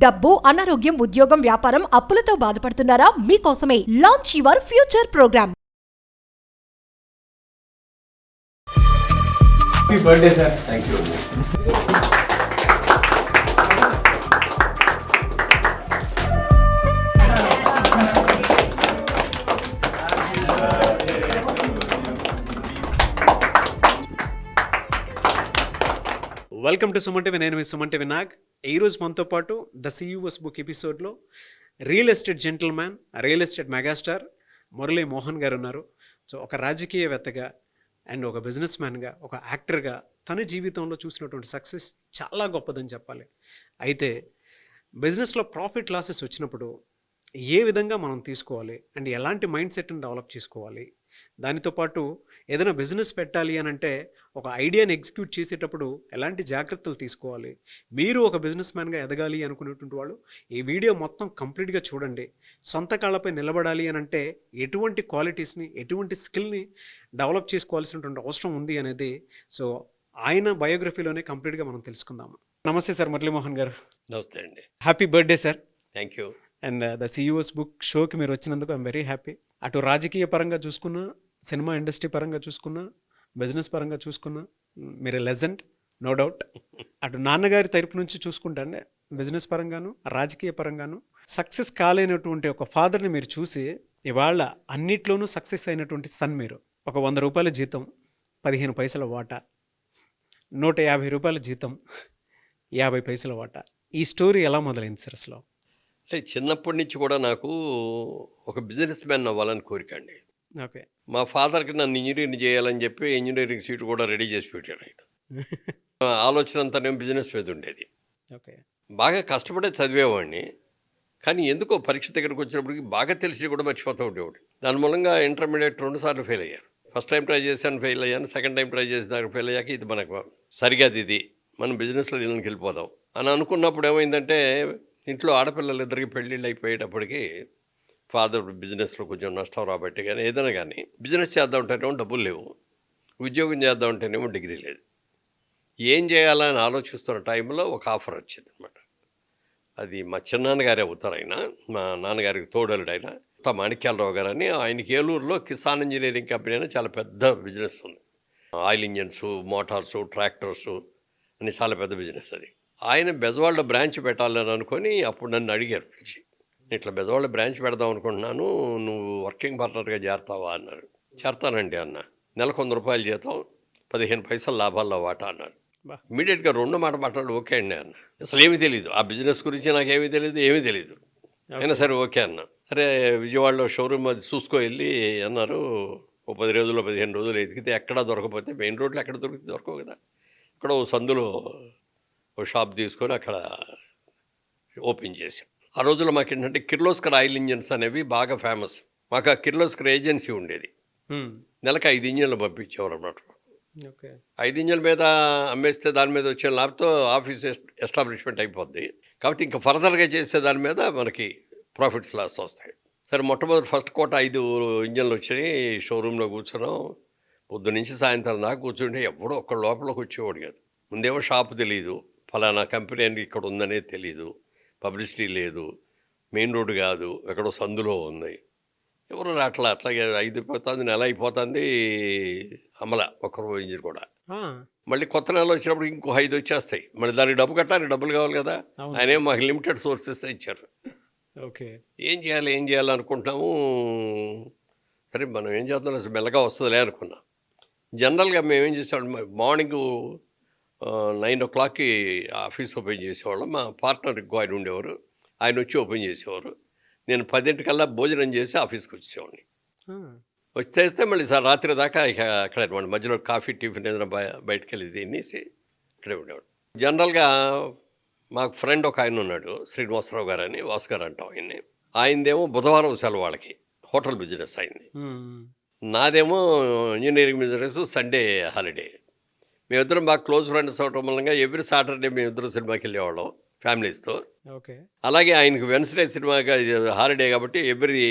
డబ్బు, అనారోగ్యం, ఉద్యోగం, వ్యాపారం, అప్పులతో బాధపడుతున్నారా? మీకోసమే launch your future program. Happy birthday sir. Thank you. Welcome to Suman TV. నేను మీ సుమన్ టీవీ నాగ్. ఈరోజు మనతో పాటు ద సిఇఓస్ బుక్ ఎపిసోడ్లో real estate gentleman, real estate megastar Murali Mohan garu ఉన్నారు. సో ఒక రాజకీయవేత్తగా అండ్ ఒక బిజినెస్ మ్యాన్గా, ఒక యాక్టర్గా తన జీవితంలో చూసినటువంటి సక్సెస్ చాలా గొప్పదని చెప్పాలి. అయితే బిజినెస్లో ప్రాఫిట్ లాసెస్ వచ్చినప్పుడు ఏ విధంగా మనం తీసుకోవాలి అండ్ ఎలాంటి మైండ్ సెట్ని డెవలప్ చేసుకోవాలి, దానితో పాటు ఏదైనా బిజినెస్ పెట్టాలి అని అంటే ఒక ఐడియాని ఎగ్జిక్యూట్ చేసేటప్పుడు ఎలాంటి జాగ్రత్తలు తీసుకోవాలి, మీరు ఒక బిజినెస్ మ్యాన్గా ఎదగాలి అనుకునేటువంటి వాళ్ళు ఈ వీడియో మొత్తం కంప్లీట్గా చూడండి. సొంత కాళ్ళపై నిలబడాలి అని అంటే ఎటువంటి క్వాలిటీస్ని, ఎటువంటి స్కిల్ని డెవలప్ చేసుకోవాల్సినటువంటి అవసరం ఉంది అనేది సో ఆయన బయోగ్రఫీలోనే కంప్లీట్గా మనం తెలుసుకుందాము. నమస్తే సార్ మురళీమోహన్ గారు. నమస్తే అండి. Happy birthday sir. Thank you. And the CEOs book షోకి మీరు వచ్చినందుకు ఐఎమ్ వెరీ హ్యాపీ. అటు రాజకీయ పరంగా చూసుకున్నా, సినిమా ఇండస్ట్రీ పరంగా చూసుకున్నా, బిజినెస్ పరంగా చూసుకున్నా మీరు లెజెండ్, నో డౌట్. అటు నాన్నగారి తరపు నుంచి చూసుకుంటే బిజినెస్ పరంగాను, రాజకీయ పరంగాను సక్సెస్ కాలేనటువంటి ఒక ఫాదర్ని మీరు చూసి ఇవాళ అన్నిట్లోనూ సక్సెస్ అయినటువంటి సన్ మీరు. ఒక 100 రూపాయల జీతం, 15 పైసల వాటా, 150 రూపాయల జీతం, 50 పైసల వాటా. ఈ స్టోరీ ఎలా మొదలైంది సార్ అసలు? అంటే చిన్నప్పటి నుంచి కూడా నాకు ఒక బిజినెస్ మ్యాన్ అవ్వాలని కోరిక అండి. ఓకే. మా ఫాదర్కి నన్ను ఇంజనీరింగ్ చేయాలని చెప్పి ఇంజనీరింగ్ సీట్ కూడా రెడీ చేసి పెట్టాడు ఆయన. ఆలోచన అంతానేమో బిజినెస్ మీద ఉండేది. ఓకే. బాగా కష్టపడే చదివేవాడిని, కానీ ఎందుకో పరీక్ష దగ్గరకు వచ్చినప్పటికి బాగా తెలిసి కూడా మర్చిపోతూ ఉండేవాడు. దాని మూలంగా ఇంటర్మీడియట్ 2 సార్లు ఫెయిల్ అయ్యాను. ఫస్ట్ టైం ట్రై చేశాను, ఫెయిల్ అయ్యాను. సెకండ్ టైం ట్రై చేసిన దానికి ఫెయిల్ అయ్యాక ఇది మనకు సరిగ్గా ఇది మనం బిజినెస్లో ఇళ్ళకి వెళ్ళిపోదాం అని అనుకున్నప్పుడు ఏమైందంటే ఇంట్లో ఆడపిల్లలు ఇద్దరికి పెళ్ళిళ్ళు అయిపోయేటప్పటికి ఫాదర్ బిజినెస్లో కొంచెం నష్టం రాబట్టి కానీ ఏదైనా కానీ బిజినెస్ చేద్దాం ఉంటేనేమో డబ్బులు లేవు, ఉద్యోగం చేద్దాం ఉంటేనేమో డిగ్రీ లేదు. ఏం చేయాలని ఆలోచిస్తున్న టైంలో ఒక ఆఫర్ వచ్చింది అనమాట. అది మా చిన్నాన్నగారే అవుతారు ఆయన, మా నాన్నగారికి తోడలుడు ఆయన, మాణిక్యాలరావు గారు అని. ఆయనకి ఏలూరులో కిసాన్ ఇంజనీరింగ్ కంపెనీ అని చాలా పెద్ద బిజినెస్ ఉంది. ఆయిల్ ఇంజన్స్, మోటార్సు, ట్రాక్టర్సు అని చాలా పెద్ద బిజినెస్ అది. ఆయన బెజవాడ బ్రాంచ్ పెట్టాలని అనుకొని అప్పుడు నన్ను అడిగారు పిలిచి, ఇట్లా బెజవాడ బ్రాంచ్ పెడదాం అనుకుంటున్నాను, నువ్వు వర్కింగ్ పార్ట్నర్గా చేరతావా అన్నారు. చేరతానండి అన్న. నెలకు 100 రూపాయలు జీతం, 15 పైసలు లాభాల్లో వాటా అన్నారు. ఇమీడియట్గా 2 మాట్లాడు ఓకే అండి అన్న. అసలు ఏమీ తెలియదు, ఆ బిజినెస్ గురించి నాకు ఏమీ తెలియదు. అయినా సరే ఓకే అన్న. సరే విజయవాడలో షోరూమ్ అది చూసుకో వెళ్ళి అన్నారు. ఓ 10 రోజుల్లో 15 రోజులు ఎదిగితే ఎక్కడా దొరకపోతే, మెయిన్ రోడ్లో ఎక్కడ దొరకవు కదా, ఇక్కడ ఓ సందులో ఓ షాప్ తీసుకొని అక్కడ ఓపెన్ చేసాం. ఆ రోజుల్లో మాకు ఏంటంటే కిర్లోస్కర్ ఆయిల్ ఇంజన్స్ అనేవి బాగా ఫేమస్. మాకు ఆ కిర్లోస్కర్ ఏజెన్సీ ఉండేది. నెలకు 5 ఇంజన్లు పంపించేవారు అన్నమాట. ఓకే. 5 ఇంజన్ల మీద అమ్మేస్తే దాని మీద వచ్చే లాభంతో ఆఫీస్ ఎస్టాబ్లిష్మెంట్ అయిపోద్ది. కాబట్టి ఇంకా ఫర్దర్గా చేసే దాని మీద మనకి ప్రాఫిట్స్ లాస్ వస్తాయి. సరే మొట్టమొదటి ఫస్ట్ కోట 5 ఇంజన్లు వచ్చాయి. షోరూంలో కూర్చున్నాం. పొద్దు నుంచి సాయంత్రం దాకా కూర్చుంటే ఎవడో ఒక్క లోపలికి వచ్చేవాడు కాదు. ముందేమో షాపు తెలీదు, ఫలానా కంపెనీ అని ఇక్కడ ఉందనేది తెలీదు, పబ్లిసిటీ లేదు, మెయిన్ రోడ్డు కాదు, ఎక్కడో సందులో ఉంది, ఎవరు అట్లా అట్లాగే 5 అయిపోతుంది, నెల అయిపోతుంది, అమల ఒక్కరు ఇంజిన్ కూడా. మళ్ళీ కొత్త నెల వచ్చినప్పుడు ఇంకో 5 వచ్చేస్తాయి. మళ్ళీ దానికి డబ్బు కట్టాలి, డబ్బులు కావాలి కదా. ఆయనే మాకు లిమిటెడ్ సోర్సెస్ ఇచ్చారు. ఓకే. ఏం చేయాలి అనుకుంటున్నాము. సరే మనం ఏం చేద్దాం, అసలు మెల్లగా వస్తుందిలే అనుకున్నాం. జనరల్గా మేము ఏం చేసాం, మార్నింగ్ 9 o'clockకి ఆఫీస్ ఓపెన్ చేసేవాళ్ళం. మా పార్ట్నర్ ఇంకో ఆయన ఉండేవారు, ఆయన వచ్చి ఓపెన్ చేసేవారు. నేను 10 భోజనం చేసి ఆఫీస్కి వచ్చేవాడిని. వచ్చేస్తే మళ్ళీ సార్ రాత్రి దాకా ఇక అక్కడే అనమాట. మధ్యలో కాఫీ, టిఫిన్ ఏదైనా బయటకు వెళ్ళి తినేసి ఇక్కడే ఉండేవాడు. జనరల్గా మాకు ఫ్రెండ్ ఒక ఆయన ఉన్నాడు, శ్రీనివాసరావు గారు అని, వాసు గారు అంటాం ఆయన్ని. ఆయనదేమో బుధవారం సెలవు, వాళ్ళకి హోటల్ బిజినెస్ అయింది. నాదేమో ఇంజనీరింగ్ బిజినెస్, సండే హాలిడే. మేమిద్దరం బాగా క్లోజ్ ఫ్రెండ్స్ అవటం మూలంగా ఎవ్రీ సాటర్డే మేమిద్దరం సినిమాకి వెళ్ళేవాళ్ళం ఫ్యామిలీస్తో. ఓకే. అలాగే ఆయనకు వెన్స్డే సినిమాగా హాలిడే కాబట్టి ఎవ్రీ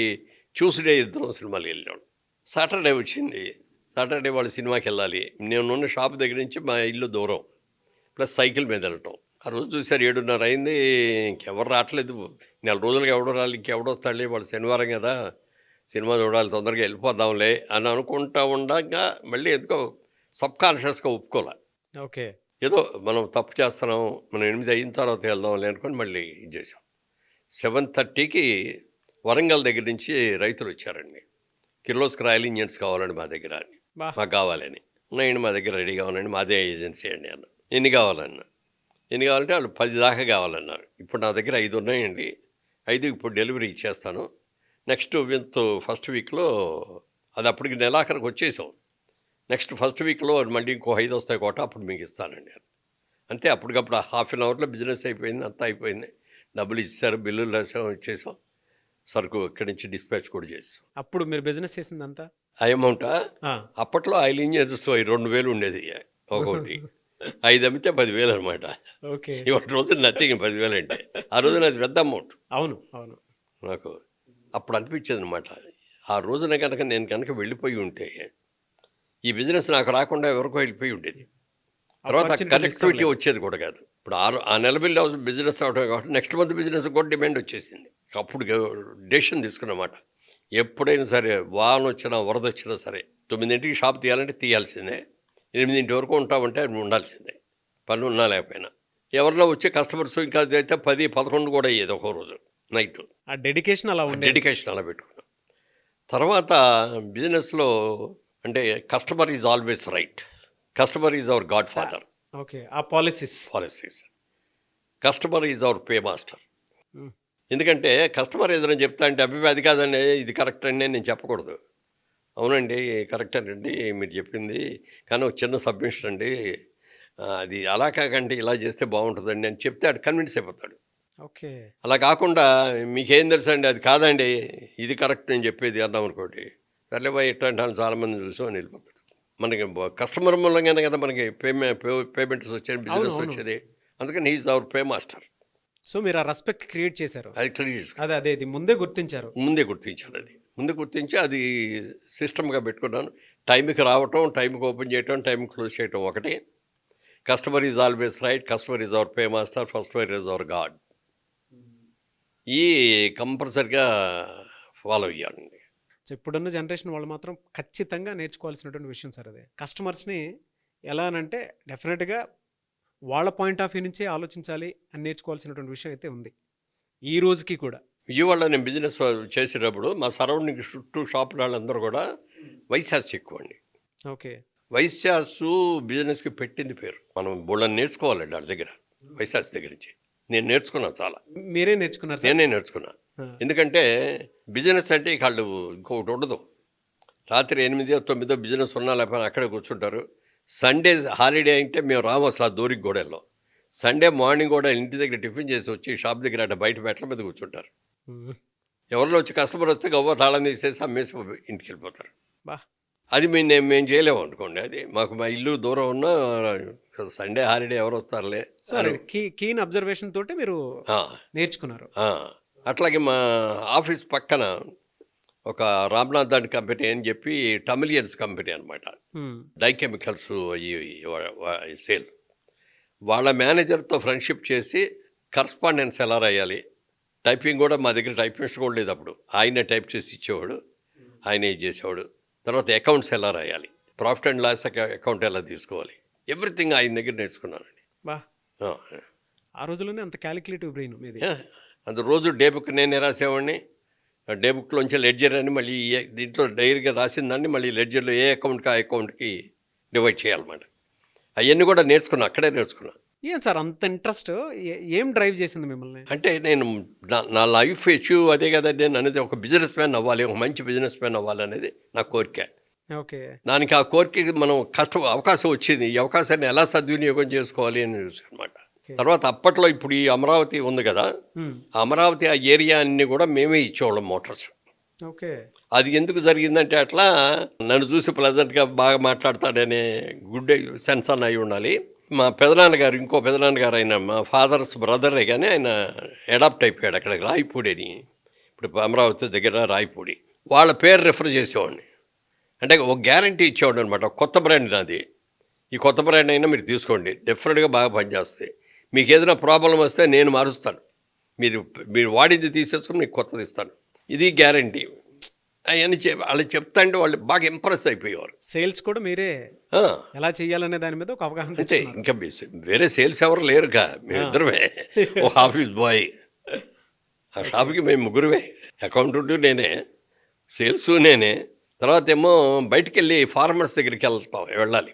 ట్యూస్డే ఇద్దరం సినిమాకి వెళ్ళేవాళ్ళం. సాటర్డే వచ్చింది, సాటర్డే వాళ్ళు సినిమాకి వెళ్ళాలి. నేను ఉన్న షాప్ దగ్గర నుంచి మా ఇల్లు దూరం, ప్లస్ సైకిల్ మీద వెళ్ళటం. ఆ రోజు చూశారు 7:30 అయింది, ఇంకెవరు రావట్లేదు. నెల రోజులకి ఎవడో రాలి, ఇంకెవడో వస్తాడులే, వాళ్ళు శనివారం కదా సినిమా చూడాలి, తొందరగా వెళ్ళిపోదాంలే అని అనుకుంటా ఉండగా మళ్ళీ ఎందుకో సబ్కాన్షియస్గా ఒప్పుకోలే. ఓకే. ఏదో మనం తప్పు చేస్తున్నాం, మనం 8 అయిన తర్వాత వెళ్దాంలే అనుకొని మళ్ళీ ఇది చేసాం. 7:30కి వరంగల్ దగ్గర నుంచి రైతులు వచ్చారండి. కిర్లోస్కర్ ఆయిల్ ఇంజన్స్ కావాలండి మా దగ్గర అని, బా. మాకు కావాలని. ఉన్నాయండి మా దగ్గర రెడీగా ఉన్నాయండి, మాదే ఏజెన్సీ అండి అన్న. ఎన్ని కావాలన్నా, ఎన్ని కావాలంటే వాళ్ళు 10 దాకా కావాలన్నారు. ఇప్పుడు నా దగ్గర 5 ఉన్నాయండి, 5 ఇప్పుడు డెలివరీ ఇచ్చేస్తాను. నెక్స్ట్ ఫస్ట్ వీక్లో, అది అప్పటికి నెలాఖరికి వచ్చేసాం. నెక్స్ట్ ఫస్ట్ వీక్లో మళ్ళీ ఇంకో 5 వస్తాయి కోట, అప్పుడు మీకు ఇస్తానండి అని. అంతే, అప్పటికప్పుడు హాఫ్ అన్ అవర్లో బిజినెస్ అయిపోయింది, అంతా అయిపోయింది. డబ్బులు ఇచ్చారు, బిల్లులు రాసాం, ఇచ్చేసాం. సరుకు ఇక్కడి నుంచి డిస్పాచ్ కూడా చేసాం. అప్పుడు మీరు బిజినెస్ చేసిందంతా ఆ అమౌంటా అప్పట్లో ఆయిల్ ఇంజన్స్ 2,000 ఉండేది ఒకటి. 5 అమ్మితే 10,000 అనమాట. ఓకే. ఇవాటి రోజు నథింగ్ 10,000 అంటే. ఆ రోజున అది పెద్ద అమౌంట్. అవును, అవును. నాకు అప్పుడు అనిపించేది అనమాట, ఆ రోజున కనుక నేను కనుక వెళ్ళిపోయి ఉంటే ఈ బిజినెస్ నాకు రాకుండా ఎవరికో వెళ్ళిపోయి ఉండేది. తర్వాత కనెక్టివిటీ వచ్చేది కూడా కాదు. ఇప్పుడు ఆ నెల బిల్లు బిజినెస్ అవడం కాబట్టి నెక్స్ట్ మంత్ బిజినెస్ కూడా డిమాండ్ వచ్చేసింది. అప్పుడు డెసిషన్ తీసుకున్నమాట, ఎప్పుడైనా సరే వాన వచ్చినా వరద వచ్చినా సరే 9ంటికి షాప్ తీయాలంటే తీయాల్సిందే, 8 వరకు ఉంటామంటే ఉండాల్సిందే, పని ఉన్నా లేకపోయినా. ఎవరన్నా వచ్చే కస్టమర్స్ ఇంకా అయితే 10, 11 కూడా అయ్యేది ఒక రోజు నైట్. ఆ డెడికేషన్ అలా ఉండేది. డెడికేషన్ అలా పెట్టుకున్నాం. తర్వాత బిజినెస్లో అంటే customer is always right, customer is our god father. Okay. ఆ policies. Customer is our pay master. ఎందుకంటే కస్టమర్ ఏదైనా చెప్తా అంటే అభిప్రాయం అది కాదండి, ఇది కరెక్ట్ అండి నేను చెప్పకూడదు. అవునండి కరెక్టేనండి మీరు చెప్పింది, కానీ ఒక చిన్న సబ్మిషన్ అండి, అది అలా కాకండి ఇలా చేస్తే బాగుంటుందండి అని చెప్తే అటు కన్విన్స్ అయిపోతాడు. ఓకే. అలా కాకుండా మీకేం తెలుసు అండి, అది కాదండి ఇది కరెక్ట్ నేను చెప్పేది అన్నాం అనుకోండి, సర్లే బాయ్ ఇట్లాంటి వాళ్ళు చాలామంది చూసాం అని వెళ్ళిపోతాడు. మనకి కస్టమర్ మూలంగానే కదా మనకి పేమెంట్స్ వచ్చేది, బిజినెస్ వచ్చేది. అందుకని he is our pay master. So మీరు ఆ రెస్పెక్ట్ క్రియేట్ చేశారు. అది క్లియర్ అదే ఇది ముందే గుర్తించారు. ముందే గుర్తించి అది సిస్టమ్గా పెట్టుకున్నాను. టైంకి రావటం, టైంకి ఓపెన్ చేయటం, టైంకి క్లోజ్ చేయటం ఒకటి. Customer is always right, customer is our pay master, customer is our God. ఈ కంపల్సరిగా ఫాలో అయ్యానండి. సో ఇప్పుడున్న జనరేషన్ వాళ్ళు మాత్రం ఖచ్చితంగా నేర్చుకోవాల్సినటువంటి విషయం సార్ అదే. కస్టమర్స్ని ఎలా అనంటే డెఫినెట్గా వాళ్ళ పాయింట్ ఆఫ్ వ్యూ నుంచే ఆలోచించాలి అని నేర్చుకోవాల్సినటువంటి విషయం అయితే ఉంది ఈ రోజుకి కూడా. విజయవాడలో నేను బిజినెస్ చేసేటప్పుడు మా సరౌండింగ్ చుట్టూ షాపుల వాళ్ళందరూ కూడా వైశాస్ ఎక్కువ అండి. ఓకే. వైశాస్ బిజినెస్కి పెట్టింది పేరు. మనం బోళ్ళని నేర్చుకోవాలండి వాళ్ళ దగ్గర, వైశాస్ దగ్గర నుంచి. నేను నేర్చుకున్నాను చాలా. మీరే నేర్చుకున్నారు సార్? నేనే నేర్చుకున్నా. ఎందుకంటే బిజినెస్ అంటే ఇక వాళ్ళు ఇంకొకటి ఉండదు. రాత్రి 8, 9 బిజినెస్ ఉన్నా లేకపోతే అక్కడే కూర్చుంటారు. సండే హాలిడే అంటే మేము రాము అసలు ఆ దూరికి కూడా వెళ్ళాం. సండే మార్నింగ్ కూడా ఇంటి దగ్గర టిఫిన్ చేసి వచ్చి షాప్ దగ్గర అట్లా బయట మెట్ల మీద కూర్చుంటారు. ఎవరిలో వచ్చి కస్టమర్ వస్తే గవ్వ తాళం తీసేసి అమ్మేసి ఇంటికి వెళ్ళిపోతారు. అది మేము చేయలేము అనుకోండి. అది మాకు మా ఇల్లు దూరం ఉన్న సండే హాలిడే ఎవరు వస్తారులే. కీన్ అబ్జర్వేషన్ తోటి మీరు నేర్చుకున్నారు. అట్లాగే మా ఆఫీస్ పక్కన ఒక రామ్నాథ్ దాని కంపెనీ అని చెప్పి టమిలియన్స్ కంపెనీ అనమాట, డై కెమికల్స్ సేల్. వాళ్ళ మేనేజర్తో ఫ్రెండ్షిప్ చేసి కరస్పాండెన్స్ ఎలా రాయాలి, టైపింగ్ కూడా మా దగ్గర టైపిస్ట్ కూడా లేదు అప్పుడు, ఆయనే టైప్ చేసి ఇచ్చేవాడు, ఆయనే చేసేవాడు. తర్వాత అకౌంట్స్ ఎలా రాయాలి, ప్రాఫిట్ అండ్ లాస్ అకౌంట్ ఎలా తీసుకోవాలి, ఎవ్రీథింగ్ ఆయన దగ్గర నేర్చుకున్నానండి. ఆ రోజుల్లోనే అంత క్యాలిక్యులేటివ్ బ్రెయిన్ మీది. అంత రోజు డే బుక్ నేనే రాసేవాడిని. డే బుక్లోంచి లెడ్జర్ అని మళ్ళీ దీంట్లో డైరీగా రాసిన దాన్ని మళ్ళీ లెడ్జర్లో ఏ అకౌంట్కి ఆ అకౌంట్కి డివైడ్ చేయాలన్నమాట. అవన్నీ కూడా నేర్చుకున్నా, అక్కడే నేర్చుకున్నా. ఏం సార్ అంత ఇంట్రెస్ట్ ఏం డ్రైవ్ చేసింది మిమ్మల్ని? అంటే నేను నా లైఫ్ అచీవ్ అదే కదా, నేను అనేది ఒక బిజినెస్ మ్యాన్ అవ్వాలి, ఒక మంచి బిజినెస్ మ్యాన్ అవ్వాలి అనేది నా కోరిక. ఓకే. దానికి ఆ కోరికకి మనం అవకాశం వచ్చింది, ఈ అవకాశాన్ని ఎలా సద్వినియోగం చేసుకోవాలి అని చూసానమాట. తర్వాత అప్పట్లో ఇప్పుడు ఈ అమరావతి ఉంది కదా, అమరావతి ఆ ఏరియా అన్ని కూడా మేమే ఇచ్చేవాళ్ళం మోటార్స్. ఓకే. అది ఎందుకు జరిగిందంటే అట్లా నన్ను చూసి ప్లెజెంట్గా బాగా మాట్లాడతాడనే గుడ్ సెన్స్ అన్న అయి ఉండాలి. మా పెదనాన్నగారు, ఇంకో పెదనాన్నగారు, ఆయన మా ఫాదర్స్ బ్రదరే, కానీ ఆయన అడాప్ట్ అయిపోయాడు అక్కడికి, రాయపూడి అని, ఇప్పుడు అమరావతి దగ్గర రాయపూడి. వాళ్ళ పేరు రెఫర్ చేసేవాడిని. అంటే ఒక గ్యారంటీ ఇచ్చేవాడు అనమాట, కొత్త బ్రాండ్ నాది, ఈ కొత్త బ్రాండ్ అయినా మీరు తీసుకోండి, డెఫినెట్గా బాగా పనిచేస్తాయి, మీకు ఏదైనా ప్రాబ్లం వస్తే నేను మారుస్తాను, మీరు వాడింది తీసేసుకుని మీకు కొత్తది ఇస్తాను, ఇది గ్యారంటీ అవన్నీ వాళ్ళు చెప్తా అంటే వాళ్ళు బాగా ఇంప్రెస్ అయిపోయేవారు. సేల్స్ కూడా మీరే ఎలా చేయాలనే దాని మీద ఒక అవగాహన అంతే, తెచ్చుకున్నారు. ఇంకా వేరే సేల్స్ ఎవరు లేరుగా, మేమిద్దరమే. ఓ ఆఫీస్ బాయ్, ఆ షాప్కి మేము ముగ్గురువే, అకౌంటెంట్ నేనే, సేల్స్ నేనే. తర్వాత ఏమో బయటికి వెళ్ళి ఫార్మర్స్ దగ్గరికి వెళ్ళాలి.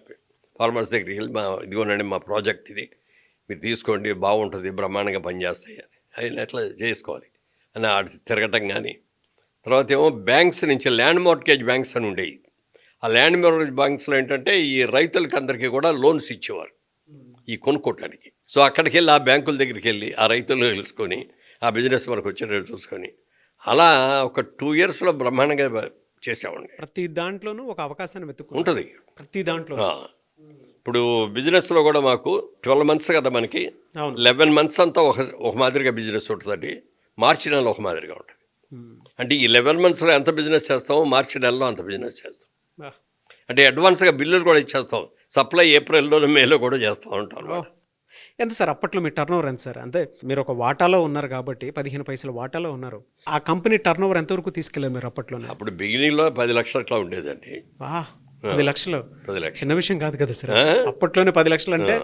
ఫార్మర్స్ దగ్గరికి వెళ్ళి ఇదిగోనండి మా ప్రాజెక్ట్ ఇది, మీరు తీసుకోండి బాగుంటుంది, బ్రహ్మాండంగా పనిచేస్తాయి అని ఆయన ఎట్లా చేసుకోవాలి అని తిరగటం. కానీ తర్వాత ఏమో బ్యాంక్స్ నుంచి ల్యాండ్ మార్ట్గేజ్ బ్యాంక్స్ అని ఉండేవి. ఆ ల్యాండ్ మార్ట్గేజ్ బ్యాంక్స్లో ఏంటంటే ఈ రైతులకి అందరికీ కూడా లోన్స్ ఇచ్చేవారు ఈ కొనుక్కోవటానికి. సో అక్కడికి వెళ్ళి ఆ బ్యాంకుల దగ్గరికి వెళ్ళి ఆ రైతులను తెలుసుకొని ఆ బిజినెస్ మనకు వచ్చేటట్టు చూసుకొని అలా ఒక 2 yearsలో బ్రహ్మాండంగా చేసామండి. ప్రతి దాంట్లోనూ ఒక అవకాశాన్ని వెతుక్కు ఉంటుంది ప్రతి దాంట్లో. ఇప్పుడు బిజినెస్లో కూడా మాకు 12 months కదా మనకి, 11 months అంతా ఒక మాదిరిగా బిజినెస్ ఉంటుందండి. మార్చి నెలలో ఒక మాదిరిగా ఉంటుంది. అంటే ఈ 11 monthsలో ఎంత బిజినెస్ చేస్తామో మార్చి నెలలో అంత బిజినెస్ చేస్తాం. అంటే అడ్వాన్స్గా బిల్లులు కూడా ఇచ్చేస్తాం. సప్లై ఏప్రిల్లో మేలో కూడా చేస్తూ ఉంటాం. ఎంత సార్ అప్పట్లో మీ టర్న్ ఓవర్ ఎంత సార్? అంటే మీరు ఒక వాటాలో ఉన్నారు కాబట్టి 15 పైసల వాటాలో ఉన్నారు. ఆ కంపెనీ టర్న్ ఓవర్ ఎంతవరకు తీసుకెళ్ళారు మీరు అప్పట్లోనే? అప్పుడు బిగినింగ్లో 10 లక్షలు అట్లా ఉండేదండి. 10 లక్షలు 10 లక్షలు చిన్న విషయం కాదు కదా సార్. అప్పట్లోనే 10 లక్షలు అంటే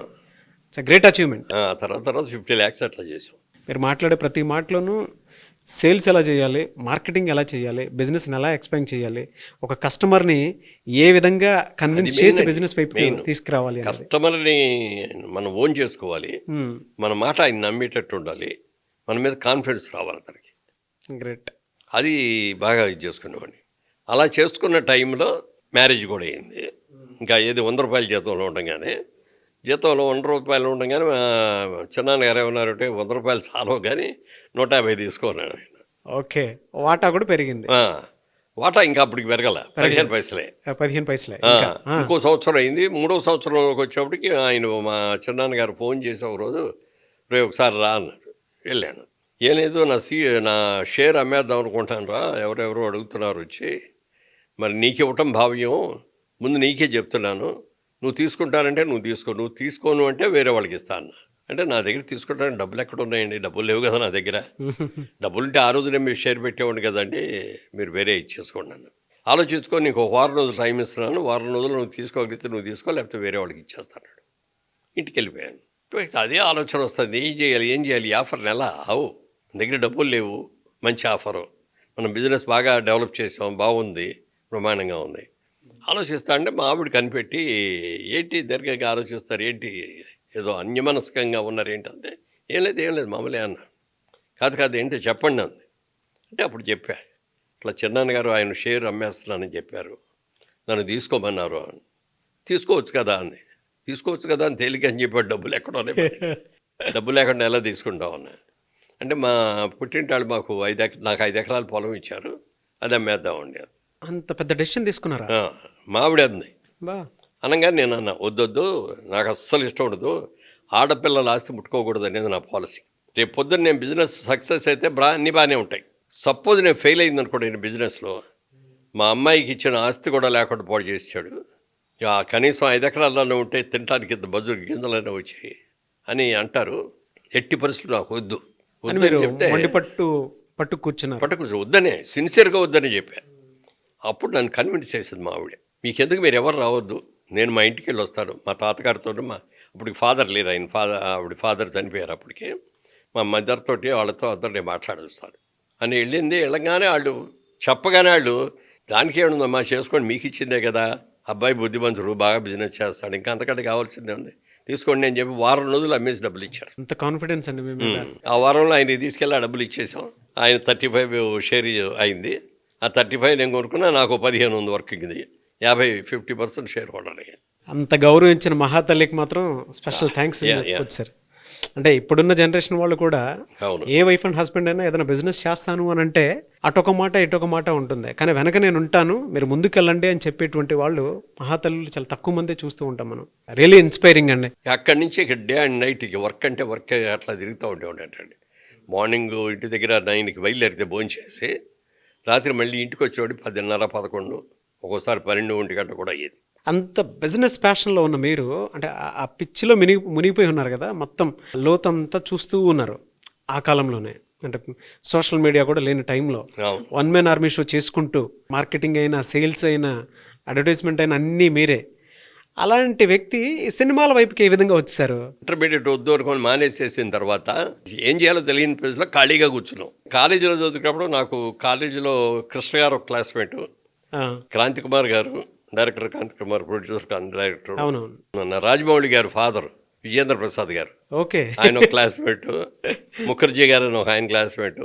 ఇట్స్ గ్రేట్ అచీవ్మెంట్. తర్వాత 50 lakhs అట్లా చేసాం. మీరు మాట్లాడే ప్రతి మాటలోనూ సేల్స్ ఎలా చేయాలి, మార్కెటింగ్ ఎలా చేయాలి, బిజినెస్ని ఎలా ఎక్స్పాండ్ చేయాలి, ఒక కస్టమర్ని ఏ విధంగా కన్విన్స్ చేసి బిజినెస్ వైపు తీసుకురావాలి. కస్టమర్ని మనం ఓన్ చేసుకోవాలి, మన మాట ఆయన నమ్మేటట్టు ఉండాలి, మన మీద కాన్ఫిడెన్స్ రావాలి తనకి. గ్రేట్. అది బాగా ఇది చేసుకునేవాడిని. అలా చేసుకున్న టైంలో మ్యారేజ్ కూడా అయింది. ఇంకా ఏది 100 రూపాయల జీతంలో ఉండగానే, జీతంలో 100 రూపాయలు ఉండగానే చిన్నాన్నగారు ఏమన్నారంటే 100 రూపాయలు చాలవు కానీ 150 తీసుకున్నాడు ఆయన. ఓకే, వాటా కూడా పెరిగింది. వాటా ఇంకా అప్పటికి పెరగల, 15 పైసలే. 15 పైసలే. ఇంకో సంవత్సరం అయింది. 3వ సంవత్సరంలోకి వచ్చేప్పటికి ఆయన మా చిన్నాన్నగారు ఫోన్ చేసి ఒకరోజు రేపు ఒకసారి రా అన్నారు. వెళ్ళాను. ఏం లేదు, నా షేర్ అమ్మేద్దాం అనుకుంటాను రా, ఎవరెవరో అడుగుతున్నారు వచ్చి, మరి నీకు ఇవ్వటం భావ్యం, ముందు నీకే చెప్తున్నాను, నువ్వు తీసుకుంటానంటే నువ్వు తీసుకోను అంటే వేరే వాళ్ళకి ఇస్తా అన్న. అంటే నా దగ్గర తీసుకుంటాను, డబ్బులు ఎక్కడ ఉన్నాయండి, డబ్బులు లేవు కదా నా దగ్గర. డబ్బులుంటే ఆ రోజునే మీరు షేర్ పెట్టేవాడిని కదండి, మీరు వేరే ఇచ్చేసుకోండి అన్న. ఆలోచించుకొని నీకు 1 వారం రోజులు టైం ఇస్తున్నాను, 1 వారం రోజులు నువ్వు తీసుకోగలిగితే నువ్వు తీసుకో, లేకపోతే వేరే వాళ్ళకి ఇచ్చేస్తాను. ఇంటికి వెళ్ళిపోయాను. అదే ఆలోచన వస్తుంది, ఏం చేయాలి, ఈ ఆఫర్ నెల అవు, దగ్గర డబ్బులు లేవు, మంచి ఆఫరు, మనం బిజినెస్ బాగా డెవలప్ చేసాం, బాగుంది, బ్రహ్మాండంగా ఉంది. ఆలోచిస్తా అంటే మా ఆవిడ కనిపెట్టి, ఏంటి దీర్ఘంగా ఆలోచిస్తారు, ఏంటి ఏదో అన్యమనస్కంగా ఉన్నారు ఏంటంటే, ఏం లేదు మామూలే అన్నా. కాదు ఏంటో చెప్పండి అంది. అంటే అప్పుడు చెప్పా, ఇట్లా చిన్నాన్నగారు ఆయన షేర్ అమ్మేస్తున్నానని చెప్పారు, నన్ను తీసుకోమన్నారు అని. తీసుకోవచ్చు కదా అని తేలిక అని చెప్పాడు. డబ్బులు ఎక్కడోనే, డబ్బు లేకుండా ఎలా తీసుకుంటాం అన్నా. అంటే మా పుట్టింటాళ్ళు మాకు నాకు 5 ఎకరాల పొలం ఇచ్చారు, అది అమ్మేద్దామండి. అంత పెద్ద డెసిషన్ తీసుకున్నారా? మా ఆవిడ అంది. అనగానే నేను అన్నా, వద్దొద్దు, నాకు అస్సలు ఇష్టం ఉండదు, ఆడపిల్లల ఆస్తి ముట్టుకోకూడదు అనేది నా పాలసీ. రేపు పొద్దున్న నేను బిజినెస్ సక్సెస్ అయితే అన్నీ బాగానే ఉంటాయి. సపోజ్ నేను ఫెయిల్ అయింది అనుకోండి నేను బిజినెస్లో, మా అమ్మాయికి ఇచ్చిన ఆస్తి కూడా లేకుండా పాడు చేసాడు, కనీసం 5 ఎకరాల్లో ఉంటే తినడానికి ఇంత బజురు గింజలైనా వచ్చాయి అని అంటారు. ఎట్టి పరిస్థితులు నాకు వద్దు చెప్తే పట్టు కూర్చుని వద్దనే, సిన్సియర్గా వద్దని చెప్పా. అప్పుడు నన్ను కన్విన్స్ చేసింది మా ఆవిడ, మీకెందుకు, మీరు ఎవరు రావద్దు, నేను మా ఇంటికి వెళ్ళి వస్తాను, మా తాతగారితో, అప్పటికి ఫాదర్ లేరు, ఆవిడ ఫాదర్ చనిపోయారు అప్పటికి, మా మదర్ తోటి వాళ్ళతో అందరినీ మాట్లాడొస్తాను అని వెళ్ళింది. వెళ్ళగానే వాళ్ళు చెప్పగానే వాళ్ళు, దానికి ఏముందమ్మా చేసుకోండి, మీకు ఇచ్చిందే కదా, అబ్బాయి బుద్ధిమంతుడు, బాగా బిజినెస్ చేస్తాడు, ఇంకా అంతకంటే కావాల్సిందే ఉంది, తీసుకోండి అని చెప్పి 1 వారం రోజులు అమ్మేసి డబ్బులు ఇచ్చారు. అంత కాన్ఫిడెన్స్ అండి మేము. ఆ వారంలో ఆయన తీసుకెళ్ళి ఆ డబ్బులు ఇచ్చేసాం. ఆయన 35 షేర్ అయింది. ఆ 35 నేను కొనుక్కున్నా, నాకు 15 ఉంది వర్కింగ్, 50% షేర్ హోల్డర్. అంత గౌరవించిన మహాతల్లికి మాత్రం స్పెషల్ థ్యాంక్స్ సార్. అంటే ఇప్పుడున్న జనరేషన్ వాళ్ళు కూడా ఏ వైఫ్ అండ్ హస్బెండ్ అయినా ఏదైనా బిజినెస్ చేస్తాను అని అంటే అటొక మాట ఇటొక మాట ఉంటుంది, కానీ వెనక నేను ఉంటాను, మీరు ముందుకెళ్ళండి అని చెప్పేటువంటి వాళ్ళు మహాతల్లులు చాలా తక్కువ మంది చూస్తూ ఉంటాం మనం. రియల్లీ ఇన్స్పైరింగ్ అండి. అక్కడి నుంచి ఇక డే అండ్ నైట్ వర్క్ అంటే వర్క్ అట్లా తిరుగుతూ ఉండేటండి. మార్నింగ్ ఇంటి దగ్గర 9కి బయలుదేరితే భోజనం చేసి రాత్రి మళ్ళీ ఇంటికి వచ్చేవాడు 10:30, 11, ఒక్కోసారి 12 గంట కూడా అయ్యేది. అంత బిజినెస్ ప్యాషన్లో ఉన్న మీరు అంటే ఆ పిచ్చిలో మునిగిపోయి ఉన్నారు కదా, మొత్తం లోతంతా చూస్తూ ఉన్నారు ఆ కాలంలోనే. అంటే సోషల్ మీడియా కూడా లేని టైంలో అవును. వన్ మ్యాన్ ఆర్మీ షో చేసుకుంటూ మార్కెటింగ్ అయినా, సేల్స్ అయినా, అడ్వర్టైజ్మెంట్ అయినా అన్నీ మీరే. అలాంటి వ్యక్తి ఈ సినిమాల వైపుకి ఏ విధంగా వచ్చేసారు? ఇంటర్మీడియట్ వద్దు అనుకొని మానేసేసిన తర్వాత ఏం చేయాలో తెలియని ప్లేస్లో ఖాళీగా కూర్చున్నాం. కాలేజీలో చదువుకున్నప్పుడు నాకు కాలేజీలో కృష్ణ గారు ఒక క్లాస్మేట్, ఆ, Kranti Kumar garu director, Kranti Kumar producer director, అవునవును. రాజమౌళి గారు ఫాదర్ విజేంద్ర ప్రసాద్ గారు ఓకే. ఆయన ఒక క్లాస్మేట్, ముఖర్జీ గారు అని ఒక ఆయన క్లాస్మేట్.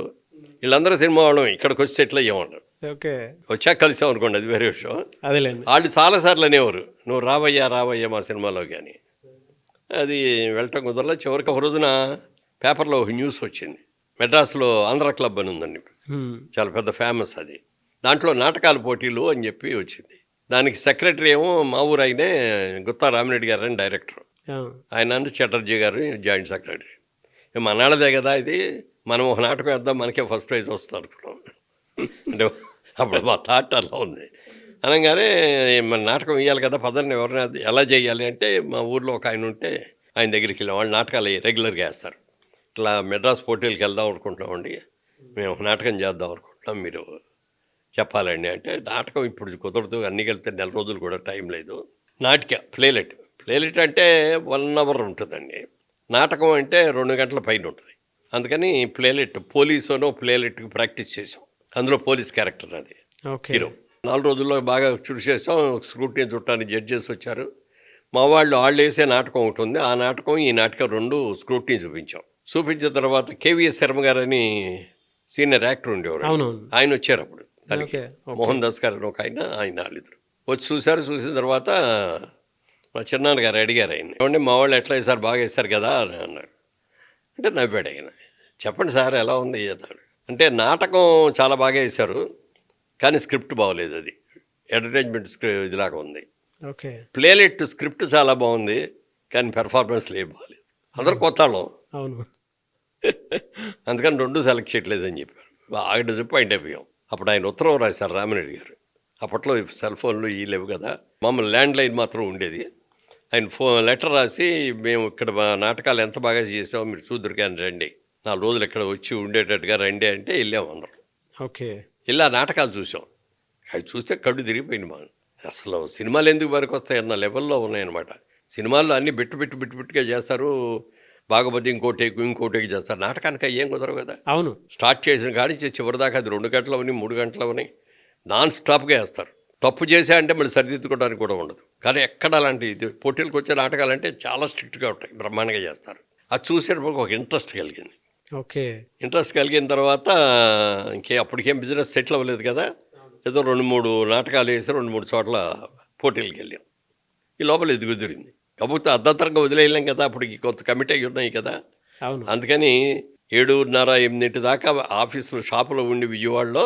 వీళ్ళందరూ సినిమా వాళ్ళం ఇక్కడికి వచ్చి సెటిల్ అయ్యామంటారు. ఓకే, వచ్చాక కలిసాం అనుకోండి, అది వేరే విషయం. అదేలేండి. వాళ్ళు చాలాసార్లు అనేవారు, నువ్వు రావయ్యా మా సినిమాలో కానీ. అది వెళ్ళటం కుదరలా. చివరికి ఒక రోజున పేపర్లో ఒక న్యూస్ వచ్చింది. మెడ్రాస్లో ఆంధ్ర క్లబ్ అని ఉందండి, చాలా పెద్ద ఫేమస్ అది. దాంట్లో నాటకాల పోటీలు అని చెప్పి వచ్చింది. దానికి సెక్రటరీ ఏమో మా ఊరు అయినే గుత్తా రామిరెడ్డి గారు అని డైరెక్టర్, ఆయన చటర్జీ గారు జాయింట్ సెక్రటరీ. మనాళ్ళదే కదా ఇది, మనం ఒక నాటకం వేద్దాం, మనకే ఫస్ట్ ప్రైజ్ వస్తుంది అనుకున్నాం. అంటే అప్పుడు మా థాట్ అలా ఉంది. అనగానే మన నాటకం వేయాలి కదా, పదండి ఎవరైనా ఎలా చేయాలి అంటే మా ఊర్లో ఒక ఆయన ఉంటే ఆయన దగ్గరికి వెళ్ళాం. వాళ్ళు నాటకాలు రెగ్యులర్గా వేస్తారు. ఇట్లా మెడ్రాస్ పోటీలకు వెళ్దాం అనుకుంటున్నామండి, మేము ఒక నాటకం చేద్దాం అనుకుంటున్నాం, మీరు చెప్పాలండి అంటే. నాటకం ఇప్పుడు కుదరదు, అన్నీ కలిపితే 4 రోజులు కూడా టైం లేదు. నాటిక ప్లేలెట్ అంటే 1 hour ఉంటుందండి. నాటకం అంటే 2 గంటల పైన ఉంటుంది. అందుకని పోలీసునో ప్లేలెట్కి ప్రాక్టీస్ చేసాం. అందులో పోలీస్ క్యారెక్టర్ అది, హీరో. 4 రోజుల్లో బాగా చూసేసాం. స్క్రూటినీ చుట్టానికి జడ్జెస్ వచ్చారు. మా వాళ్ళు వేసే నాటకం ఒకటి ఉంది, ఆ నాటకం ఈ నాటకం 2 స్క్రూటినీ చూపించిన తర్వాత కేవీఎస్ శర్మ గారని సీనియర్ యాక్టర్ ఉండేవారు, ఆయన వచ్చారు అప్పుడు దానికి. మోహన్ దాస్ గారు ఒక ఆయన వాళ్ళిద్దరు వచ్చి చూసిన తర్వాత మా చిన్నాన్న గారు అడిగారు ఆయన, ఏమంటే మా వాళ్ళు ఎట్లా వేశారు, బాగా వేశారు కదా అని అన్నాడు. అంటే నవ్వాడు ఆయన. చెప్పండి సార్ ఎలా ఉంది అన్నాడు. అంటే నాటకం చాలా బాగా వేశారు, కానీ స్క్రిప్ట్ బాగోలేదు, అది అడ్వర్టైజ్మెంట్ ఇదిలాగా ఉంది. ఓకే. ప్లేలెట్ స్క్రిప్ట్ చాలా బాగుంది, కానీ పెర్ఫార్మెన్స్లు ఏం బాగాలేదు. అందరూ కొత్త వాళ్ళం, అవును. అందుకని 2 సెలెక్ట్ చేయట్లేదని చెప్పారు. బాగా డిసప్పాయింట్ అయిపోయాం. అప్పుడు ఆయన ఉత్తరం రాశారు రామిరెడ్డి గారు. అప్పట్లో సెల్ ఫోన్లు ఈ లేవు కదా, మామూలు ల్యాండ్ లైన్ మాత్రం ఉండేది. ఆయన లెటర్ రాసి, మేము ఇక్కడ నాటకాలు ఎంత బాగా చేసామో మీరు చూద్దరు కానీ రండి, 4 రోజులు ఇక్కడ వచ్చి ఉండేటట్టుగా రండి అంటే వెళ్ళాము అందరం. ఓకే. వెళ్ళి ఆ నాటకాలు చూసాం. అవి చూస్తే కళ్ళు తిరిగిపోయింది. మా అసలు సినిమాలు ఎందుకు పనికి వస్తాయి అన్న లెవెల్లో ఉన్నాయన్నమాట. సినిమాల్లో అన్నీ బిట్టుగా చేస్తారు, బాగోపోతే ఇంకోటి చేస్తారు. నాటకానికి ఏం కుదరవు కదా. అవును. స్టార్ట్ చేసిన కాడి చివరిదాకా అది 2 గంటలు అవని 3 గంటలు అవని నాన్ స్టాప్గా వేస్తారు. తప్పు చేసా అంటే మళ్ళీ సరిదిద్దుకోవడానికి కూడా ఉండదు. కానీ ఎక్కడ అలాంటి పోటీలకు వచ్చే నాటకాలంటే చాలా స్ట్రిక్ట్గా ఉంటాయి, బ్రహ్మాండంగా చేస్తారు. అది చూసేటప్పుడు ఒక ఇంట్రెస్ట్ కలిగింది. ఓకే. ఇంట్రెస్ట్ కలిగిన తర్వాత అప్పటికేం బిజినెస్ సెటిల్ అవ్వలేదు కదా, ఏదో 2-3 నాటకాలు వేసి 2-3 చోట్ల పోటీలకు వెళ్ళాం. ఈ లోపల ఇది కుదిరింది. కాకపోతే అర్ధంతరంగా వదిలేయలేం కదా, అప్పటికి కొంత కమిటీ అయ్యి ఉన్నాయి కదా. అవును. అందుకని 7:30-8 దాకా ఆఫీసులో షాపులో ఉండి విజయవాడలో,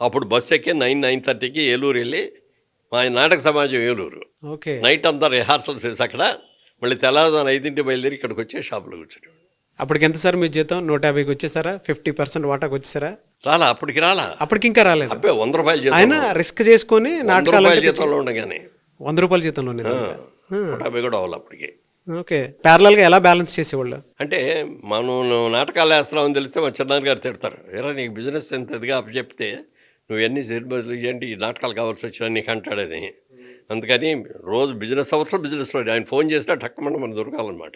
అప్పుడు బస్సు ఎక్కి 9-9:30కి ఏలూరు వెళ్ళి, మా నాటక సమాజం ఏలూరు. ఓకే. నైట్ అంతా రిహార్సల్స్ చేసి అక్కడ, మళ్ళీ తెల్లవారుజామున 5కి బయలుదేరి ఇక్కడికి వచ్చి షాపులో కూర్చుని. అప్పటికి ఎంత సార్ మీ జీతం? 150కి వచ్చేసారా? 50% వాటాకు వచ్చేసారా? అప్పటికి రాలా. అప్పటికి ఇంకా రాలేదు. అబ్బే 100 రూపాయలు జీతం. ఆయన రిస్క్ చేసుకొని నాటకాలు జీతంలో ఉండగానే 100 రూపాయల జీతంలోనే 150 కూడా అవ్వాలి అప్పటికి. ఓకే. ప్యారలల్గా ఎలా బ్యాలెన్స్ చేసేవాళ్ళు? అంటే మనం నాటకాలు వేస్తున్నామని తెలిస్తే మా చిన్నాన్న గారు తిడతారు, ఏరా నీకు బిజినెస్ ఎంత ఇదిగా అప్పచెప్తే నువ్వు ఎన్ని సినిమాలు ఏంటి ఈ నాటకాలు కావాల్సి వచ్చినా నీకు అంటాడని. అందుకని రోజు బిజినెస్ బిజినెస్లో ఆయన ఫోన్ చేసినా టక్కమని మనం దొరకాలన్నమాట.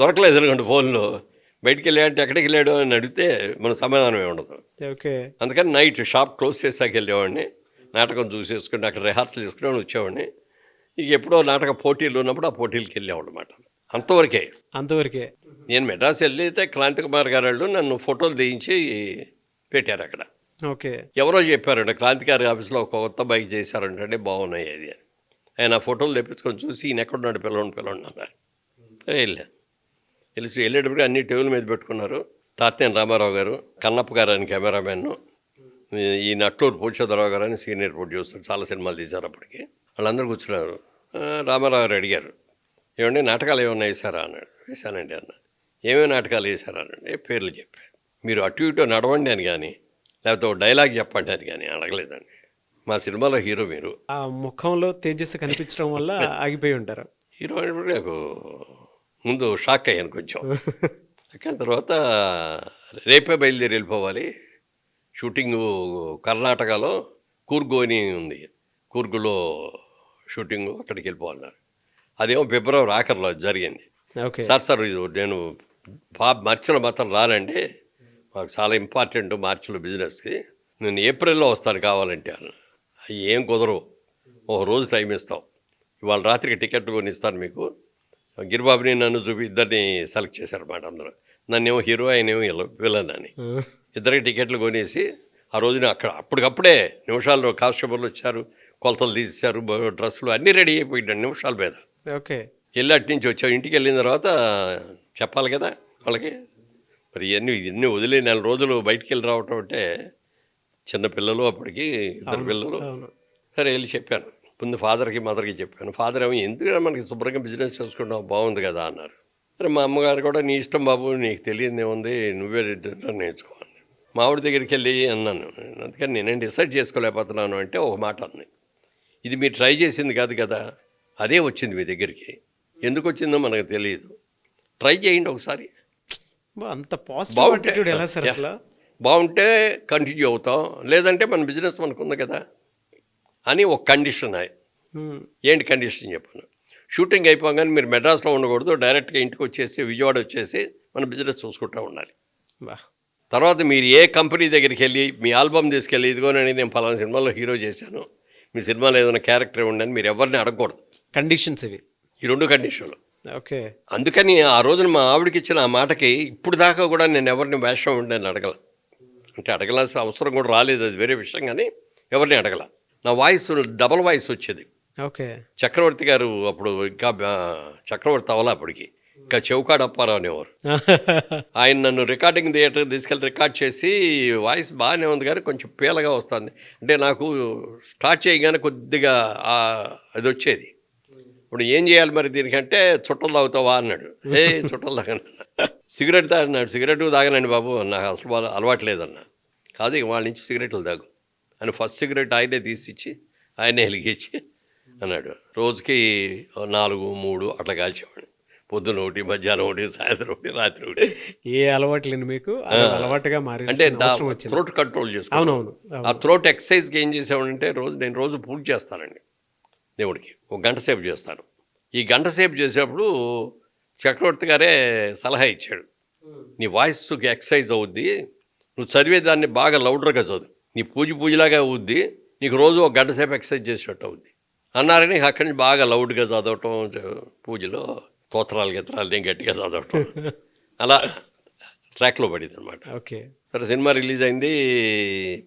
దొరకలేదు ఎందుకంటే ఫోన్లో బయటికి వెళ్ళాడంటే ఎక్కడికి వెళ్ళాడు అని అడిగితే మన సమాధానమే ఉండదు. ఓకే. అందుకని నైట్ షాప్ క్లోజ్ చేసాక వెళ్ళేవాడిని, నాటకం చూసేసుకుని అక్కడ రిహార్సల్ చేసుకుని వచ్చేవాడిని. ఇక ఎప్పుడో నాటక పోటీలు ఉన్నప్పుడు ఆ పోటీలకు వెళ్ళేవాడు అనమాట. అంతవరకే. నేను మెడ్రాస్ వెళ్ళితే క్రాంతి కుమార్ గారు వాళ్ళు నన్ను ఫోటోలు తీయించి పెట్టారు అక్కడ. ఓకే. ఎవరో చెప్పారంటే క్రాంతి గారి ఆఫీస్లో ఒక కొత్త బైక్ చేశారంటే బాగున్నాయి అది అని. ఆయన ఫోటోలు తెప్పించుకొని చూసి ఈయన ఎక్కడున్నాడు పిలవండి అన్నారు. వెళ్ళేటప్పుడు అన్ని టేబుల్ మీద పెట్టుకున్నారు. తాత్యాన్ రామారావు గారు, కన్నప్ప గారు అని కెమెరామెన్, ఈ నట్లూరు పూర్చోదరావు గారు అని సీనియర్ ప్రొడ్యూసర్, చాలా సినిమాలు తీశారు అప్పటికి. వాళ్ళందరూ కూర్చున్నారు. రామారావు గారు అడిగారు, ఏమండి నాటకాలు ఏమన్నా వేశారా అన్నాడు. వేశానండి అన్న. ఏమేమి నాటకాలు వేశారా అన్నాడు. పేర్లు చెప్పారు. మీరు అటు ఇటు నడవండి అని కానీ, లేకపోతే ఒక డైలాగ్ చెప్పండి అని కానీ అడగలేదండి. మా సినిమాలో హీరో మీరు. ఆ ముఖంలో తేజస్సు కనిపించడం వల్ల ఆగిపోయి ఉంటారు. హీరో అనేప్పుడు నాకు ముందు షాక్ అయ్యాను కొంచెం. కానీ తర్వాత రేపే బయలుదేరి వెళ్ళిపోవాలి, షూటింగు కర్ణాటకలో కూర్గు అని ఉంది, కూర్గులో షూటింగు, అక్కడికి వెళ్ళిపోవాలన్నారు. అదేమో ఫిబ్రవరి ఆఖరిలో జరిగింది. ఓకే సార్ ఇది నేను మార్చిలో మాత్రం రానండి, మాకు చాలా ఇంపార్టెంట్ మార్చిలో బిజినెస్కి, నేను ఏప్రిల్లో వస్తాను కావాలంటే అన్న. అవి ఏం కుదరవు, ఒక రోజు టైం ఇస్తాం, ఇవాళ రాత్రికి టికెట్ కొని ఇస్తాను మీకు. గిరిబాబుని నన్ను చూపి ఇద్దరిని సెలెక్ట్ చేశారన్నమాట అందరూ. నన్నేమో హీరో, ఆయనేమో విలన్ అని. ఇద్దరికి టికెట్లు కొనేసి ఆ రోజున అక్కడ అప్పటికప్పుడే నిమిషాల్లో కానిస్టేబుల్ వచ్చారు, కొలతలు తీసేశారు, డ్రెస్సులు అన్నీ రెడీ అయిపోయింది నిమిషాల మీద. ఓకే వెళ్ళి అటు నుంచి వచ్చాం. ఇంటికి వెళ్ళిన తర్వాత చెప్పాలి కదా వాళ్ళకి, మరి ఇవన్నీ వదిలే 4 రోజులు బయటికి వెళ్ళి రావటం అంటే, చిన్న పిల్లలు అప్పటికి 2 పిల్లలు. సరే వెళ్ళి చెప్పాను, ముందు ఫాదర్కి మదర్కి చెప్పాను. ఫాదర్ ఏమో ఎందుకు మనకి శుభ్రంగా బిజినెస్ చేసుకుంటాం బాగుంది కదా అన్నారు. సరే మా అమ్మగారు కూడా నీ ఇష్టం బాబు, నీకు తెలియదు ఏముంది, నువ్వే నేర్చుకోవాలి. మా ఆవిడ దగ్గరికి వెళ్ళి అన్నాను, అందుకని నేనేం డిసైడ్ చేసుకోలేకపోతున్నాను అంటే ఒక మాట అంది, ఇది మీరు ట్రై చేసింది కాదు కదా, అదే వచ్చింది మీ దగ్గరికి, ఎందుకు వచ్చిందో మనకు తెలియదు, ట్రై చేయండి ఒకసారి, అంత పాజిటివ్ యాటిట్యూడ్ ఎలా సార్ అసలు? బాగుంటే కంటిన్యూ అవుతాం, లేదంటే మన బిజినెస్ మనకు ఉంది కదా అని ఒక కండిషన్. ఏంటి కండిషన్ చెప్పాను, షూటింగ్ అయిపోగానే మీరు మెడ్రాస్లో ఉండకూడదు, డైరెక్ట్గా ఇంటికి వచ్చేసి విజయవాడ వచ్చేసి మన బిజినెస్ చూసుకుంటూ ఉండాలి. తర్వాత మీరు ఏ కంపెనీ దగ్గరికి వెళ్ళి మీ ఆల్బమ్ తీసుకెళ్ళి, ఇదిగోనని నేను పలానా సినిమాలో హీరో చేశాను, మీ సినిమాలో ఏదైనా క్యారెక్టర్ ఉండని మీరు ఎవరిని అడగకూడదు. కండిషన్స్ ఇవి, ఈ 2 కండిషన్లు. ఓకే. అందుకని ఆ రోజున మా ఆవిడకి ఇచ్చిన ఆ మాటకి ఇప్పుడు దాకా కూడా నేను ఎవరిని వేషం ఉండని అడగల, అంటే అడగలాల్సిన అవసరం కూడా రాలేదు, అది వేరే విషయం, కానీ ఎవరిని అడగల. నా వాయిస్ డబల్ వాయిస్ వచ్చేది. ఓకే. చక్రవర్తి గారు అప్పుడు ఇంకా చక్రవర్తి అవలా అప్పటికి, ఇంకా చెవుకాడు అప్పారావు అనేవారు. ఆయన నన్ను రికార్డింగ్ థియేటర్కి తీసుకెళ్ళి రికార్డ్ చేసి, వాయిస్ బాగానే ఉంది కానీ కొంచెం పీలగా వస్తుంది, అంటే నాకు స్టార్ట్ చేయగానే కొద్దిగా అది వచ్చేది. ఇప్పుడు ఏం చేయాలి మరి దీనికంటే, చుట్టలు తాగుతావా అన్నాడు. చుట్టలు తాగను, సిగరెట్ తాగన్నాడు. సిగరెట్ తాగనండి బాబు, నాకు అసలు అలవాటు లేదన్నా. కాదు ఇక వాళ్ళ నుంచి సిగరెట్లు తాగు అని ఫస్ట్ సిగరెట్ ఆయనే తీసిచ్చి ఆయనే వెలిగించి అన్నాడు. రోజుకి 4, 3 అట్లా కాల్చేవాడు, పొద్దున 1, మధ్యాహ్నం 1, సాయంత్రం 1, రాత్రి 1. ఏ అలవాటు లేని మీకు అలవాటుగా మారి, అంటే థ్రోట్ కంట్రోల్ చేసుకో. అవునవును. ఆ థ్రోట్ ఎక్సర్సైజ్కి ఏం చేసేవాడంటే, నేను రోజు పూజ చేస్తానండి దేవుడికి, 1 గంట సేపు చేస్తాను. ఈ గంట సేపు చేసేటప్పుడు చక్రవర్తి గారే సలహా ఇచ్చాడు, నీ వాయిస్కి ఎక్సర్సైజ్ అవుద్ది, నువ్వు చదివేదాన్ని బాగా లౌడర్గా చదువు, నీ పూజలాగా అవుద్ది, నీకు రోజు 1 గంట సేపు ఎక్సర్సైజ్ చేసేటట్టు అవుద్ది అన్నారని. అక్కడి నుంచి బాగా లౌడ్గా చదవటం, పూజలో స్తోత్రాలు గిత్రాలు నేను గట్టిగా చదవటం, అలా ట్రాక్లో పడింది అనమాట. ఓకే. సరే సినిమా రిలీజ్ అయింది,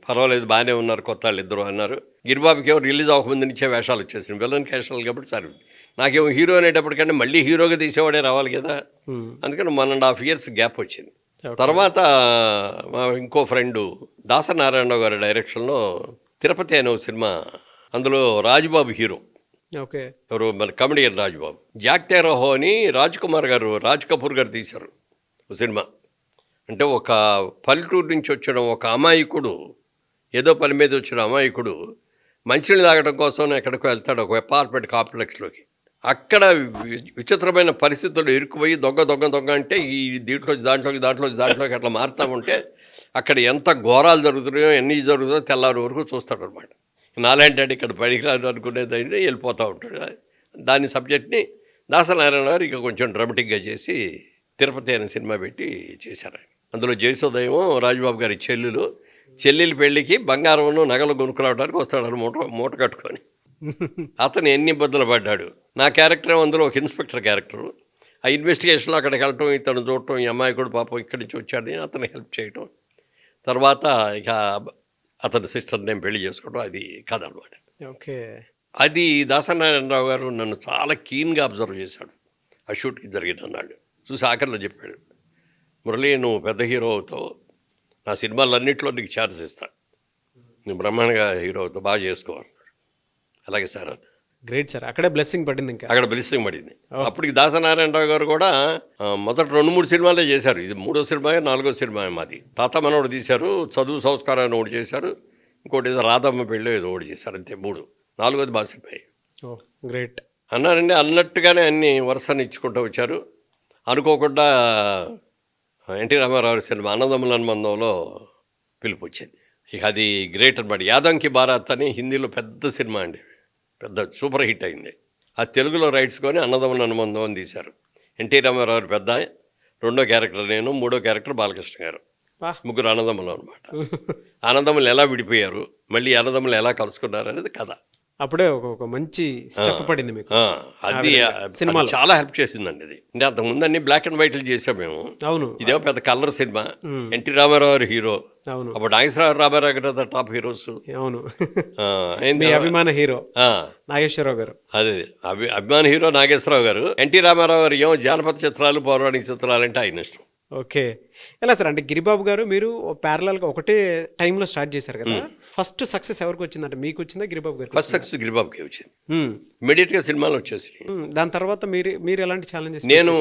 పర్వాలేదు బాగానే ఉన్నారు కొత్త వాళ్ళు ఇద్దరు అన్నారు. గిరిబాబుకి ఏమో రిలీజ్ అవ్వకముందు నుంచే వేషాలు వచ్చేసినాయి, విలన్ వేషాలు కాబట్టి. సరే నాకేమో హీరో అనేటప్పటికంటే మళ్ళీ హీరోగా తీసేవాడే రావాలి కదా, అందుకని 1.5 years గ్యాప్ వచ్చింది. తర్వాత మా ఇంకో ఫ్రెండు దాసనారాయణరావు గారి డైరెక్షన్లో తిరుపతి అనే ఒక సినిమా, అందులో రాజుబాబు హీరో. ఓకే. ఎవరు మన కమెడియన్ రాజుబాబు. జాక్ తెరహో అని రాజ్ కపూర్ గారు తీశారు ఒక సినిమా. అంటే ఒక పల్లెటూరు నుంచి వచ్చిన ఒక అమాయకుడు, ఏదో పని మీద వచ్చిన అమాయకుడు మంచినీళ్ళు తాగడం కోసం ఎక్కడికో వెళ్తాడు, ఒక అపార్ట్మెంట్ కాంప్లెక్స్లోకి. అక్కడ విచిత్రమైన పరిస్థితుల్లో ఇరుక్కుపోయి దొంగ అంటే ఈ దాంట్లోకి అట్లా మారుతూ ఉంటే అక్కడ ఎంత ఘోరాలు జరుగుతున్నాయో, ఎన్ని జరుగుతుందో తెల్లారి వరకు చూస్తాడు అనమాట. నాలాంటి ఇక్కడ పడికిరాదు అనుకునేది వెళ్ళిపోతూ ఉంటాడు. దాని సబ్జెక్ట్ని దాసనారాయణ గారు ఇక కొంచెం డ్రామాటిక్గా చేసి తిరుపతి అనే సినిమా పెట్టి చేశారు. అందులో జయసోదయమో రాజుబాబు గారి చెల్లెలు పెళ్ళికి బంగారం నగలు కొనుక్కురావడానికి వస్తాడు మూట కట్టుకొని. అతను ఎన్ని ఇబ్బందులు పడ్డాడు. నా క్యారెక్టర్ అందులో ఒక ఇన్స్పెక్టర్ క్యారెక్టరు. ఆ ఇన్వెస్టిగేషన్లో అక్కడికి వెళ్ళటం, ఇతను చూడటం, ఈ అమ్మాయి కూడా పాపం ఇక్కడి నుంచి వచ్చాడని అతను హెల్ప్ చేయటం, తర్వాత ఇక అతని సిస్టర్ నేను పెళ్లి చేసుకోవడం, అది కథ అనమాట. ఓకే. అది దాసనారాయణరావు గారు నన్ను చాలా కీన్గా అబ్జర్వ్ చేశాడు. ఆ షూట్కి జరిగినన్నాడు చూసి ఆఖరిలో చెప్పాడు, మురళి నువ్వు పెద్ద హీరో అవుతావు, నా సినిమాలన్నింటిలో నీకు ఛాన్స్ ఇస్తాను, నువ్వు బ్రహ్మాండంగా హీరో అవుతావు, బాగా చేసుకోవాలి. అలాగే సార్. Great sir. అక్కడే బ్లెస్సింగ్ పడింది. ఇంకా అక్కడ బ్లెస్సింగ్ పడింది. అప్పటికి దాసనారాయణరావు గారు కూడా మొదటి 2-3 సినిమాలే చేశారు. ఇది 3వ సినిమా 4వ సినిమా మాది. తాత మనోడు తీశారు, చదువు సంస్కారాన్ని ఒకటి చేశారు, ఇంకోటి ఏదో రాధమ్మ పెళ్ళి ఏదో ఒకటి చేశారు, అంతే 3. 4వది బాగా సెట్ అయ్యాయి. ఓ గ్రేట్. అన్నారండి, అన్నట్టుగానే అన్ని వరుసని ఇచ్చుకుంటూ వచ్చారు. అనుకోకుండా ఎన్టీ రామారావు సినిమా అన్నదమ్ముల అనుబంధంలో పిలుపు వచ్చింది. ఇక అది గ్రేట్ అనమాట. యాదంకి భారత్ అని హిందీలో పెద్ద సినిమా అండి, పెద్ద సూపర్ హిట్ అయింది. ఆ తెలుగులో రైట్స్ కొని అన్నదమ్ముల అనుబంధం అని తీశారు. ఎన్టీ రామారావు పెద్ద, 2వ క్యారెక్టర్ నేను, 3వ క్యారెక్టర్ బాలకృష్ణ గారు. ముగ్గురు అన్నదమ్ములు అనమాట. అన్నదమ్ములు ఎలా విడిపోయారు, మళ్ళీ అన్నదమ్ములు ఎలా కలుసుకున్నారు అనేది కథ. అప్పుడే ఒక మంచి స్టెప్ పడింది మీకు. అది సినిమాలో చాలా హెల్ప్ చేసిందండి. అది అంటే అంతకుముందు అన్ని బ్లాక్ అండ్ వైట్లు చేసాం మేము. అవును. ఇదేమో పెద్ద colour cinema. NT Rama Rao hero. అవును. అప్పుడు నాగేశ్వరరావు, రామారావు గారు టాప్ హీరోస్. అవును. అభిమాన హీరో నాగేశ్వరరావు గారు. అదే అభిమాన హీరో నాగేశ్వరరావు గారు. ఎన్టీ రామారావు గారు ఏమో జానపద చిత్రాలు, పౌరాణిక చిత్రాలు అంటే ఆయన ఇష్టం. ఓకే. ఎలా సార్ అంటే గిరిబాబు గారు మీరు ప్యారలల్గా ఒకటే టైంలో స్టార్ట్ చేశారు కదా, ఫస్ట్ సక్సెస్ ఎవరికి వచ్చిందంటే మీకు వచ్చిందా గిరిబాబు గారు? ఫస్ట్ సక్సెస్ గిరిబాబుకి వచ్చింది. ఇమీడియట్గా సినిమాలు వచ్చేసి దాని తర్వాత మీరు ఎలాంటి ఛాలెంజెస్? నేను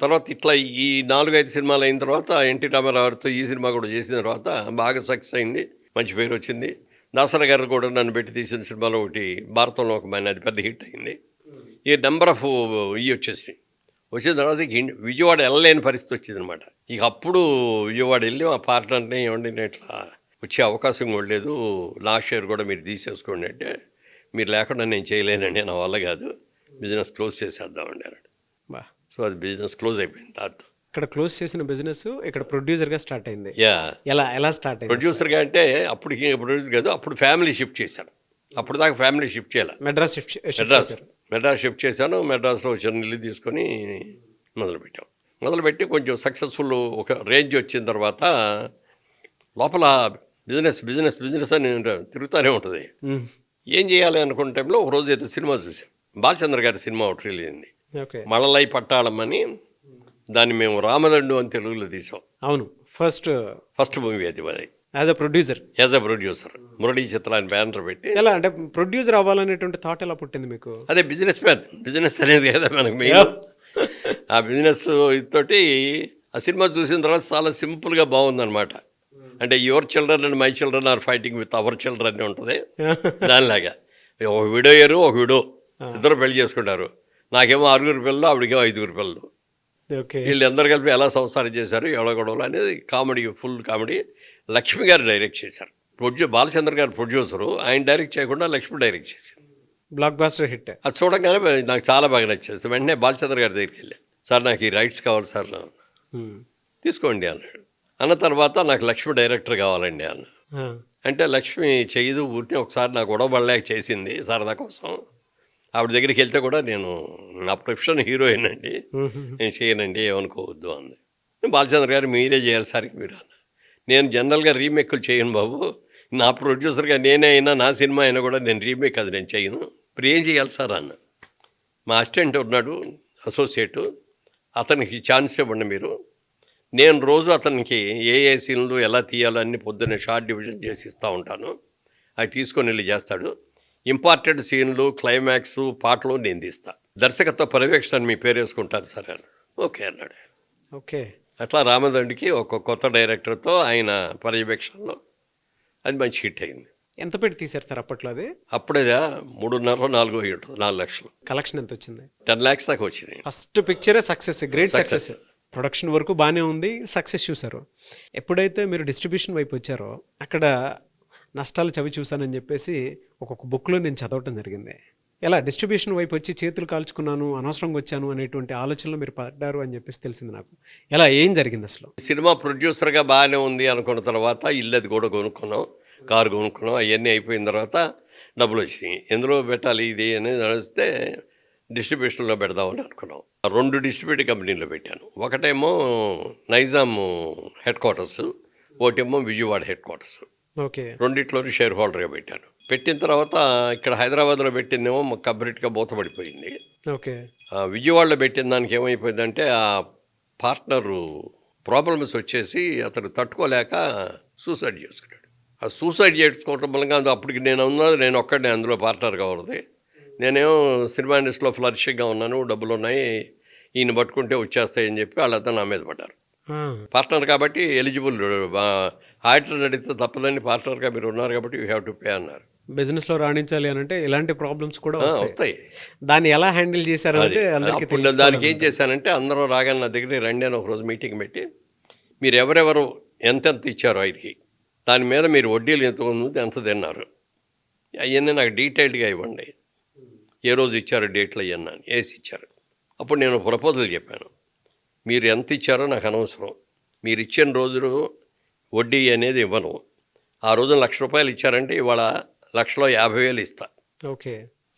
తర్వాత ఇట్లా ఈ 4-5 సినిమాలు అయిన తర్వాత ఎన్టీ రామారావుతో ఈ సినిమా కూడా చేసిన తర్వాత బాగా సక్సెస్ అయింది, మంచి పేరు వచ్చింది. దాసరా గారు కూడా నన్ను పెట్టి తీసిన సినిమాలో ఒకటి భారతంలో ఒక మైన, అది పెద్ద హిట్ అయింది. ఈ నెంబర్ ఆఫ్ వచ్చేసి వచ్చిన తర్వాత విజయవాడ వెళ్ళలేని పరిస్థితి వచ్చింది అనమాట. ఇక అప్పుడు విజయవాడ వెళ్ళి మా పార్ట్నర్ని ఏమండి ఇట్లా వచ్చే అవకాశం కూడా లేదు, నా షేర్ కూడా మీరు తీసేసుకోండి అంటే, మీరు లేకుండా నేను చేయలేనండి, నా వల్ల కాదు, బిజినెస్ క్లోజ్ చేసేద్దామండి అన్నాడు. సో అది బిజినెస్ క్లోజ్ అయిపోయింది. దాంతో ఇక్కడ క్లోజ్ చేసిన బిజినెస్ ఇక్కడ ప్రొడ్యూసర్గా స్టార్ట్ అయింది. ఎలా స్టార్ట్ అయింది? ప్రొడ్యూసర్గా అంటే అప్పటికి ప్రొడ్యూసర్ కాదు, అప్పుడు ఫ్యామిలీ షిఫ్ట్ చేశాను. అప్పుడు దాకా ఫ్యామిలీ షిఫ్ట్ చేయాలి. మెడ్రాస్ షిఫ్ట్ చేశాను. మెడ్రాస్లో చిన్న ఇల్లు తీసుకొని మొదలుపెట్టి కొంచెం సక్సెస్ఫుల్ ఒక రేంజ్ వచ్చిన తర్వాత లోపల బిజినెస్ అని తిరుగుతూనే ఉంటుంది. ఏం చేయాలి అనుకున్న టైంలో ఒక రోజు అయితే సినిమా చూసాం, బాలచంద్ర గారి సినిమా ఒకటి రిలీజ్ అయింది, మళలై పట్టాళం అని. దాన్ని మేము రామదండు అని తెలుగులో తీసాం. అవును, ఫస్ట్ మూవీ అది. యాజ్ అ ప్రొడ్యూసర్ మురళీ చిత్ర అని బ్యానర్ పెట్టి. ఎలా అంటే ప్రొడ్యూసర్ అవ్వాలనేటువంటి థాట్ ఎలా పుట్టింది మీకు? అదే బిజినెస్ అనేది కదా మనకు మెయిన్. ఆ బిజినెస్ తోటి ఆ సినిమా చూసిన తర్వాత చాలా సింపుల్గా బాగుందన్నమాట. అంటే your children and my children are fighting with our children అని ఉంటుంది. దానిలాగా ఒక విడోయరు, ఒక విడో, ఇద్దరు పెళ్లి చేసుకుంటారు. నాకేమో 6 పిల్లలు, ఆవిడకేమో 5 పిల్లలు. వీళ్ళు అందరు కలిపి ఎలా సంసారం చేశారు, ఎవడ గొడవలు అనేది కామెడీ, ఫుల్ కామెడీ. లక్ష్మి గారు డైరెక్ట్ చేశారు. బాలచంద్ర గారు ప్రొడ్యూసరు, ఆయన డైరెక్ట్ చేయకుండా లక్ష్మి డైరెక్ట్ చేశారు. Blockbuster hit. అది చూడగానే నాకు చాలా బాగా నచ్చేస్తుంది. వెంటనే బాలచంద్ర గారి దగ్గరికి వెళ్ళాను, సార్ నాకు ఈ రైట్స్ కావాలి సార్, తీసుకోండి అన్నాడు. అన్న తర్వాత నాకు లక్ష్మి డైరెక్టర్ కావాలండి అన్న. అంటే లక్ష్మి చేయదు, ఊరిని ఒకసారి నాకు గొడవ పడలేక చేసింది సరదా కోసం. ఆవిడ దగ్గరికి వెళ్తే కూడా నేను నా ప్రొఫెషన్ హీరోయిన్ అండి, నేను చేయనండి, ఏమనుకోవద్దు అంది. బాలచంద్ర గారు మీరే చేయాలి సార్ మీరు అన్న. నేను జనరల్గా రీమేక్లు చేయను బాబు, నా ప్రొడ్యూసర్గా నేనే అయినా, నా సినిమా అయినా కూడా నేను రీమేక్ అది నేను చేయను, ఇప్పుడు ఏం చేయాలి సార్ అన్న. మా అసిస్టెంట్ ఉన్నాడు అసోసియేటు, అతనికి ఛాన్స్ ఇవ్వండి మీరు, నేను రోజు అతనికి ఏ సీన్లు ఎలా తీయాలో అన్ని పొద్దున్నే షార్ట్ డివిజన్ చేసి ఇస్తూ ఉంటాను, అవి తీసుకొని వెళ్ళి చేస్తాడు. ఇంపార్టెంట్ సీన్లు, క్లైమాక్స్, పాటలు నేను తీస్తా, దర్శకత్వ పర్యవేక్షణ మీ పేరు వేసుకుంటాను సార్ అన్నాడు. ఓకే అన్నాడు. ఓకే. అట్లా రామదండికి ఒక కొత్త డైరెక్టర్తో ఆయన పర్యవేక్షణలో అది మంచి హిట్ అయింది. ఎంత పెట్టి తీశారు సార్ అప్పట్లో? అది అప్పుడే 3.5-4 ఉంటుంది, 4 లక్షలు. కలెక్షన్ ఎంత వచ్చింది? 10 lakhs దాకా వచ్చింది. ఫస్ట్ పిక్చరే సక్సెస్, గ్రేట్ సక్సెస్. ప్రొడక్షన్ వరకు బాగానే ఉంది, సక్సెస్ చూశారు. ఎప్పుడైతే మీరు డిస్ట్రిబ్యూషన్ వైపు వచ్చారో అక్కడ నష్టాలు చవి చూశానని చెప్పేసి ఒక్కొక్క బుక్లో నేను చదవటం జరిగింది. ఎలా డిస్ట్రిబ్యూషన్ వైపు వచ్చి చేతులు కాల్చుకున్నాను, అనవసరంగా వచ్చాను అనేటువంటి ఆలోచనలో మీరు పడ్డారు అని చెప్పేసి తెలిసింది నాకు. ఎలా, ఏం జరిగింది అసలు? సినిమా ప్రొడ్యూసర్గా బాగానే ఉంది అనుకున్న తర్వాత ఇల్లు అది కూడా కొనుక్కున్నాం, కారు కొనుక్కున్నాం, అవన్నీ అయిపోయిన తర్వాత డబ్బులు వచ్చినాయి. ఎందులో పెట్టాలి ఇది అనేది నడిస్తే డిస్ట్రిబ్యూషన్లో పెడదామని అనుకున్నాం. 2 డిస్ట్రిబ్యూటర్ కంపెనీలో పెట్టాను. ఒకటేమో నైజాం హెడ్ క్వార్టర్స్, ఒకటేమో విజయవాడ హెడ్ క్వార్టర్స్. ఓకే. రెండిట్లోనే షేర్ హోల్డర్గా పెట్టాను. పెట్టిన తర్వాత ఇక్కడ హైదరాబాద్లో పెట్టిందేమో కంప్లీట్గా మూతపడిపోయింది. ఓకే. విజయవాడలో పెట్టిన దానికి ఏమైపోయిందంటే ఆ పార్ట్నరు ప్రాబ్లమ్స్ వచ్చేసి అతను తట్టుకోలేక సూసైడ్ చేసుకున్నాడు. ఆ సూసైడ్ చేసుకోవటం వల్ల అప్పటికి నేను ఒక్కడే అందులో పార్ట్నర్గా ఉన్నది. నేనేమో సినిమా ఇండస్ట్రీలో ఫ్లరిషింగ్గా ఉన్నాను, డబ్బులు ఉన్నాయి, ఈయన పట్టుకుంటే వచ్చేస్తాయని చెప్పి వాళ్ళంతా నా మీద పడ్డారు. పార్ట్నర్ కాబట్టి ఎలిజిబుల్ ఆడిటర్ అడిగితే తప్పదని పార్ట్నర్గా మీరు ఉన్నారు కాబట్టి యూ హ్యావ్ టు పే అన్నారు. బిజినెస్లో రాణించాలి అని అంటే ఇలాంటి ప్రాబ్లమ్స్ కూడా వస్తాయి. వస్తాయి. దాన్ని ఎలా హ్యాండిల్ చేశారు అంటే అందరికీ అప్పుడు దానికి ఏం చేశానంటే అందరూ రాగానే నా దగ్గర రండి అని ఒకరోజు మీటింగ్ పెట్టి మీరు ఎవరెవరు ఎంతెంత ఇచ్చారో ఆయనకి, దాని మీద మీరు వడ్డీలు ఎంత ఉంది, ఎంత తిన్నారు, అవన్నీ నాకు డీటెయిల్డ్గా ఇవ్వండి. ఏ రోజు ఇచ్చారు డేట్లు అవన్నీ వేసి ఇచ్చారు. అప్పుడు నేను ప్రపోజల్ చెప్పాను, మీరు ఎంత ఇచ్చారో నాకు అనవసరం, మీరు ఇచ్చిన రోజులు వడ్డీ అనేది ఇవ్వను. ఆ రోజు ₹1,00,000 ఇచ్చారంటే ఇవాళ 1,50,000 ఇస్తా. ఓకే,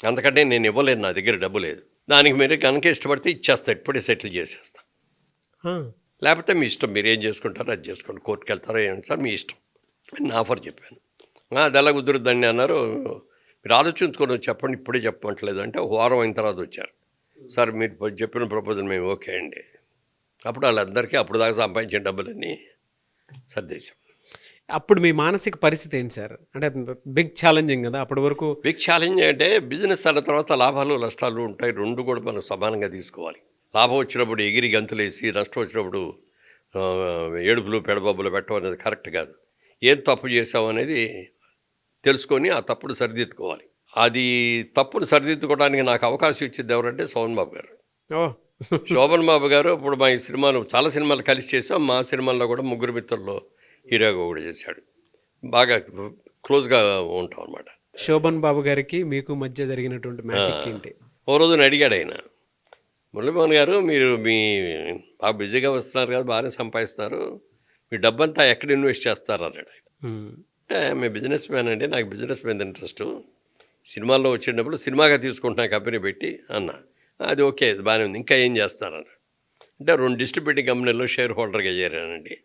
అంతకంటే నేను ఇవ్వలేదు, నా దగ్గర డబ్బు లేదు. దానికి మీరు కనుక ఇష్టపడితే ఇచ్చేస్తా, ఇప్పుడే సెటిల్ చేసేస్తా, లేకపోతే మీ ఇష్టం, మీరు ఏం చేసుకుంటారో అది చేసుకోండి, కోర్టుకు వెళ్తారో ఏమంటే సార్ మీ ఇష్టం అని నా ఆఫర్ చెప్పాను. అది ఎలా కుదురుద్దండి అన్నారు. మీరు ఆలోచించుకొని చెప్పండి, ఇప్పుడే చెప్పమంటలేదు అంటే ఒక వారం అయిన తర్వాత వచ్చారు. సార్ మీరు చెప్పిన ప్రపోజల్ మేము ఓకే అండి. అప్పుడు వాళ్ళందరికీ అప్పుడు దాకా సంపాదించిన డబ్బులన్నీ సర్దేశాం. అప్పుడు మీ మానసిక పరిస్థితి ఏంటి సార్? అంటే బిగ్ ఛాలెంజింగ్ కదా అప్పటి వరకు. బిగ్ ఛాలెంజ్ అంటే బిజినెస్ అన్న తర్వాత లాభాలు నష్టాలు ఉంటాయి, రెండు కూడా మనం సమానంగా తీసుకోవాలి. లాభం వచ్చినప్పుడు ఎగిరి గంతులేసి, నష్టం వచ్చినప్పుడు ఏడుపులు పెడబొబ్బులు పెట్టడం అనేది కరెక్ట్ కాదు. ఏం తప్పు చేసాం అనేది తెలుసుకొని ఆ తప్పును సరిదిద్దుకోవాలి. అది తప్పును సరిదిద్దుకోవడానికి నాకు అవకాశం ఇచ్చింది ఎవరంటే శోభన్ బాబు గారు. శోభన్ బాబు గారు ఇప్పుడు మా ఈ సినిమాలు చాలా సినిమాలు కలిసి చేసాం. మా సినిమాల్లో కూడా ముగ్గురు మిత్రుల్లో హీరోగా కూడా చేశాడు. బాగా క్లోజ్గా ఉంటాం అనమాట. శోభన్ బాబు గారికి మీకు మధ్య జరిగినటువంటి మ్యాజిక్ ఏంటి? ఓ రోజున అడిగాడు ఆయన, మురళీమోహన్ గారు మీరు బాగా బిజీగా వస్తున్నారు కదా, బాగానే సంపాదిస్తున్నారు, మీ డబ్బంతా ఎక్కడ ఇన్వెస్ట్ చేస్తారు అన్నాడు ఆయన. అంటే మీ బిజినెస్ మ్యాన్ అండి, నాకు బిజినెస్ మీద ఇంట్రెస్ట్, సినిమాల్లో వచ్చేటప్పుడు సినిమాగా తీసుకుంటున్నా కంపెనీ పెట్టి అన్నా. అది ఓకే, అది బాగానే ఉంది, ఇంకా ఏం చేస్తారన్నాడు. అంటే 2 డిస్ట్రిబ్యూటింగ్ కంపెనీల్లో షేర్ హోల్డర్గా చేరానండి,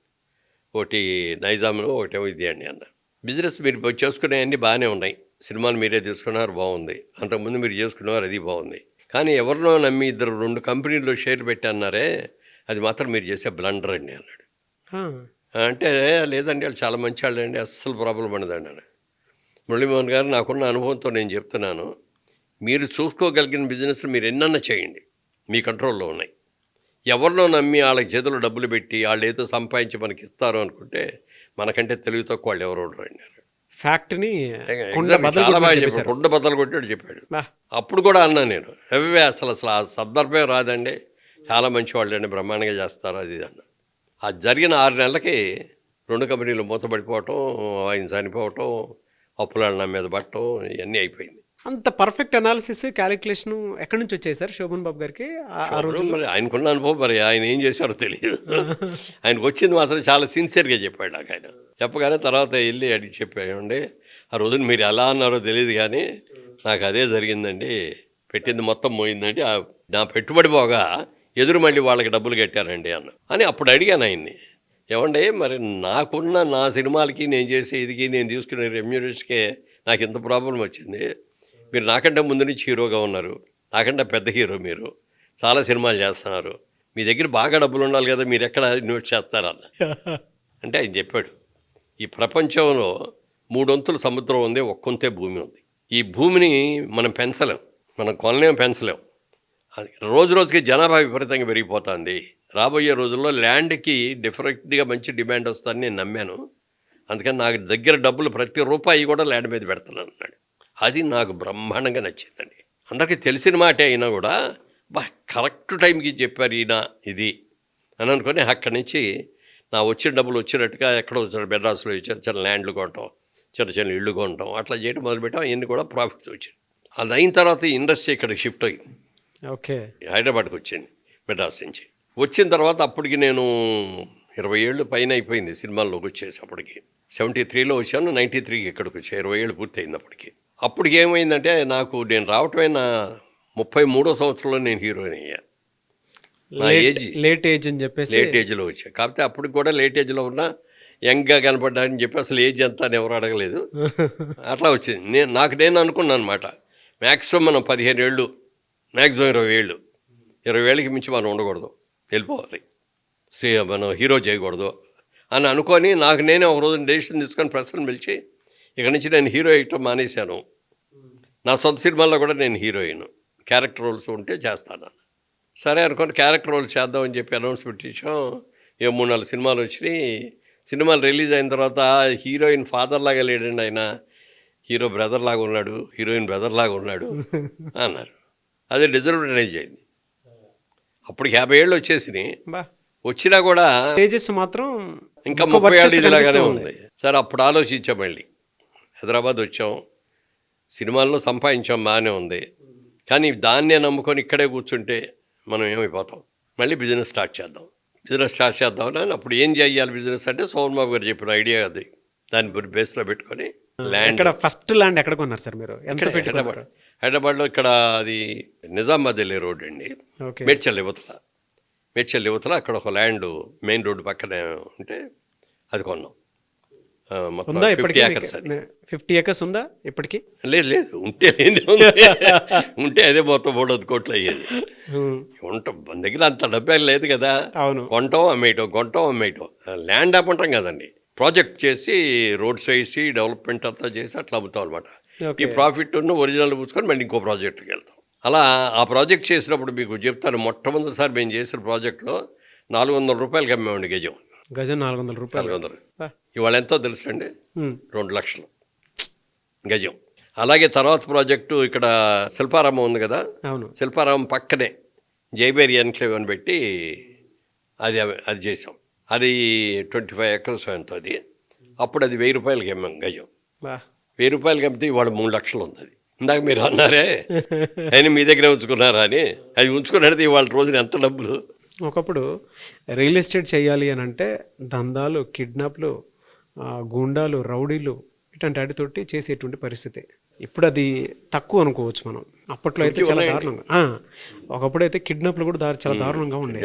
ఒకటి నైజాంలో, ఒకటేమో ఇది అండి అన్న. బిజినెస్ మీరు చేసుకునేవన్నీ బాగానే ఉన్నాయి, సినిమాలు మీరే తీసుకున్నారు బాగుంది, అంతకుముందు మీరు చేసుకునేవారు అది బాగుంది, కానీ ఎవరినో నమ్మి 2 కంపెనీల్లో షేర్ పెట్టి అన్నారే, అది మాత్రం మీరు చేసే బ్లండర్ అండి అన్నాడు. అంటే లేదండి వాళ్ళు చాలా మంచి వాళ్ళు అండి, అస్సలు ప్రాబ్లం ఉండదండి అని. మురళీమోహన్ గారు నాకున్న అనుభవంతో నేను చెప్తున్నాను, మీరు చూసుకోగలిగిన బిజినెస్ మీరు ఎన్నన్నా చేయండి, మీ కంట్రోల్లో ఉన్నాయి. ఎవరినో నమ్మి వాళ్ళకి చేతులు డబ్బులు పెట్టి వాళ్ళు ఏదో సంపాదించి మనకి ఇస్తారు అనుకుంటే మనకంటే తెలివి తక్కువ వాళ్ళు ఎవరు ఉండరండి. ఫ్యాక్ట్ని చాలా బాగా చెప్పాడు, కుండ బద్దలు కొట్టాడు చెప్పాడు. అప్పుడు కూడా అన్నా నేను, అవే అసలు ఆ సందర్భమే రాదండి, చాలా మంచి వాళ్ళు అండి, బ్రహ్మాండంగా చేస్తారు అది అన్న. అది జరిగిన 6 నెలలకి 2 కంపెనీలు మూతపడిపోవటం, ఆయన చనిపోవటం, అప్పులాళ్ళు నా మీద పట్టడం, ఇవన్నీ అయిపోయింది. అంత పర్ఫెక్ట్ అనాలిసిస్ క్యాలిక్యులేషన్ ఎక్కడి నుంచి వచ్చాయి సార్ శోభన్ బాబు గారికి ఆ రోజు? మరి ఆయనకున్న అనుభవం, మరి ఆయన ఏం చేశారో తెలియదు. ఆయనకు వచ్చింది మాత్రం చాలా సిన్సియర్గా చెప్పాడు నాకు. ఆయన చెప్పగానే తర్వాత వెళ్ళి అడిగి చెప్పాయండి, ఆ రోజున మీరు ఎలా అన్నారో తెలియదు కానీ నాకు అదే జరిగిందండి, పెట్టింది మొత్తం పోయిందండి, నా పెట్టుబడి పోగా ఎదురు మళ్ళీ వాళ్ళకి డబ్బులు కట్టారండి అన్న అని. అప్పుడు అడిగాను ఆయన్ని, ఏమండి మరి నాకున్న నా సినిమాలకి నేను చేసే ఇదికి నేను తీసుకునే రెమ్యూనరేషన్కే నాకు ఇంత ప్రాబ్లం వచ్చింది, మీరు నాకంటే ముందు నుంచి హీరోగా ఉన్నారు, నాకంటే పెద్ద హీరో, మీరు చాలా సినిమాలు చేస్తున్నారు, మీ దగ్గర బాగా డబ్బులు ఉండాలి కదా, మీరు ఎక్కడ ఇన్వెస్ట్ చేస్తారన్న. అంటే ఆయన చెప్పాడు, ఈ ప్రపంచంలో 3 వంతుల సముద్రం ఉంది, 1 వంతే భూమి ఉంది. ఈ భూమిని మనం పెంచలేం, మనం కొనలేం, పెంచలేం. రోజు రోజుకి జనాభా విపరీతంగా పెరిగిపోతుంది, రాబోయే రోజుల్లో ల్యాండ్కి డెఫినెట్గా మంచి డిమాండ్ వస్తుందని నేను నమ్మాను, అందుకని నాకు దగ్గర డబ్బులు ప్రతి రూపాయి కూడా ల్యాండ్ మీద పెడతాను అన్నాడు. అది నాకు బ్రహ్మాండంగా నచ్చిందండి. అందరికీ తెలిసిన మాటే అయినా కూడా కరెక్ట్ టైంకి చెప్పారు ఈయన ఇది అని అనుకొని అక్కడి నుంచి నా వచ్చిన డబ్బులు వచ్చినట్టుగా ఎక్కడో బెడ్రాస్లో చిన్న చిన్న ల్యాండ్లు కొనటం, చిన్న చిన్న ఇళ్ళు కొనటం, అట్లా చేయడం మొదలుపెట్టాం. అవన్నీ కూడా ప్రాఫిట్స్ వచ్చాయి. అది అయిన తర్వాత ఈ ఇండస్ట్రీ ఇక్కడికి షిఫ్ట్ అయింది. ఓకే, హైదరాబాద్కి వచ్చింది మెడ్రాస్ నుంచి. వచ్చిన తర్వాత అప్పటికి నేను 20 ఏళ్ళు పైన అయిపోయింది సినిమాల్లోకి వచ్చేసి. అప్పటికి 73లో వచ్చాను, 93కి ఇక్కడికి వచ్చాను, 20 ఏళ్ళు పూర్తయింది అప్పటికి. అప్పటికి ఏమైందంటే నేను రావటమే నా 33వ సంవత్సరంలో నేను హీరోయిన్ అయ్యా. నా ఏజ్ లేట్ ఏజ్ అని చెప్పేసి లేట్ ఏజ్లో వచ్చా. కాకపోతే అప్పటికి కూడా లేట్ ఏజ్లో ఉన్నా యంగ్గా కనపడ్డాడని చెప్పి అసలు ఏజ్ ఎంత అని ఎవరు అడగలేదు, అట్లా వచ్చింది. నేను అనుకున్నాను అనమాట, మ్యాక్సిమం మనం 15 ఏళ్ళు, మ్యాక్సిమం 20 ఏళ్ళు, 20 ఏళ్ళకి మించి మనం ఉండకూడదు, వెళ్ళిపోవాలి, మనం హీరో చేయకూడదు అని అనుకొని నాకు నేనే ఒక రోజు డెసిషన్ తీసుకొని ప్రెస్ని పిలిచి ఇక్కడి నుంచి నేను హీరో అయ్యటం మానేశాను, నా సొంత సినిమాల్లో కూడా నేను హీరోయిన్, క్యారెక్టర్ రోల్స్ ఉంటే చేస్తాను. సరే అనుకోని క్యారెక్టర్ రోల్స్ చేద్దామని చెప్పి అనౌన్స్మెంట్ ఇచ్చాం. 3-4 సినిమాలు వచ్చినాయి, సినిమాలు రిలీజ్ అయిన తర్వాత హీరోయిన్ ఫాదర్ లాగా లేడండి ఆయన, హీరో బ్రదర్ లాగా ఉన్నాడు, హీరోయిన్ బ్రదర్ లాగా ఉన్నాడు అన్నారు. అదే డిజర్వేజ్ అయింది. అప్పుడు 50 ఏళ్ళు వచ్చేసినాయి, బా వచ్చినా కూడా తేజస్ మాత్రం ఇంకా 30 ఏళ్ళు ఇదిలాగానే ఉంది. సరే అప్పుడు ఆలోచించాం, మళ్ళీ హైదరాబాద్ వచ్చాం, సినిమాల్లో సంపాదించాం, బాగానే ఉంది. కానీ దాన్నే నమ్ముకొని ఇక్కడే కూర్చుంటే మనం ఏమైపోతాం, మళ్ళీ బిజినెస్ స్టార్ట్ చేద్దాం అని. అప్పుడు ఏం చేయాలి బిజినెస్ అంటే సోమన్ బాబు గారు చెప్పిన ఐడియా అది. దాన్ని బేస్లో పెట్టుకొని ల్యాండ్, ఫస్ట్ ల్యాండ్ ఎక్కడ కొన్నారు సార్ మీరు? ఎంత హైదరాబాద్లో ఇక్కడ అది నిజామాబాద్ వెళ్ళే రోడ్ అండి, ఓకే. మేడ్చల్ యువతల అక్కడ ఒక ల్యాండ్ మెయిన్ రోడ్డు పక్కనే ఉంటే అది కొన్నాం. మొత్తం ఉందా 50 ఇప్పటికి? acres అది. 50 acres ఉందా ఇప్పటికి? లేదు ఉంటే ఉంటే అదే మొత్తం 300 కోట్లు అయ్యేది. ఉంటాం మన దగ్గర అంత డబ్బే లేదు కదా, అవును. కొంటాం అమ్మేయటం. ల్యాండ్ అమ్మంటాం కదండి, ప్రాజెక్ట్ చేసి రోడ్స్ వేసి డెవలప్మెంట్ అంతా చేసి అట్లా అమ్ముతాం అనమాట. ఈ ప్రాఫిట్ ఒరిజినల్ పుచ్చుకొని మళ్ళీ ఇంకో ప్రాజెక్ట్కి వెళ్తాం. అలా ఆ ప్రాజెక్ట్ చేసినప్పుడు మీకు చెప్తాను, మొట్టమొదటిసారి మేము చేసిన ప్రాజెక్ట్లో 400 రూపాయలకి అమ్మేవాడి గజం. 400 రూపాయలు. 400. ఇవాళ ఎంతో తెలుసండి, 2 లక్షలు గజం. అలాగే తర్వాత ప్రాజెక్టు ఇక్కడ శిల్పారామం ఉంది కదా, అవును. శిల్పారామం పక్కనే జైబేరి ఎన్క్లేవ్ అని పెట్టి అది చేసాం. అది 25 acres ఎంతో అది. అప్పుడు అది 1000 రూపాయలకి అమ్మాం గజం. 1000 రూపాయలకి అమ్మితే ఇవాళ 3 లక్షలు ఉంది. అది ఇందాక మీరు అన్నారే అయినా మీ దగ్గర ఉంచుకున్నారా అని, అది ఉంచుకున్నది ఇవాళ రోజున ఎంత డబ్బులు. ఒకప్పుడు రియల్ ఎస్టేట్ చేయాలి అని అంటే దందాలు, కిడ్నాప్లు, గూండాలు, రౌడీలు ఇట్లాంటి వాటితోటి చేసేటువంటి పరిస్థితి. ఇప్పుడు అది తక్కువ అనుకోవచ్చు మనం. అప్పట్లో అయితే చాలా దారుణంగా, ఒకప్పుడు అయితే కిడ్నాప్లు కూడా చాలా దారుణంగా ఉండేవి.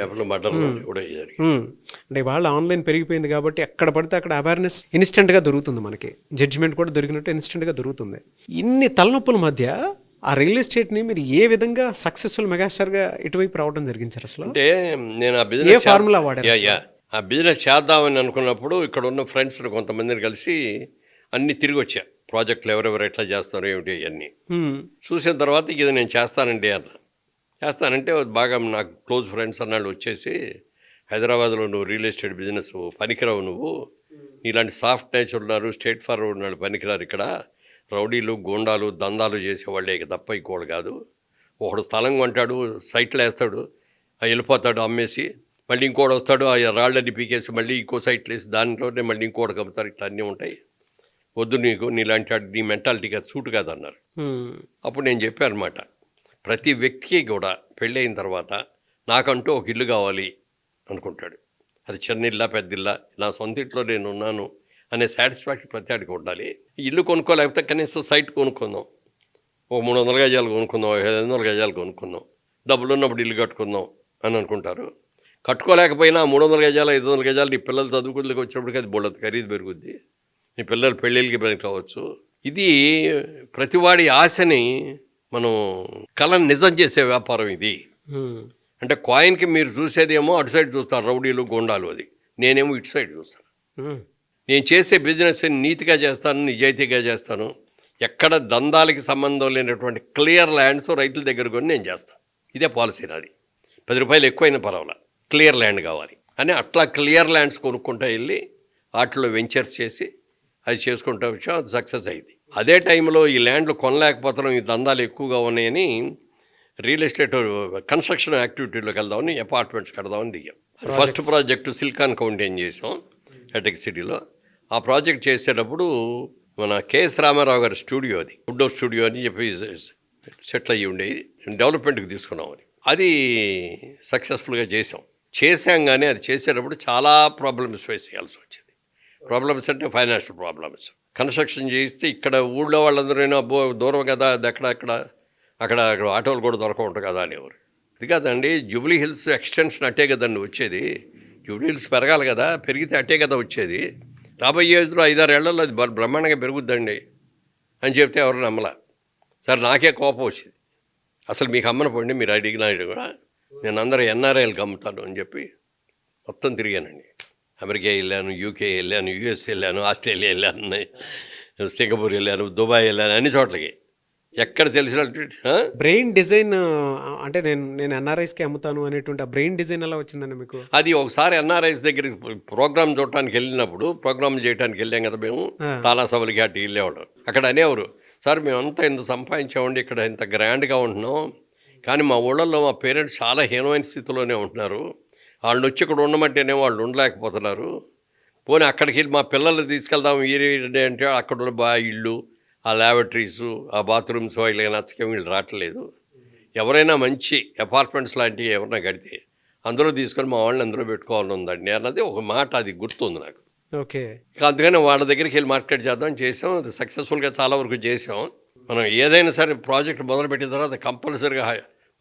అంటే వాళ్ళ ఆన్లైన్ పెరిగిపోయింది కాబట్టి ఎక్కడ పడితే అక్కడ అవేర్నెస్ ఇన్స్టెంట్గా దొరుకుతుంది, మనకి జడ్జిమెంట్ కూడా దొరికినట్టు ఇన్స్టెంట్గా దొరుకుతుంది. ఇన్ని తలనొప్పుల మధ్య ఆ రియల్ ఎస్టేట్ని మీరు ఏ విధంగా సక్సెస్ఫుల్ మెగాస్టార్గా ఇటువైపు రావడం జరిగింది సార్? అసలు అంటే నేను ఆ బిజినెస్ ఏ ఫార్ములా వాడారు? ఆ బిజినెస్ చేద్దామని అనుకున్నప్పుడు ఇక్కడ ఉన్న ఫ్రెండ్స్ కొంతమందిని కలిసి అన్నీ తిరిగి వచ్చా, ప్రాజెక్టులు ఎవరెవరు ఎట్లా చేస్తారు ఏమిటి అవన్నీ చూసిన తర్వాత ఇది నేను చేస్తానంటే బాగా నాకు క్లోజ్ ఫ్రెండ్స్ అన్నాళ్ళు వచ్చేసి, హైదరాబాద్లో నువ్వు రియల్ ఎస్టేట్ బిజినెస్ పనికిరావు, నువ్వు ఇలాంటి సాఫ్ట్ నేచర్ ఉన్నారు, స్ట్రేట్ ఫార్వర్డ్ ఉన్నాడు పనికిరారు, ఇక్కడ రౌడీలు, గూండాలు, దందాలు చేసేవాళ్ళే తప్ప ఇంకోడు కాదు. ఒకడు స్థలం కొంటాడు, సైట్లు వేస్తాడు, వెళ్ళిపోతాడు అమ్మేసి, మళ్ళీ ఇంకోటి వస్తాడు, ఆ రాళ్ళని పీకేసి మళ్ళీ ఇంకో సైట్లు వేసి దాంట్లోనే మళ్ళీ ఇంకోటి కమ్ముతారు. ఇట్లా అన్నీ ఉంటాయి, వద్దు నీలాంటి నీ మెంటాలిటీకి అది సూట్ కాదన్నారు. అప్పుడు నేను చెప్పాను అనమాట, ప్రతి వ్యక్తికి కూడా పెళ్ళైన తర్వాత నాకంటూ ఒక ఇల్లు కావాలి అనుకుంటాడు. అది చిన్న ఇల్లా పెద్ద ఇల్లా, నా సొంత ఇంట్లో నేను ఉన్నాను అనే సాటిస్ఫాక్షన్ ప్రతి ఆడికి ఉండాలి. ఇల్లు కొనుక్కోలేకపోతే కనీసం సైట్ కొనుక్కుందాం, ఓ 300 గజాలు కొనుక్కుందాం, 500 గజాలు కొనుక్కుందాం, డబ్బులు ఉన్నప్పుడు ఇల్లు కట్టుకుందాం అని అనుకుంటారు. కట్టుకోలేకపోయినా 300 గజాలు 500 గజాలు నీ పిల్లలు చదువుకులకు వచ్చినప్పటికీ అది బోళ్ళది ఖరీదు పెరుగుద్ది, నీ పిల్లలు పెళ్ళిళ్ళకి పనికి రావచ్చు. ఇది ప్రతివాడి ఆశని మనం కళను నిజం చేసే వ్యాపారం ఇది. అంటే కాయిన్కి మీరు చూసేదేమో అటు సైడ్ చూస్తారు, రౌడీలు, గోండాలు, అది నేనేమో ఇటు సైడ్ చూస్తాను. నేను చేసే బిజినెస్ నీతిగా చేస్తాను, నిజాయితీగా చేస్తాను. ఎక్కడ దందాలకి సంబంధం లేనటువంటి క్లియర్ ల్యాండ్స్ రైతుల దగ్గర కొని నేను చేస్తాను. ఇదే పాలసీ నాది. 10 రూపాయలు ఎక్కువైనా పర్వాలా, క్లియర్ ల్యాండ్ కావాలి అని అట్లా క్లియర్ ల్యాండ్స్ కొనుక్కుంటా వెళ్ళి వాటిలో వెంచర్స్ చేసి అది చేసుకుంటా వచ్చాం. అది సక్సెస్ అయింది. అదే టైంలో ఈ ల్యాండ్లు కొనలేకపోతున్నాం, ఈ దందాలు ఎక్కువగా ఉన్నాయని రియల్ ఎస్టేట్ కన్స్ట్రక్షన్ యాక్టివిటీలోకి వెళ్దామని అపార్ట్మెంట్స్ కడదామని దిగాం. ఫస్ట్ ప్రాజెక్టు సిలికాన్ కౌంటీన్ చేసాం హెటెక్ సిటీలో. ఆ ప్రాజెక్ట్ చేసేటప్పుడు మన కేఎస్ రామారావు గారి స్టూడియో, అది అవుట్డోర్ స్టూడియో అని చెప్పి సెటిల్ అయ్యి ఉండేది, డెవలప్మెంట్కి తీసుకున్నాం. అది సక్సెస్ఫుల్గా చేసాం కానీ అది చేసేటప్పుడు చాలా ప్రాబ్లమ్స్ ఫేస్ చేయాల్సి వచ్చింది. ప్రాబ్లమ్స్ అంటే ఫైనాన్షియల్ ప్రాబ్లమ్స్. కన్స్ట్రక్షన్ చేస్తే ఇక్కడ ఊళ్ళో వాళ్ళందరూ అబ్బో దూరం కదా, అది అక్కడ ఆటోలు కూడా దొరకవుంటారు కదా అనేవారు. అది కాదండి, జూబ్లీ హిల్స్ ఎక్స్టెన్షన్ అట్టే కదండి వచ్చేది. జూబ్లీ హిల్స్ పెరగాలి కదా, పెరిగితే అట్టే కదా వచ్చేది. రాబోయే రోజుల్లో 5-6 ఏళ్లలో అది బ్రహ్మాండంగా పెరుగుద్దండి అని చెప్తే ఎవరు నమ్మలా. సరే నాకే కోపం వచ్చింది, అసలు మీకు అమ్మనపోండి, మీరు అడిగినా కూడా నేను అందరూ ఎన్ఆర్ఐలకు అమ్ముతాను అని చెప్పి మొత్తం తిరిగానండి. అమెరికా వెళ్ళాను, యూకే వెళ్ళాను, యూఎస్ వెళ్ళాను, ఆస్ట్రేలియా వెళ్ళాను, సింగపూర్ వెళ్ళాను, దుబాయ్ వెళ్ళాను, అన్ని చోట్లకి ఎక్కడ తెలిసినట్టు బ్రెయిన్ డిజైన్ అంటే నేను ఎన్ఆర్ఐస్కి అమ్ముతాను అనేటువంటి ఆ బ్రెయిన్ డిజైన్ ఎలా వచ్చిందండి మీకు? అది ఒకసారి ఎన్ఆర్ఐస్ దగ్గరికి ప్రోగ్రామ్ చూడటానికి వెళ్ళినప్పుడు, ప్రోగ్రామ్ చేయడానికి వెళ్ళాం కదా మేము, తాలా సభలకి అటు వెళ్ళేవాడు. అక్కడ అనేవారు, సార్ మేమంతా ఇంత సంపాదించామండి, ఇక్కడ ఇంత గ్రాండ్గా ఉంటున్నాం, కానీ మా ఊళ్ళల్లో మా పేరెంట్స్ చాలా హీనమైన స్థితిలోనే ఉంటున్నారు, వాళ్ళని వచ్చి ఇక్కడ ఉండమంటేనే వాళ్ళు ఉండలేకపోతున్నారు, పోనీ అక్కడికి వెళ్ళి మా పిల్లల్ని తీసుకెళ్దాం అంటే అక్కడ ఉన్న ఇళ్ళు, ఆ ల్యాబొరేటరీసు, ఆ బాత్రూమ్స్ ఇలా నచ్చకే వీళ్ళు రావట్లేదు, ఎవరైనా మంచి అపార్ట్మెంట్స్ లాంటివి ఎవరైనా కడితే అందులో తీసుకొని మా వాళ్ళని అందులో పెట్టుకోవాలని ఉందండి అన్నది ఒక మాట, అది గుర్తుంది నాకు. ఓకే. ఇక అందుకని వాళ్ళ దగ్గరికి వెళ్ళి మార్కెట్ చేద్దాం చేసాం, అది సక్సెస్ఫుల్గా చాలా వరకు చేసాం. మనం ఏదైనా సరే ప్రాజెక్ట్ మొదలుపెట్టిన తర్వాత కంపల్సరీగా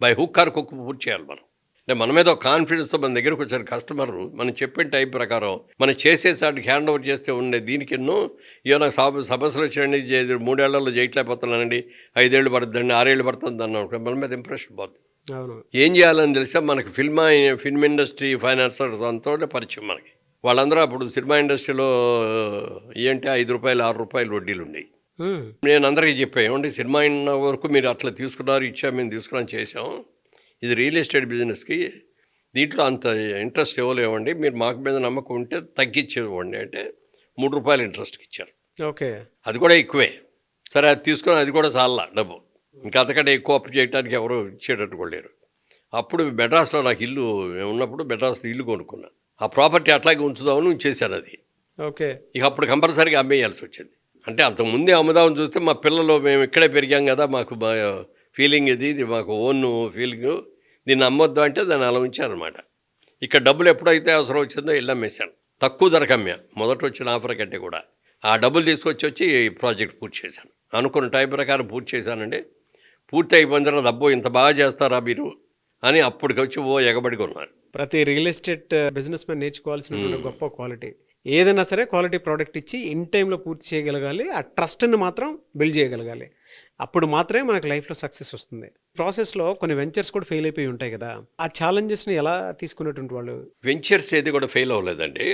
బై హుక్ ఆర్ కుక్ పూర్తి చేయాలి. మనం అంటే మన మీద ఒక కాన్ఫిడెన్స్తో మన దగ్గరకు వచ్చారు కస్టమర్, మనం చెప్పిన టైం ప్రకారం మనం చేసేసాటికి హ్యాండ్ ఓవర్ చేస్తే ఉండే దీనికి ఎన్నో నాకు సమస్యలు వచ్చాయండి, 3 ఏళ్లలో చేయట్లేకపోతున్నానండి, 5 ఏళ్ళు పడుతుందండి, 6 ఏళ్ళు పడుతుంది అన్నాం, మన మీద ఇంప్రెషన్ పోతుంది. అవును. ఏం చేయాలని తెలిసా మనకి ఫిల్మ్ ఇండస్ట్రీ ఫైనాన్సర్ దాంతో పరిచయం మనకి. వాళ్ళందరూ అప్పుడు సినిమా ఇండస్ట్రీలో ఏంటి 5 రూపాయలు 6 రూపాయలు వడ్డీలు ఉండేవి. నేను అందరికీ చెప్పాను, ఏమంటే సినిమా అయిన వరకు మీరు అట్లా తీసుకున్నారు, ఇచ్చాము, మేము తీసుకున్నాం, చేసాం, ఇది రియల్ ఎస్టేట్ బిజినెస్కి దీంట్లో అంత ఇంట్రెస్ట్ ఇవ్వలేవండి, మీరు మాకు మీద నమ్మకం ఉంటే తగ్గించేవ్వండి అంటే 3 రూపాయలు ఇంట్రెస్ట్కి ఇచ్చారు. ఓకే. అది కూడా ఎక్కువే. సరే అది తీసుకొని అది కూడా చాలా డబ్బు, ఇంకా అంతకంటే ఎక్కువ అప్పు చేయడానికి ఎవరు ఇచ్చేటట్టు కూడా లేరు. అప్పుడు మెడ్రాస్లో నాకు ఇల్లు ఉన్నప్పుడు మెడ్రాస్లో ఇల్లు కొనుక్కున్నాను, ఆ ప్రాపర్టీ అట్లాగే ఉంచుదామని చేశాను అది. ఓకే. ఇక అప్పుడు కంపల్సరీగా అమ్మేయాల్సి వచ్చింది. అంటే అంతకుముందే అమ్ముదామని చూస్తే మా పిల్లలు మేము ఇక్కడే పెరిగాం కదా, మాకు ఫీలింగ్ ఇది మాకు ఓన్ ఫీలింగ్, దీన్ని అమ్మొద్దు అంటే దాన్ని అలా ఉంచారనమాట. ఇక్కడ డబ్బులు ఎప్పుడైతే అవసరం వచ్చిందో ఇల్లు అమ్మేశాను, తక్కువ ధరకు అమ్మా, మొదట వచ్చిన ఆఫర్ కంటే కూడా. ఆ డబ్బులు తీసుకొచ్చి ప్రాజెక్ట్ పూర్తి చేశాను, అనుకున్న టైం ప్రకారం పూర్తి చేశానండి. పూర్తి అయిపోయిన తర్వాత అబ్బో ఇంత బాగా చేస్తారా మీరు అని అప్పటికి వచ్చి ఎగబడిగా ఉన్నారు. ప్రతి రియల్ ఎస్టేట్ బిజినెస్ మ్యాన్ నేర్చుకోవాల్సిన గొప్ప క్వాలిటీ, ఏదైనా సరే క్వాలిటీ ప్రోడక్ట్ ఇచ్చి ఇన్ టైంలో పూర్తి చేయగలగాలి, ఆ ట్రస్ట్ని మాత్రం బిల్డ్ చేయగలగాలి, అప్పుడు మాత్రమే మనకు లైఫ్లో సక్సెస్ వస్తుంది. ప్రాసెస్లో కొన్ని వెంచర్స్ కూడా ఫెయిల్ అయిపోయి ఉంటాయి కదా, ఆ ఛాలెంజెస్ని ఎలా తీసుకునేటువంటి వాళ్ళు? వెంచర్స్ ఏది కూడా ఫెయిల్ అవ్వలేదండి.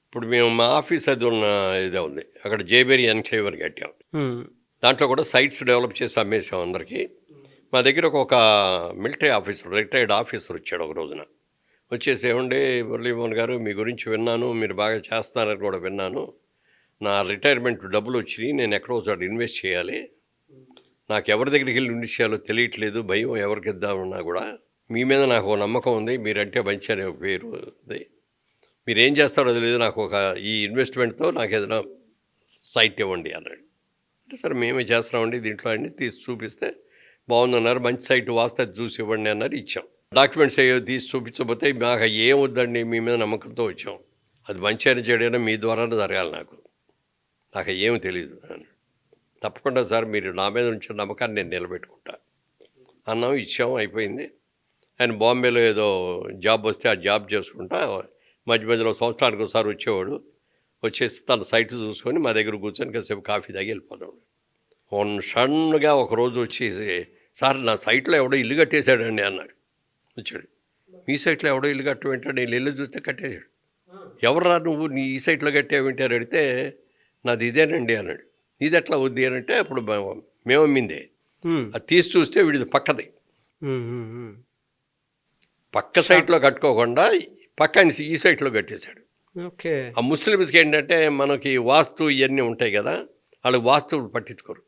ఇప్పుడు మేము మా ఆఫీస్ అది ఉన్న ఇదే ఉంది, అక్కడ జేబేరీ ఎన్క్లేవ్ అని కట్టాం, దాంట్లో కూడా సైట్స్ డెవలప్ చేసి అమ్మేసాం అందరికీ. మా దగ్గర ఒక మిలిటరీ ఆఫీసర్, రిటైర్డ్ ఆఫీసర్ వచ్చాడు ఒక రోజున, వచ్చేసి ఏమండి మురళీమోహన్ గారు మీ గురించి విన్నాను, మీరు బాగా చేస్తారని కూడా విన్నాను, నా రిటైర్మెంట్ డబ్బులు వచ్చినాయి, నేను ఎక్కడో చోట ఇన్వెస్ట్ చేయాలి, నాకు ఎవరి దగ్గరికి వెళ్ళి ఇన్వెస్ట్ చేయాలో తెలియట్లేదు, భయం ఎవరికి ఇద్దామన్నా కూడా, మీ మీద నాకు ఒక నమ్మకం ఉంది, మీరంటే మంచి అనే పేరు ఉంది, మీరు ఏం చేస్తారో తెలియదు, నాకు ఒక ఈ ఇన్వెస్ట్మెంట్తో నాకు ఏదైనా సైట్ ఇవ్వండి అన్నాడు. అంటే సరే మేమే చేస్తామండి, దీంట్లో అన్ని తీసి చూపిస్తే బాగుందన్నారు, మంచి సైట్ వాస్తే చూసి ఇవ్వండి అన్నారు, ఇచ్చాం. డాక్యుమెంట్స్ ఏవో తీసి చూపించకపోతే మాకు ఏం వద్దండి, మీ మీద నమ్మకంతో వచ్చాం, అది మంచి అయినా చెడైనా మీ ద్వారానే జరగాలి, నాకు ఏమీ తెలియదు అన్నాడు. తప్పకుండా సార్ మీరు నా మీద ఉంచిన నమ్మకాన్ని నేను నిలబెట్టుకుంటా అన్నాం, ఇచ్చాం, అయిపోయింది. ఆయన బాంబేలో ఏదో జాబ్ వస్తే ఆ జాబ్ చేసుకుంటా మధ్య మధ్యలో సంవత్సరానికి ఒకసారి వచ్చేవాడు, వచ్చేసి తన సైట్ చూసుకొని మా దగ్గర కూర్చొని కాసేపు కాఫీ తాగి వెళ్ళిపోతాడు. సడన్గా ఒకరోజు వచ్చి, సార్ నా సైట్లో ఎవడో ఇల్లు కట్టేశాడండి అన్నాడు. వచ్చాడు, మీ సైట్లో ఎవడో ఇల్లు కట్టమంటాడు, నేను ఇల్లు చూస్తే కట్టేశాడు, ఎవరా నువ్వు నీ ఈ సైట్లో కట్టేవింటే అని అడిగితే నాది ఇదేనండి అన్నాడు. ఇది ఎట్లా వద్ది అని అంటే అప్పుడు మేము అమ్మిందే, అది తీసి చూస్తే వీడిది పక్కది, పక్క సైట్లో కట్టుకోకుండా పక్క ఈ సైట్లో కట్టేశాడు. ఓకే. ఆ ముస్లిమ్స్కి ఏంటంటే మనకి వాస్తు ఇవన్నీ ఉంటాయి కదా, వాళ్ళకి వాస్తు పట్టించుకోరు,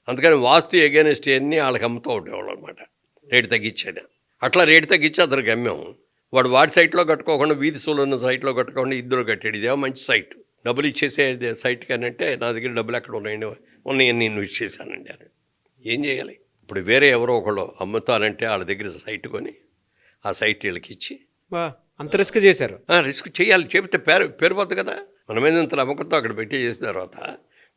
అందుకని వాస్తు ఎగైనెస్ట్ ఇవన్నీ వాళ్ళకి అమ్ముతూ ఉండేవాళ్ళు అనమాట, రేటు తగ్గించాను. అట్లా రేటు తగ్గించి అతనికి అమ్మాము. వాడు వాడి సైట్లో కట్టుకోకుండా వీధి సోలు ఉన్న సైట్లో కట్టుకోకుండా ఇద్దరు కట్టాడు, ఇదేమో మంచి సైట్, డబ్బులు ఇచ్చేసే సైట్ కానంటే నా దగ్గర డబ్బులు ఎక్కడ ఉన్నాయని నేను ఇచ్చేసానండి అని. ఏం చేయాలి ఇప్పుడు? వేరే ఎవరో ఒకళ్ళు అమ్ముతానంటే వాళ్ళ దగ్గర సైట్ కొని ఆ సైట్ వీళ్ళకి ఇచ్చి అంత రిస్క్ చేశారు. రిస్క్ చేయాలి, చెబితే పేరుపోద్దు కదా. మన మీద ఇంత నమ్మకంతో అక్కడ పెట్టి చేసిన తర్వాత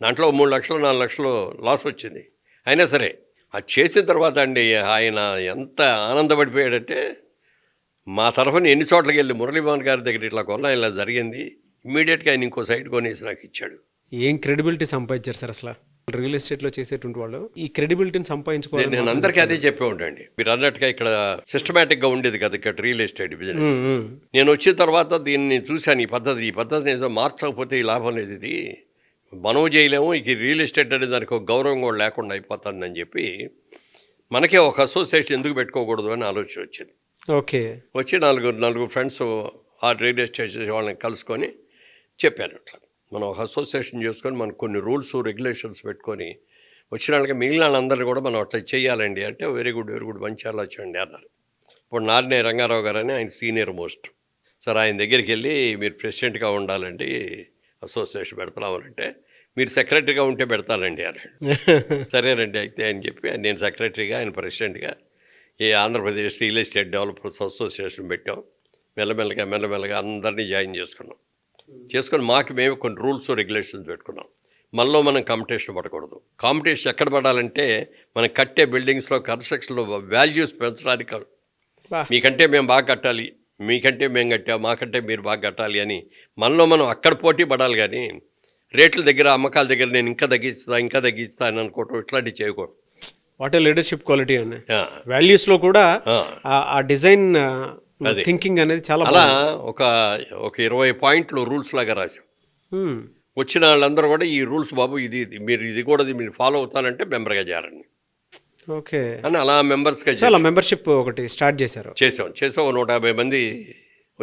దాంట్లో 3 లక్షలు 4 లక్షలు లాస్ వచ్చింది. అయినా సరే అది చేసిన తర్వాత అండి ఆయన ఎంత ఆనందపడిపోయాడంటే, మా తరఫున ఎన్ని చోట్లకి వెళ్ళి మురళీమోహన్ గారి దగ్గర ఇట్లా కొన్నా ఇలా జరిగింది, ఇమ్మీడియట్గా ఆయన ఇంకో సైట్ కొనేసి నాకు ఇచ్చాడు. ఏం క్రెడిబిలిటీ సంపాదించారు సార్ అసలు రియల్ ఎస్టేట్లో చేసేటువంటి వాళ్ళు? ఈ క్రెడిబిలిటీని సంపాదించుకోవాలి. నేను అందరికీ అదే చెప్పే ఉంటాండి, మీరు అన్నట్టుగా ఇక్కడ సిస్టమేటిక్గా ఉండేది కదా ఇక్కడ రియల్ ఎస్టేట్ బిజినెస్. నేను వచ్చిన తర్వాత దీన్ని చూశాను, ఈ పద్ధతి ఏదో మార్చకపోతే ఈ లాభం లేదు, ఇది మనం చేయలేము, ఇక రియల్ ఎస్టేట్ అనే దానికి ఒక గౌరవం కూడా లేకుండా అయిపోతుందని చెప్పి మనకే ఒక అసోసియేషన్ ఎందుకు పెట్టుకోకూడదు అని ఆలోచన వచ్చింది. ఓకే. వచ్చి నలుగురు ఫ్రెండ్స్ ఆ రియల్ ఎస్టేట్ వాళ్ళని కలుసుకొని చెప్పాను, అట్లా మనం ఒక అసోసియేషన్ చేసుకొని మనకు కొన్ని రూల్స్ రెగ్యులేషన్స్ పెట్టుకొని వచ్చిన వాళ్ళకి మిగిలిన వాళ్ళందరినీ కూడా మనం అట్లా చేయాలండి అంటే వెరీ గుడ్ మంచి ఆలోచన అండి అన్నారు. ఇప్పుడు నార్నే రంగారావు గారు అని ఆయన సీనియర్ మోస్ట్ సార్, ఆయన దగ్గరికి వెళ్ళి మీరు ప్రెసిడెంట్గా ఉండాలండి, అసోసియేషన్ పెడతామంటే మీరు సెక్రటరీగా ఉంటే పెడతానండి అన్నాడు. సరేనండి అయితే అని చెప్పి నేను సెక్రటరీగా ఆయన ప్రెసిడెంట్గా ఈ Andhra Pradesh real estate developers association పెట్టాం. మెల్లమెల్లగా అందరినీ జాయిన్ చేసుకొని మాకు మేము కొన్ని రూల్స్ రెగ్యులేషన్స్ పెట్టుకున్నాం. మనలో మనం కాంపిటీషన్ పడకూడదు. కాంపిటీషన్ ఎక్కడ పడాలంటే మనం కట్టే బిల్డింగ్స్లో కన్స్ట్రక్షన్లో వాల్యూస్ పెంచడానికి, మీకంటే మేము బాగా కట్టాలి, మీకంటే మేము కట్టాం, మాకంటే మీరు బాగా కట్టాలి అని మనలో మనం అక్కడ పోటీ పడాలి. కానీ రేట్ల దగ్గర అమ్మకాల దగ్గర నేను ఇంకా తగ్గిస్తా అని అనుకోవటం ఇట్లాంటివి చేయకూడదు. వాట్ ఏ లీడర్షిప్ క్వాలిటీ అండి. వాల్యూస్లో కూడా ఆ డిజైన్ థింకింగ్ అనేది చాలా అలా ఒక 20 పాయింట్లు రూల్స్ లాగా రాశాం. వచ్చిన వాళ్ళందరూ కూడా ఈ రూల్స్ బాబు మీరు ఫాలో అవుతానంటే మెంబర్గా చేరండి. ఓకే అని అలా మెంబర్స్గా చాలా మెంబర్షిప్ ఒకటి స్టార్ట్ చేశాం 150 మంది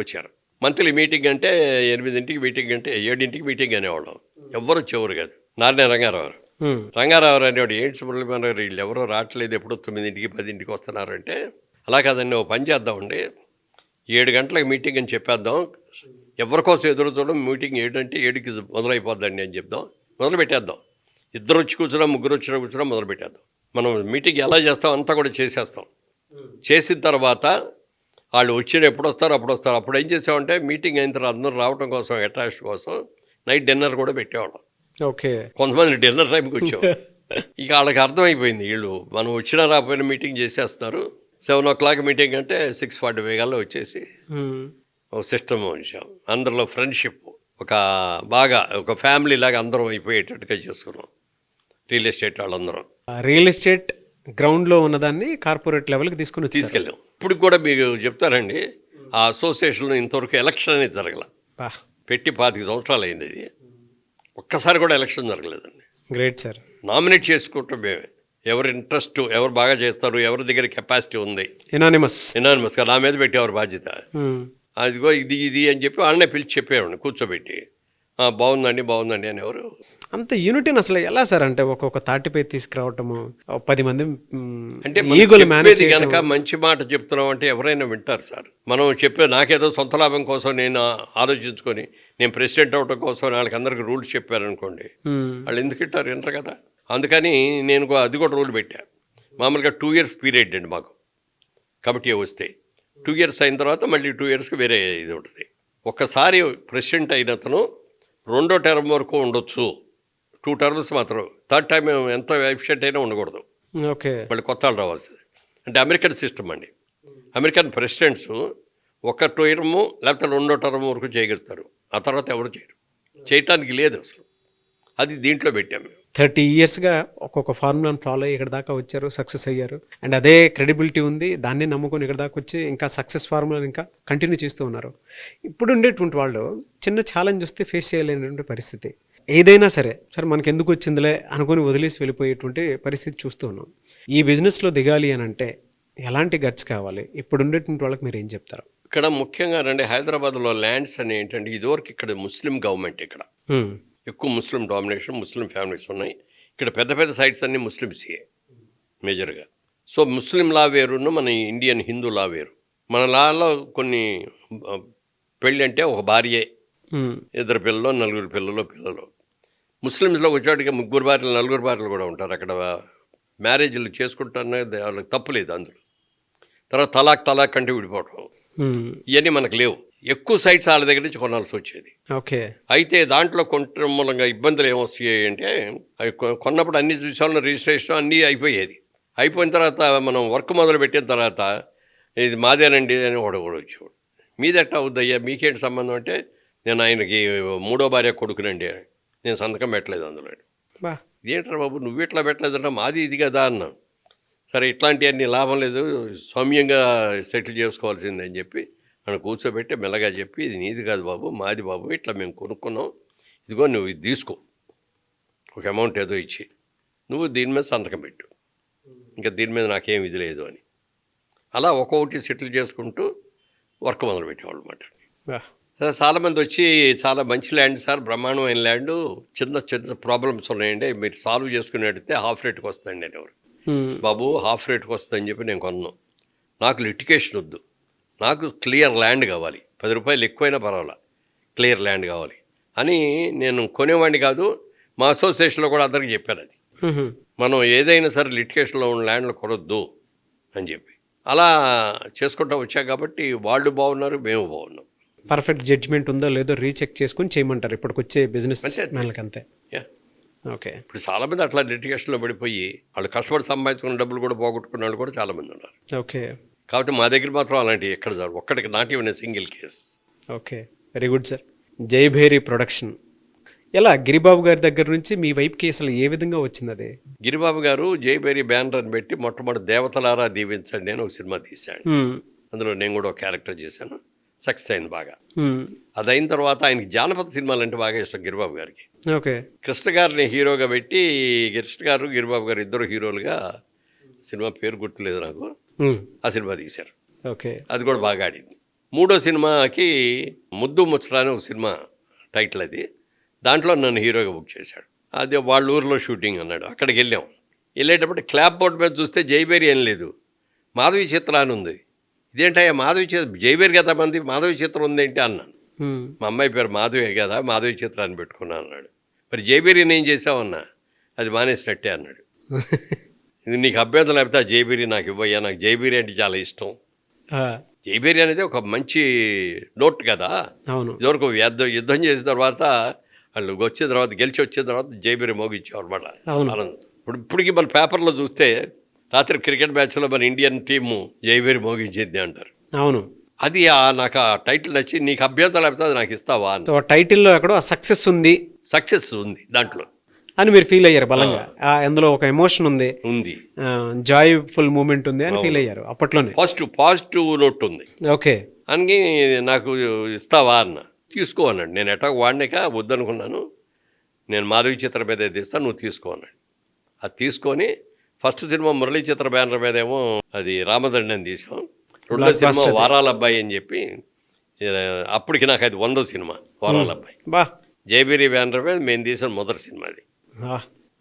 వచ్చారు. మంత్లీ మీటింగ్ అంటే 8ంటికి మీటింగ్ అంటే 7ంటికి మీటింగ్ అనేవాళ్ళం. ఎవ్వరు వచ్చేవారు కాదు. నార్నే రంగారావు అనేవాడు, ఏంటి సుబ్రహ్మణ్యం గారు వీళ్ళు ఎవరో రావట్లేదు, ఎప్పుడో 9ంటికి 10ంటికి వస్తున్నారు అంటే, అలా కాదండి ఓ పని చేద్దామండి, 7 గంటలకు మీటింగ్ అని చెప్పేద్దాం, ఎవరి కోసం ఎదురు చూడడం, మీటింగ్ 7 అంటే 7కి మొదలైపోద్దండి అని చెప్దాం, మొదలు పెట్టేద్దాం. 2 వచ్చి కూర్చున్నా 3 వచ్చి కూర్చున్నా మొదలు పెట్టేద్దాం. మనం మీటింగ్ ఎలా చేస్తాం అంతా కూడా చేసేస్తాం. చేసిన తర్వాత వాళ్ళు వచ్చిన ఎప్పుడు వస్తారు అప్పుడు ఏం చేసామంటే మీటింగ్ అయిన తర్వాత అందరూ రావడం కోసం అట్రాక్షన్ కోసం నైట్ డిన్నర్ కూడా పెట్టేవాళ్ళం. ఓకే. కొంతమంది డిన్నర్ టైంకి వచ్చేవాళ్ళు. ఇక వాళ్ళకి అర్థమైపోయింది వీళ్ళు మనం వచ్చినా రాకపోయినా మీటింగ్ చేసేస్తారు. 7 o'clock మీటింగ్ అంటే 6:45 కల్లా వచ్చేసి ఒక సిస్టమ్ ఉంచాం. అందరిలో ఫ్రెండ్షిప్ ఒక ఫ్యామిలీ లాగా అందరం అయిపోయేటట్టుగా చేసుకున్నాం రియల్ ఎస్టేట్ వాళ్ళందరం. రియల్ ఎస్టేట్ గ్రౌండ్లో ఉన్నదాన్ని కార్పొరేట్ లెవెల్కి తీసుకెళ్ళాం. ఇప్పుడు కూడా మీకు చెప్తారండి, ఆ అసోసియేషన్లో ఇంతవరకు ఎలక్షన్ అనేది జరగల. పెట్టి 25 సంవత్సరాలు అయింది. ఇది ఒక్కసారి కూడా ఎలక్షన్ జరగలేదండి. Great sir. నామినేట్ చేసుకుంటాం మేమే, ఎవరు ఇంట్రెస్ట్, ఎవరు బాగా చేస్తారు, ఎవరి దగ్గర కెపాసిటీ ఉంది, ఎనానిమస్గా నా మీద పెట్టేవారు బాధ్యత. అదిగో ఇది అని చెప్పి వాళ్ళనే పిలిచి చెప్పేవాడిని కూర్చోబెట్టి, బాగుందండి అనేవారు. అంత యూనిటీని అసలు ఎలా సార్, అంటే ఒక్కొక్క తాటిపై తీసుకురావటము, 10 మంది అంటే కనుక మంచి మాట చెప్తున్నాం అంటే ఎవరైనా వింటారు సార్. మనం నాకేదో సొంత లాభం కోసం నేను ఆలోచించుకొని నేను ప్రెసిడెంట్ అవడం కోసం వాళ్ళకి అందరికి రూల్స్ చెప్పారనుకోండి, వాళ్ళు ఎందుకు వింటారు కదా. అందుకని నేను అది కూడా రూల్ పెట్టా. మామూలుగా 2 years పీరియడ్ అండి మాకు కాబట్టి వస్తే 2 years అయిన తర్వాత మళ్ళీ 2 yearsకి వేరే ఇది ఉంటుంది. ఒక్కసారి ప్రెసిడెంట్ అయిన అతను 2వ టర్మ్ వరకు ఉండొచ్చు, 2 terms మాత్రం. 3rd టైం ఎంత ఎఫిషియెంట్ అయినా ఉండకూడదు. ఓకే. మళ్ళీ కొత్త వాళ్ళు రావాల్సింది. అంటే అమెరికన్ సిస్టమ్ అండి. అమెరికన్ ప్రెసిడెంట్స్ 1 term లేకపోతే 2వ term వరకు చేయగలుగుతారు, ఆ తర్వాత ఎవరు చేయటానికి లేదు అసలు. అది దీంట్లో పెట్టాము. 30 yearsగా ఒక్కొక్క ఫార్ములాను ఫాలో అయ్యి ఇక్కడ దాకా వచ్చారు, సక్సెస్ అయ్యారు. అండ్ అదే క్రెడిబిలిటీ ఉంది, దాన్ని నమ్ముకొని ఇక్కడ దాకా వచ్చి ఇంకా సక్సెస్ ఫార్ములాని ఇంకా కంటిన్యూ చేస్తూ ఉన్నారు. ఇప్పుడు ఉండేటువంటి వాళ్ళు చిన్న ఛాలెంజ్ వస్తే ఫేస్ చేయలేనటువంటి పరిస్థితి. ఏదైనా సరే మనకి ఎందుకు వచ్చిందిలే అనుకొని వదిలేసి వెళ్ళిపోయేటువంటి పరిస్థితి చూస్తూ ఉన్నాం. ఈ బిజినెస్లో దిగాలి అని అంటే ఎలాంటి గట్స్ కావాలి? ఇప్పుడు ఉండేటువంటి వాళ్ళకి మీరు ఏం చెప్తారు? ఇక్కడ ముఖ్యంగా రండి, హైదరాబాద్లో ల్యాండ్స్ అని ఏంటంటే ఇదివరకు ఇక్కడ ముస్లిం గవర్నమెంట్, ఇక్కడ ఎక్కువ ముస్లిం డామినేషన్, ముస్లిం ఫ్యామిలీస్ ఉన్నాయి. ఇక్కడ పెద్ద సైట్స్ అన్నీ ముస్లిమ్సే మేజర్గా. సో ముస్లిం లా వేరును మన ఇండియన్ హిందూ లా వేరు. మన లాలో కొన్ని పెళ్ళి అంటే ఒక భార్యే, 2 పిల్లలు 4 పిల్లలు. ముస్లిమ్స్లో వచ్చేటికి 3 భార్యలు 4 భార్యలు కూడా ఉంటారు. అక్కడ మ్యారేజ్లు చేసుకుంటానే వాళ్ళకి తప్పులేదు అందులో. తర్వాత తలాక్ అంటే విడిపోవటం, ఇవన్నీ మనకు లేవు. ఎక్కువ సైట్స్ వాళ్ళ దగ్గర నుంచి కొనాల్సి వచ్చేది. ఓకే. అయితే దాంట్లో కొనడం మూలంగా ఇబ్బందులు ఏమొస్తాయి అంటే, అవి కొన్నప్పుడు అన్ని చూసాలను రిజిస్ట్రేషన్ అన్నీ అయిపోయేది. అయిపోయిన తర్వాత మనం వర్క్ మొదలు పెట్టిన తర్వాత ఇది మాదేనండి అని కూడా వచ్చేవాడు. మీదెట్టా అవుద్దయ్యా, మీకేంటి సంబంధం అంటే, నేను ఆయనకి 3వ భార్య కొడుకునండి, నేను సంతకం పెట్టలేదు అందులో. ఇదేంటారు బాబు నువ్వు ఇట్లా పెట్టలేదంటే, మాది ఇది కదా అన్నాను. సరే ఇట్లాంటివన్నీ లాభం లేదు, సౌమ్యంగా సెటిల్ చేసుకోవాల్సిందే అని చెప్పి నన్ను కూర్చోబెట్టి మెల్లగా చెప్పి, ఇది నీది కాదు బాబు, మాది బాబు, ఇట్లా మేము కొనుక్కున్నాం, ఇదిగో నువ్వు ఇది తీసుకో, ఒక అమౌంట్ ఏదో ఇచ్చి నువ్వు దీని మీద సంతకం పెట్టు, ఇంకా దీని మీద నాకేం ఇది లేదు అని. అలా ఒక్కొక్కటి సెటిల్ చేసుకుంటూ వర్క్ మొదలుపెట్టేవాళ్ళు అనమాట. చాలామంది వచ్చి చాలా మంచి ల్యాండ్ సార్, బ్రహ్మాండమైన ల్యాండ్, చిన్న చిన్న ప్రాబ్లమ్స్ ఉన్నాయండి, మీరు సాల్వ్ చేసుకుని అడిగితే హాఫ్ రేట్కి వస్తుందండి అని ఎవరు. బాబు హాఫ్ రేట్కి వస్తుందని చెప్పి నేను కొన్నాను. నాకు లిటికేషన్ వద్దు, నాకు క్లియర్ ల్యాండ్ కావాలి, 10 రూపాయలు ఎక్కువైనా పర్వాలా, క్లియర్ ల్యాండ్ కావాలి అని నేను కొనేవాడిని కాదు. మా అసోసియేషన్లో కూడా అందరికీ చెప్పాను అది. మనం ఏదైనా సరే లిటికేషన్లో ఉన్న ల్యాండ్లు కొనొద్దు అని చెప్పి అలా చేసుకుంటూ వచ్చాం. కాబట్టి వాళ్ళు బాగున్నారు, మేము బాగున్నాం. పర్ఫెక్ట్ జడ్జ్మెంట్ ఉందో లేదో రీచెక్ చేసుకుని చేయమంటారు ఇప్పటికి వచ్చే బిజినెస్ మ్యాన్లకి అంతే. ఓకే. ఇప్పుడు చాలామంది అట్లా లిటిగేషన్లో పడిపోయి వాళ్ళు కష్టపడి సంపాదించుకున్న డబ్బులు కూడా పోగొట్టుకున్న వాళ్ళు కూడా చాలామంది ఉన్నారు. ఓకే. కాబట్టి మా దగ్గర మాత్రం అలాంటివి ఎక్కడ సార్, ఒక్కడికి not even single case. Okay, very good sir. Jayabheri production ఎలా గిరిబాబు గారి దగ్గర నుంచి మీ వైపుకి అసలు ఏ విధంగా వచ్చింది అది? గిరిబాబు గారు జయభేరి బ్యానర్ అని పెట్టి మొట్టమొదటి దేవతలారా దీవించండి అని ఒక సినిమా తీశాడు. అందులో నేను కూడా ఒక క్యారెక్టర్ చేశాను, సక్సెస్ అయింది బాగా. అది అయిన తర్వాత ఆయనకి జానపద సినిమాలు అంటే బాగా ఇష్టం గిరిబాబు గారికి. ఓకే. కృష్ణ గారిని హీరోగా పెట్టి కృష్ణ గారు గిరిబాబు గారు ఇద్దరు హీరోలుగా, సినిమా పేరు గుర్తులేదు నాకు, ఆ సినిమా తీశారు. ఓకే. అది కూడా బాగా ఆడింది. మూడో సినిమాకి ముద్దు ముచ్చట అని ఒక సినిమా టైటిల్ అది, దాంట్లో నన్ను హీరోగా బుక్ చేశాడు. అది వాళ్ళ ఊరిలో షూటింగ్ అన్నాడు, అక్కడికి వెళ్ళాం. వెళ్ళేటప్పుడు క్లాప్ బోర్డ్ మీద చూస్తే జయభేరి ఏం లేదు, మాధవి చిత్ర అని ఉంది. ఇదేంటయ్యా మాధవి చిత్ర, జయభేరి కదా మంది, మాధవి చిత్రం ఉందేంటి అన్నాను. మా అమ్మాయి పేరు మాధవి కదా, మాధవి చిత్ర అని పెట్టుకున్నాను అన్నాడు. మరి జయభేరిని ఏం చేసావన్నా, అది మానేసినట్టే అన్నాడు. ఇది నీకు అభ్యంతరం లేకపోతే ఆ జయభేరి నాకు ఇవ్వయ్యా, నాకు జయభేరి అంటే చాలా ఇష్టం. జయభేరి అనేది ఒక మంచి నోట్ కదా. అవును. ఇదివరకు యుద్ధం చేసిన తర్వాత వాళ్ళు వచ్చిన తర్వాత గెలిచి వచ్చిన తర్వాత జయభేరి మోగించావు అనమాట. ఆనందం. ఇప్పటికీ మన పేపర్లో చూస్తే రాత్రి క్రికెట్ మ్యాచ్లో మన ఇండియన్ టీము జయభేరి మోగించేది అంటారు. అవును. అది నాకు ఆ టైటిల్ నచ్చి, నీకు అభ్యంతరం లేకపోతే అది నాకు ఇస్తావా అని. టైటిల్లో ఎక్కడో సక్సెస్ ఉంది, సక్సెస్ ఉంది దాంట్లో అని మీరు ఫీల్ అయ్యారు బలంగా. అందులో ఒక ఎమోషన్ ఉంది, జాయ్ఫుల్ మూమెంట్ ఉంది అని ఫీల్ అయ్యారు అప్పట్లోనే. పాజిటివ్ నోట్ ఉంది. ఓకే. అని నాకు ఇస్తావా అన్న. తీసుకో అన్నాడు. నేను ఎటా వాడినాక వద్దనుకున్నాను, నేను మాధవి చిత్ర మీద తీస్తాను, నువ్వు తీసుకో అన్నాడు. అది తీసుకొని ఫస్ట్ సినిమా మురళీ చిత్ర బ్యానర్ మీద ఏమో అది రామదండి అని తీసాం. రెండో సినిమా వారాల అబ్బాయి అని చెప్పి, అప్పటికి నాకు అది 100వ సినిమా వారాల అబ్బాయి. జయభేరి బ్యానర్ మీద మేము తీసిన మొదటి సినిమా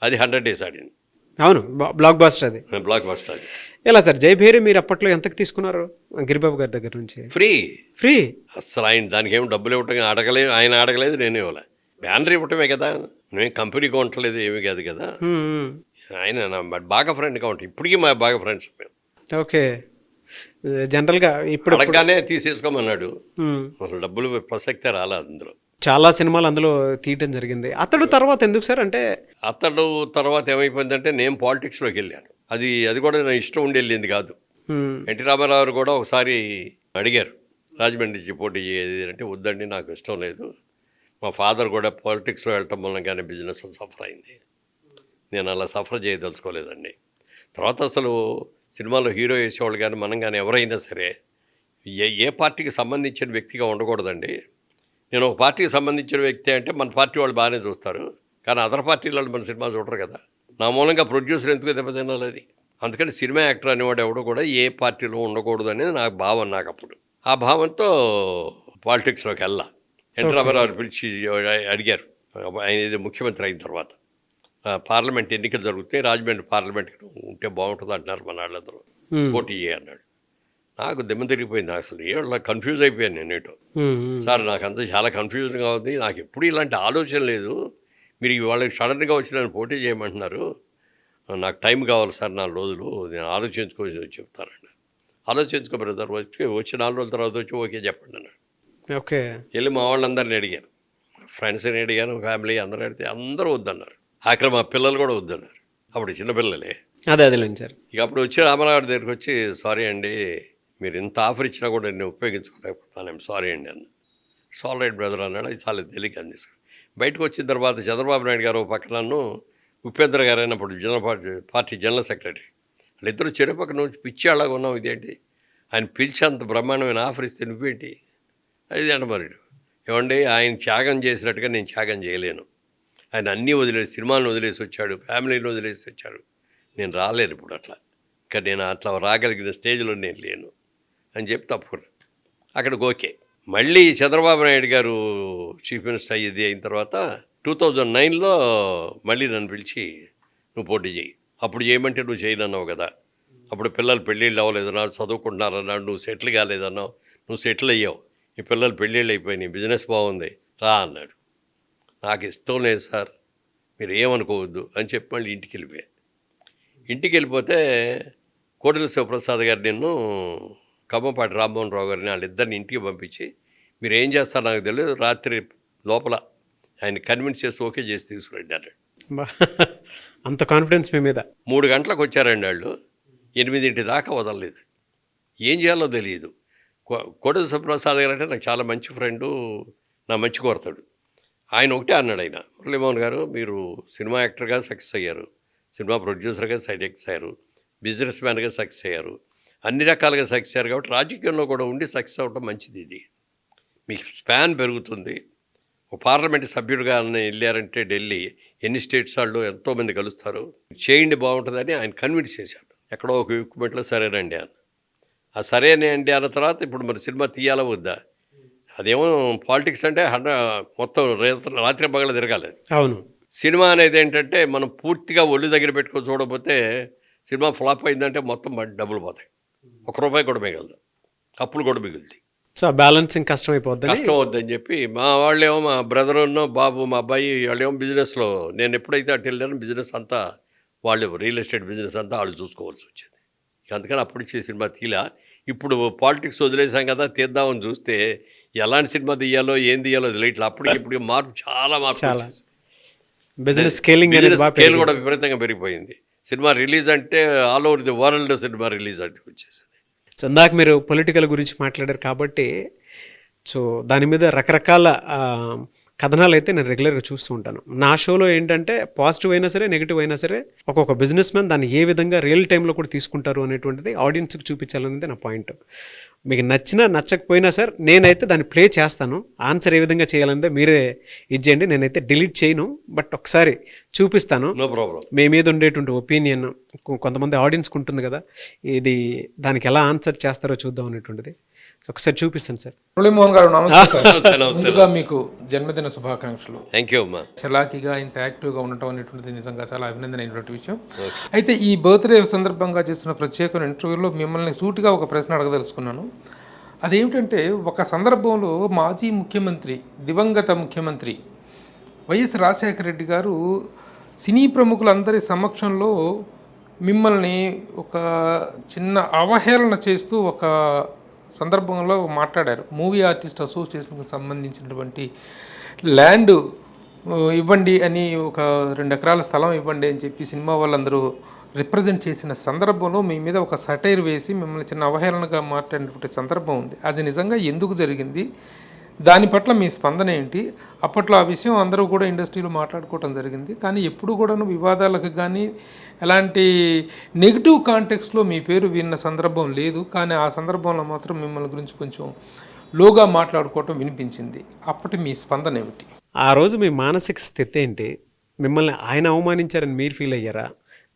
అది 100 days ఆడింది. అవును, బ్లాక్ బాస్టర్ అది. బ్లాక్ బాస్టర్ అది. ఎలా సార్ జయభేరి మీరు అప్పట్లో ఎంతకు తీసుకున్నారు గిరిబాబు గారి దగ్గర నుంచి? ఫ్రీ అసలు. ఆయన దానికి ఏమి డబ్బులు ఇవ్వటం అడగలేదు, ఆయన అడగలేదు, నేను ఇవ్వలే. బ్యానర్ ఇవ్వటమే కదా, నేను కంపెనీకి ఉండలేదు, ఏమీ కాదు కదా. ఆయన నా బాగా ఫ్రెండ్గా ఉంటాయి, ఇప్పటికీ మా బాగా ఫ్రెండ్స్ మేము. ఓకే. జనరల్గా ఇప్పుడు అడగగానే తీసేసుకోమన్నాడు, అసలు డబ్బులు ప్రసక్తే రాలేదు. అందులో చాలా సినిమాలు అందులో తీయటం జరిగింది. అతడు తర్వాత ఎందుకు సార్ అంటే? అతడు తర్వాత ఏమైపోయిందంటే నేను పాలిటిక్స్లోకి వెళ్ళాను. అది కూడా నా ఇష్టం ఉండి వెళ్ళింది కాదు. ఎన్టీ రామారావు కూడా ఒకసారి అడిగారు రాజమండ్రి పోటీ చేయేది అంటే, వద్దండి నాకు ఇష్టం లేదు, మా ఫాదర్ కూడా పాలిటిక్స్లో వెళ్ళటం మూలంగానే బిజినెస్ సఫర్ అయింది, నేను అలా సఫర్ చేయదలుచుకోలేదండి. తర్వాత అసలు సినిమాలో హీరో వేసేవాళ్ళు కానీ మనం కానీ ఎవరైనా సరే ఏ పార్టీకి సంబంధించిన వ్యక్తిగా ఉండకూడదండి. నేను ఒక పార్టీకి సంబంధించిన వ్యక్తి అంటే మన పార్టీ వాళ్ళు బాగానే చూస్తారు, కానీ అదర్ పార్టీల మన సినిమా చూడరు కదా. నా మూలంగా ప్రొడ్యూసర్ ఎందుకు దెబ్బతినాలి అది. అందుకని సినిమా యాక్టర్ అనేవాడు ఎవడో కూడా ఏ పార్టీలో ఉండకూడదు అనేది నాకు భావం. నాకు అప్పుడు ఆ భావంతో పాలిటిక్స్లోకి వెళ్ళా. ఎన్టీ రామారావు పిలిచి అడిగారు, ఆయన ఇది ముఖ్యమంత్రి అయిన తర్వాత పార్లమెంట్ ఎన్నికలు జరుగుతాయి, రాజమండ్రి పార్లమెంట్కి ఉంటే బాగుంటుంది అంటున్నారు మన వాళ్ళందరూ, పోటీ అన్నాడు. నాకు దిమ్మ తిరిగిపోయింది, అసలు ఏళ్ళ కన్ఫ్యూజ్ అయిపోయాను నేను. ఏటో సార్ నాకంతా చాలా కన్ఫ్యూజన్గా ఉంది, నాకు ఎప్పుడు ఇలాంటి ఆలోచన లేదు, మీరు వాళ్ళకి సడన్గా వచ్చి నన్ను పోటీ చేయమంటున్నారు, నాకు టైం కావాలి సార్ 4 రోజులు, నేను ఆలోచించుకొని చెప్తానండి. ఆలోచించుకో బ్రదర్, వచ్చి 4 రోజుల తర్వాత వచ్చి ఓకే చెప్పండి అన్నాడు. ఓకే. వెళ్ళి మా వాళ్ళందరిని అడిగాను, ఫ్రెండ్స్ని అడిగాను, ఫ్యామిలీ అందరూ అడిగితే అందరూ వద్దన్నారు. ఆఖరి మా పిల్లలు కూడా వద్దన్నారు. అప్పుడు చిన్నపిల్లలే. అదే సార్. ఇక అప్పుడు వచ్చి రామారావు దగ్గరికి వచ్చి, సారీ అండి మీరు ఇంత ఆఫర్ ఇచ్చినా కూడా నేను ఉపయోగించుకోలేకపోతున్నాను, ఐఎమ్ సారీ అండి అన్న. ఇట్స్ ఆల్ రైట్ బ్రదర్ అన్నాడు. అది చాలా తేలిక అందించుకుని బయటకు వచ్చిన తర్వాత చంద్రబాబు నాయుడు గారు పక్కనను, ఉపేంద్ర గారు అయినప్పుడు పార్టీ జనరల్ సెక్రటరీ, వాళ్ళిద్దరూ చెరుపక్క నుంచి పిచ్చి అలాగా ఉన్నాం, ఇదేంటి ఆయన పిలిచి అంత బ్రహ్మాండమైన ఆఫర్ ఇస్తే నువ్వేంటి అది అంట. మరి ఏమండి ఆయన త్యాగం చేసినట్టుగా నేను త్యాగం చేయలేను, ఆయన అన్నీ వదిలేసి సినిమాలను వదిలేసి వచ్చాడు, ఫ్యామిలీని వదిలేసి వచ్చాడు. నేను రాలేను ఇప్పుడు అట్లా, ఇంకా నేను అట్లా రాగలిగిన స్టేజ్లో నేను లేను అని చెప్పి తప్పుకున్నాను. అక్కడికి ఓకే. మళ్ళీ చంద్రబాబు నాయుడు గారు చీఫ్ మినిస్టర్ అయ్యేది అయిన తర్వాత 2009లో మళ్ళీ నన్ను పిలిచి నువ్వు పోటీ చేయి, అప్పుడు చేయమంటే నువ్వు చేయనన్నావు కదా, అప్పుడు పిల్లలు పెళ్ళిళ్ళు అవ్వలేదన్నావు, చదువుకుంటున్నారన్నాడు, నువ్వు సెటిల్ కాలేదన్నావు, నువ్వు సెటిల్ అయ్యావు, ఈ పిల్లలు పెళ్ళిళ్ళు అయిపోయినాయి, బిజినెస్ బాగుంది, రా అన్నాడు. నాకు ఇష్టం లేదు సార్, మీరు ఏమనుకోవద్దు అని చెప్పి మళ్ళీ ఇంటికి వెళ్ళిపోయాను. ఇంటికి వెళ్ళిపోతే కోటెల శివప్రసాద్ గారు నిన్ను కమ్మపాటి రామ్మోహన్ రావు గారిని వాళ్ళిద్దరిని ఇంటికి పంపించి మీరు ఏం చేస్తారో నాకు తెలియదు, రాత్రి లోపల ఆయన కన్విన్స్ చేసి ఓకే చేసి తీసుకురండి అన్నాడు. అంత కాన్ఫిడెన్స్ మీ మీద? 3 గంటలకు వచ్చారండి వాళ్ళు, 8 దాకా వదలలేదు. ఏం చేయాలో తెలియదు. కోటెల శివప్రసాద్ గారు అంటే నాకు చాలా మంచి ఫ్రెండు, నా మంచి కోరతాడు. ఆయన ఒకటే అన్నాడు, ఆయన మురళీమోహన్ గారు మీరు సినిమా యాక్టర్గా సక్సెస్ అయ్యారు, సినిమా ప్రొడ్యూసర్గా సక్సెస్ అయ్యారు, బిజినెస్ మ్యాన్గా సక్సెస్ అయ్యారు, అన్ని రకాలుగా సక్సెస్ అయ్యారు. కాబట్టి రాజకీయంలో కూడా ఉండి సక్సెస్ అవ్వడం మంచిది. ఇది మీకు స్పాన్ పెరుగుతుంది. ఒక పార్లమెంట్ సభ్యుడిగా వెళ్ళారంటే ఢిల్లీ ఎన్ని స్టేట్స్ వాళ్ళు ఎంతోమంది కలుస్తారు, చేయండి బాగుంటుందని ఆయన కన్విన్స్ చేశాడు. ఎక్కడో ఒక ఎక్విప్మెంట్లో సరేనండి అన్న. ఆ సరేనండి అన్న తర్వాత ఇప్పుడు మరి సినిమా తీయాలా వద్దా, అదేమో పాలిటిక్స్ అంటే మొత్తం రాత్రి పగల తిరగాలి. అవును. సినిమా అనేది ఏంటంటే మనం పూర్తిగా ఒళ్ళు దగ్గర పెట్టుకొని చూడకపోతే సినిమా ఫ్లాప్ అయిందంటే మొత్తం డబ్బులు పోతాయి, ₹1 కూడా మిగలదు, అప్పులు కూడా మిగులుతాయి. సో బ్యాలెన్సింగ్ కష్టం అయిపోద్ది, కష్టం అవుద్దని చెప్పి మా వాళ్ళేమో, మా బ్రదర్ బాబు మా అబ్బాయి వాళ్ళేమో బిజినెస్లో, నేను ఎప్పుడైతే అటు వెళ్ళానో బిజినెస్ అంతా వాళ్ళు రియల్ ఎస్టేట్ బిజినెస్ అంతా వాళ్ళు చూసుకోవాల్సి వచ్చింది. అందుకని అప్పుడు ఇచ్చే సినిమా తీలా. ఇప్పుడు పాలిటిక్స్ వదిలేసాం కదా, తీద్దామని చూస్తే ఎలాంటి సినిమా తీయాలో ఏం తీయాలో తెలియట్లా. అప్పటికి ఇప్పుడు మార్పు చాలా వచ్చేసింది. బిజినెస్ స్కేలింగ్ స్కేల్ కూడా విపరీతంగా పెరిగిపోయింది. సినిమా రిలీజ్ అంటే all over the world cinema release అంటే వచ్చేసింది. సో ఇందాక మీరు పొలిటికల్ గురించి మాట్లాడారు కాబట్టి, సో దాని మీద రకరకాల కథనాలు అయితే నేను రెగ్యులర్గా చూస్తూ ఉంటాను. నా షోలో ఏంటంటే పాజిటివ్ అయినా సరే నెగిటివ్ అయినా సరే ఒక్కొక్క బిజినెస్ మ్యాన్ దాన్ని ఏ విధంగా రియల్ టైంలో కూడా తీసుకుంటారు అనేటువంటిది ఆడియన్స్కి చూపించాలనేది నా పాయింట్. మీకు నచ్చినా నచ్చకపోయినా సార్ నేనైతే దాన్ని ప్లే చేస్తాను. ఆన్సర్ ఏ విధంగా చేయాలనేది మీరే ఇచ్చేయండి, నేనైతే డిలీట్ చేయను, బట్ ఒకసారి చూపిస్తాను. No problem. మీ మీద ఉండేటువంటి ఒపీనియన్ కొంతమంది ఆడియన్స్కి ఉంటుంది కదా, ఇది దానికి ఎలా ఆన్సర్ చేస్తారో చూద్దాం అనేటువంటిది. సో ఒకసారి చూపిస్తాను సార్. మురళీమోహన్ గారు ముందుగా మీకు జన్మదిన శుభాకాంక్షలు. థ్యాంక్ యూ అమ్మా. చలాకీగా ఇంత యాక్టివ్గా ఉండటం అనేటువంటిది నిజంగా చాలా అభినందనైనటువంటి విషయం. అయితే ఈ బర్త్డే సందర్భంగా చేస్తున్న ప్రత్యేకమైన ఇంటర్వ్యూలో మిమ్మల్ని సూటిగా ఒక ప్రశ్న అడగదలుచుకున్నాను. అదేమిటంటే, ఒక సందర్భంలో మాజీ ముఖ్యమంత్రి, దివంగత ముఖ్యమంత్రి వైఎస్ రాజశేఖర రెడ్డి గారు సినీ ప్రముఖులందరి సమక్షంలో మిమ్మల్ని ఒక చిన్న అవహేళన చేస్తూ ఒక సందర్భంలో మాట్లాడారు. మూవీ ఆర్టిస్ట్ అసోసియేషన్కి సంబంధించినటువంటి ల్యాండ్ ఇవ్వండి అని, ఒక 2 ఎకరాల స్థలం ఇవ్వండి అని చెప్పి సినిమా వాళ్ళందరూ రిప్రజెంట్ చేసిన సందర్భంలో మీ మీద ఒక సటైర్ వేసి మిమ్మల్ని చిన్న అవహేళనగా మాట్లాడినటువంటి సందర్భం ఉంది. అది నిజంగా ఎందుకు జరిగింది, దాని పట్ల మీ స్పందన ఏంటి? అప్పట్లో ఆ విషయం అందరూ కూడా ఇండస్ట్రీలో మాట్లాడుకోవడం జరిగింది, కానీ ఎప్పుడు కూడాను వివాదాలకు కానీ ఎలాంటి నెగిటివ్ కాంటెక్స్లో మీ పేరు విన్న సందర్భం లేదు. కానీ ఆ సందర్భంలో మాత్రం మిమ్మల్ని గురించి కొంచెం లోగా మాట్లాడుకోవటం వినిపించింది. అప్పటి మీ స్పందన ఏమిటి? ఆ రోజు మీ మానసిక స్థితి ఏంటి? మిమ్మల్ని ఆయన అవమానించారని మీరు ఫీల్ అయ్యారా?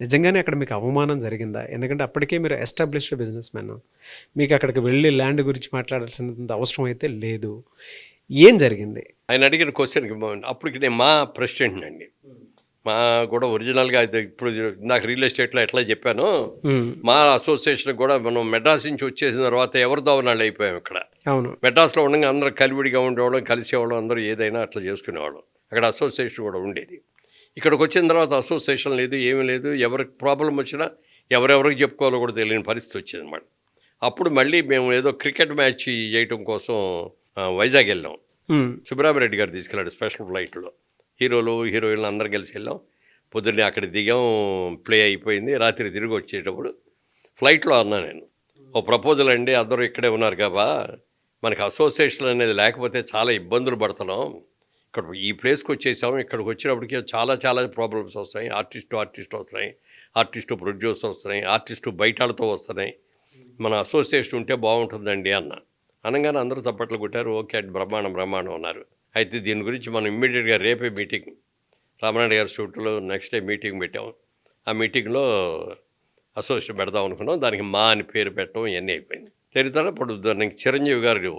నిజంగానే అక్కడ మీకు అవమానం జరిగిందా? ఎందుకంటే అప్పటికే మీరు ఎస్టాబ్లిష్డ్ బిజినెస్ మ్యాన్, మీకు అక్కడికి వెళ్ళి ల్యాండ్ గురించి మాట్లాడాల్సినంత అవసరం అయితే లేదు. ఏం జరిగింది? ఆయన అడిగిన క్వశ్చన్కి అప్పటికి నేను మా ప్రెసిడెంట్ అండి, మా కూడా ఒరిజినల్గా అయితే ఇప్పుడు నాకు రియల్ ఎస్టేట్లో ఎట్లా చెప్పానో, మా అసోసియేషన్ కూడా మనం మెడ్రాస్ నుంచి వచ్చేసిన తర్వాత ఎవరిదో వాళ్ళు అయిపోయాం. ఇక్కడ అవును, మెడ్రాస్లో ఉండగా అందరూ కలివిడిగా ఉండేవాళ్ళం, కలిసేవాళ్ళం, అందరూ ఏదైనా అట్లా చేసుకునేవాళ్ళం. అక్కడ అసోసియేషన్ కూడా ఉండేది. ఇక్కడికి వచ్చిన తర్వాత అసోసియేషన్ లేదు, ఏమీ లేదు. ఎవరికి ప్రాబ్లం వచ్చినా ఎవరెవరికి చెప్పుకోవాలో కూడా తెలియని పరిస్థితి వచ్చింది అన్నమాట. అప్పుడు మళ్ళీ మేము ఏదో క్రికెట్ మ్యాచ్ చేయటం కోసం వైజాగ్ వెళ్ళాం. సుబ్రహ్మరెడ్డి గారు తీసుకెళ్ళాడు స్పెషల్ ఫ్లైట్లో. హీరోలు హీరోయిన్లు అందరు కలిసి వెళ్ళాం. పొద్దున్నే అక్కడ దిగాం, ప్లే అయిపోయింది. రాత్రి తిరిగి వచ్చేటప్పుడు ఫ్లైట్లో అన్నా నేను, ఓ ప్రపోజల్ అండి, అందరూ ఇక్కడే ఉన్నారు కాబా, మనకి అసోసియేషన్ అనేది లేకపోతే చాలా ఇబ్బందులు పడుతున్నాం. ఇక్కడ ఈ ప్లేస్కి వచ్చేసాము, ఇక్కడికి వచ్చినప్పటికీ చాలా చాలా ప్రాబ్లమ్స్ వస్తాయి. ఆర్టిస్టు వస్తున్నాయి, ఆర్టిస్టు ప్రొడ్యూసర్ వస్తున్నాయి, ఆర్టిస్టు బయటతో వస్తున్నాయి, మన అసోసియేషన్ ఉంటే బాగుంటుందండి అన్న. అనగానే అందరూ చప్పట్లు కొట్టారు. ఓకే, బ్రహ్మాండం అన్నారు. అయితే దీని గురించి మనం ఇమ్మీడియట్గా రేపే మీటింగ్, రామనాయుడు గారి స్టూడియోలో నెక్స్ట్ డే మీటింగ్ పెట్టాం. ఆ మీటింగ్లో అసోసియేషన్ పెడదాం అనుకున్నాం. దానికి మా అని పేరు పెట్టడం ఇవన్నీ అయిపోయింది. తెలియదు అప్పుడు దానికి చిరంజీవి గారు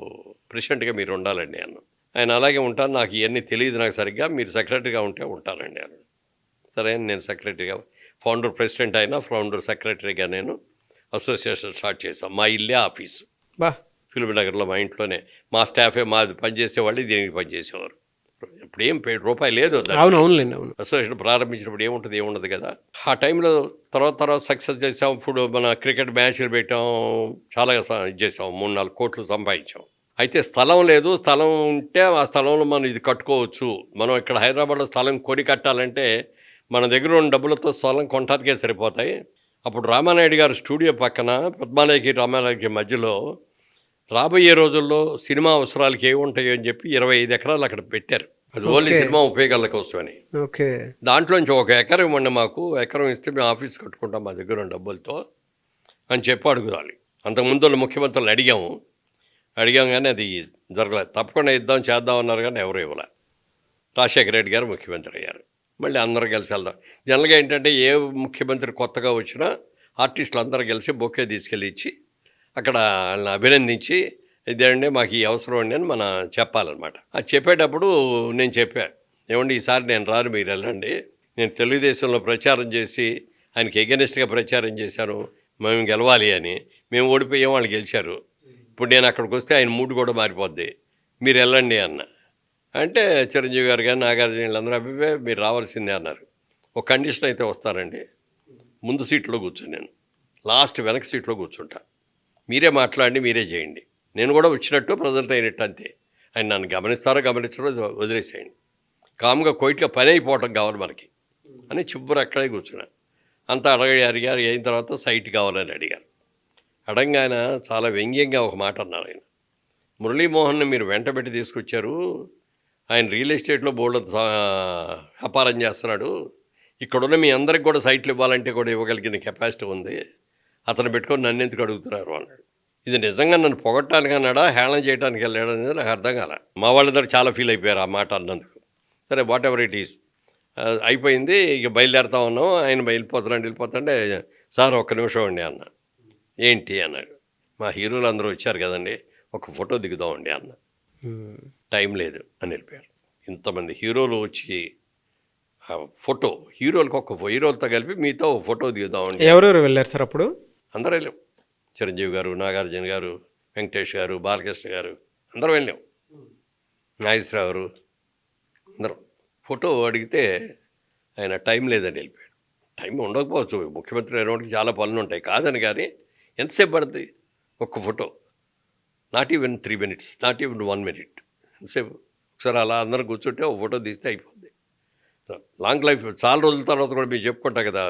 ప్రెసిడెంట్గా మీరు ఉండాలండి అన్న. ఆయన అలాగే ఉంటాను, నాకు ఇవన్నీ తెలియదు నాకు సరిగ్గా, మీరు సెక్రటరీగా ఉంటే ఉంటానండి అన్న. సరే నేను సెక్రటరీగా ఫౌండర్ ప్రెసిడెంట్ అయినా ఫౌండర్ సెక్రటరీగా నేను అసోసియేషన్ స్టార్ట్ చేశాం. మా ఇల్లే ఆఫీసు బా ఫిల్మ్ నగర్లో, మా ఇంట్లోనే మా స్టాఫే మాది పనిచేసేవాళ్ళు దీనికి పనిచేసేవారు. ఇప్పుడు ఏం రూపాయి లేదు. అవును అవునులేండి అవును. అసోసియేషన్ ప్రారంభించినప్పుడు ఏముంటుంది ఏముండదు కదా. ఆ టైంలో తర్వాత సక్సెస్ చేసాం. ఇప్పుడు మన క్రికెట్ మ్యాచ్లు పెట్టాం, చాలా ఇది చేసాం, 3-4 కోట్లు సంపాదించాం. అయితే స్థలం లేదు. స్థలం ఉంటే ఆ స్థలంలో మనం ఇది కట్టుకోవచ్చు. మనం ఇక్కడ హైదరాబాద్లో స్థలం కొని కట్టాలంటే మన దగ్గర ఉన్న డబ్బులతో స్థలం కొనటానికే సరిపోతాయి. అప్పుడు రామానాయుడు గారు స్టూడియో పక్కన పద్మాలయకి రామాలయకి మధ్యలో రాబోయే రోజుల్లో సినిమా అవసరాలకి ఏముంటాయో అని చెప్పి 25 ఎకరాలు అక్కడ పెట్టారు. అది ఓన్లీ సినిమా ఉపయోగాల కోసమని. ఓకే. దాంట్లోంచి 1 ఎకరం ఇవ్వండి మాకు, ఎకరం ఇస్తే మేము ఆఫీస్ కట్టుకుంటాం మా దగ్గర ఉన్న డబ్బులతో అని చెప్పి అడుగుదాలి. అంతకుముందు ముఖ్యమంత్రులు అడిగాం కానీ అది జరగలేదు. తప్పకుండా ఇద్దాం చేద్దాం అన్నారు కానీ ఎవరు ఇవ్వలే. రాజశేఖర రెడ్డి గారు ముఖ్యమంత్రి అయ్యారు. మళ్ళీ అందరూ కలిసి వెళ్దాం. జనరల్గా ఏంటంటే ఏ ముఖ్యమంత్రి కొత్తగా వచ్చినా ఆర్టిస్టులు అందరూ కలిసి బొకే తీసుకెళ్ళి ఇచ్చి అక్కడ వాళ్ళని అభినందించి ఇదేండి మాకు ఈ అవసరం అండి అని మనం చెప్పాలన్నమాట. అది చెప్పేటప్పుడు నేను చెప్పాను, ఏమండి ఈసారి నేను రాను, మీరు వెళ్ళండి. నేను తెలుగుదేశంలో ప్రచారం చేసి ఆయనకి ఎగెనిస్ట్గా ప్రచారం చేశాను, మేము గెలవాలి అని. మేము ఓడిపోయాం, వాళ్ళు గెలిచారు. ఇప్పుడు నేను అక్కడికి వస్తే ఆయన మూడు కూడా మారిపోద్ది, మీరు వెళ్ళండి అన్న. అంటే చిరంజీవి గారు కానీ నాగార్జున వీళ్ళందరూ అభివే మీరు రావాల్సిందే అన్నారు. ఒక కండిషన్ అయితే వస్తారండి, ముందు సీట్లో కూర్చొని లాస్ట్ వెనక సీట్లో కూర్చుంటా, మీరే మాట్లాడండి, మీరే చేయండి, నేను కూడా వచ్చినట్టు ప్రజెంట్ అయినట్టు అంతే. ఆయన నన్ను గమనిస్తారో గమనించారో వదిలేసేయండి, కామ్గా కోయిట్గా పని అయిపోవటం కావాలి మనకి అని చివరి అక్కడే కూర్చున్నా. అంతా అడిగారు. అయిన తర్వాత సైట్ కావాలని అడిగారు. అడగంగా ఆయన చాలా వ్యంగ్యంగా ఒక మాట అన్నారు. ఆయన మురళీమోహన్ని మీరు వెంటబెట్టి తీసుకొచ్చారు, ఆయన రియల్ ఎస్టేట్లో బోల్డ్ వ్యాపారం చేస్తున్నాడు, ఇక్కడున్న మీ అందరికి కూడా సైట్లు ఇవ్వాలంటే కూడా ఇవ్వగలిగిన కెపాసిటీ ఉంది, అతను పెట్టుకొని నన్ను ఎందుకు అడుగుతున్నారు అన్నాడు. ఇది నిజంగా నన్ను పొగట్టానికి అన్నాడా, హేళన చేయడానికి వెళ్ళాడు అనేది నాకు అర్థం కాల. మా వాళ్ళందరూ చాలా ఫీల్ అయిపోయారు ఆ మాట అన్నందుకు. సరే వాట్ ఎవర్ ఇట్ ఈస్ అయిపోయింది. ఇక బయలుదేరుతా ఉన్నాం. ఆయన వెళ్ళిపోతాంటే సార్ ఒక్క నిమిషం అండి అన్న. ఏంటి అన్నాడు. మా హీరోలు అందరూ వచ్చారు కదండి, ఒక ఫోటో దిగుదామండి అన్న. టైం లేదు అని వెళ్ళిపోయారు. ఇంతమంది హీరోలు వచ్చి ఫోటో, హీరోలతో కలిపి మీతో ఫోటో దిగుదామండి. ఎవరెవరు వెళ్ళారు సార్ అప్పుడు? అందరూ వెళ్ళాం. చిరంజీవి గారు, నాగార్జున గారు, వెంకటేష్ గారు, బాలకృష్ణ గారు, అందరూ వెళ్ళాం. నాగేశ్వరరావు గారు, అందరం ఫోటో అడిగితే ఆయన టైం లేదని వెళ్ళిపోయాడు. టైం ఉండకపోవచ్చు, ముఖ్యమంత్రి అయినోడికి చాలా పనులు ఉంటాయి కాదని, కానీ ఎంతసేపు పడుతుంది ఒక్క photo? Not even 3 minutes, not even 1 minute. ఎంతసేపు? ఒకసారి అలా అందరం కూర్చుంటే ఒక ఫోటో తీస్తే అయిపోద్ది. Long life. చాలా రోజుల తర్వాత కూడా మీరు చెప్పుకుంటా కదా,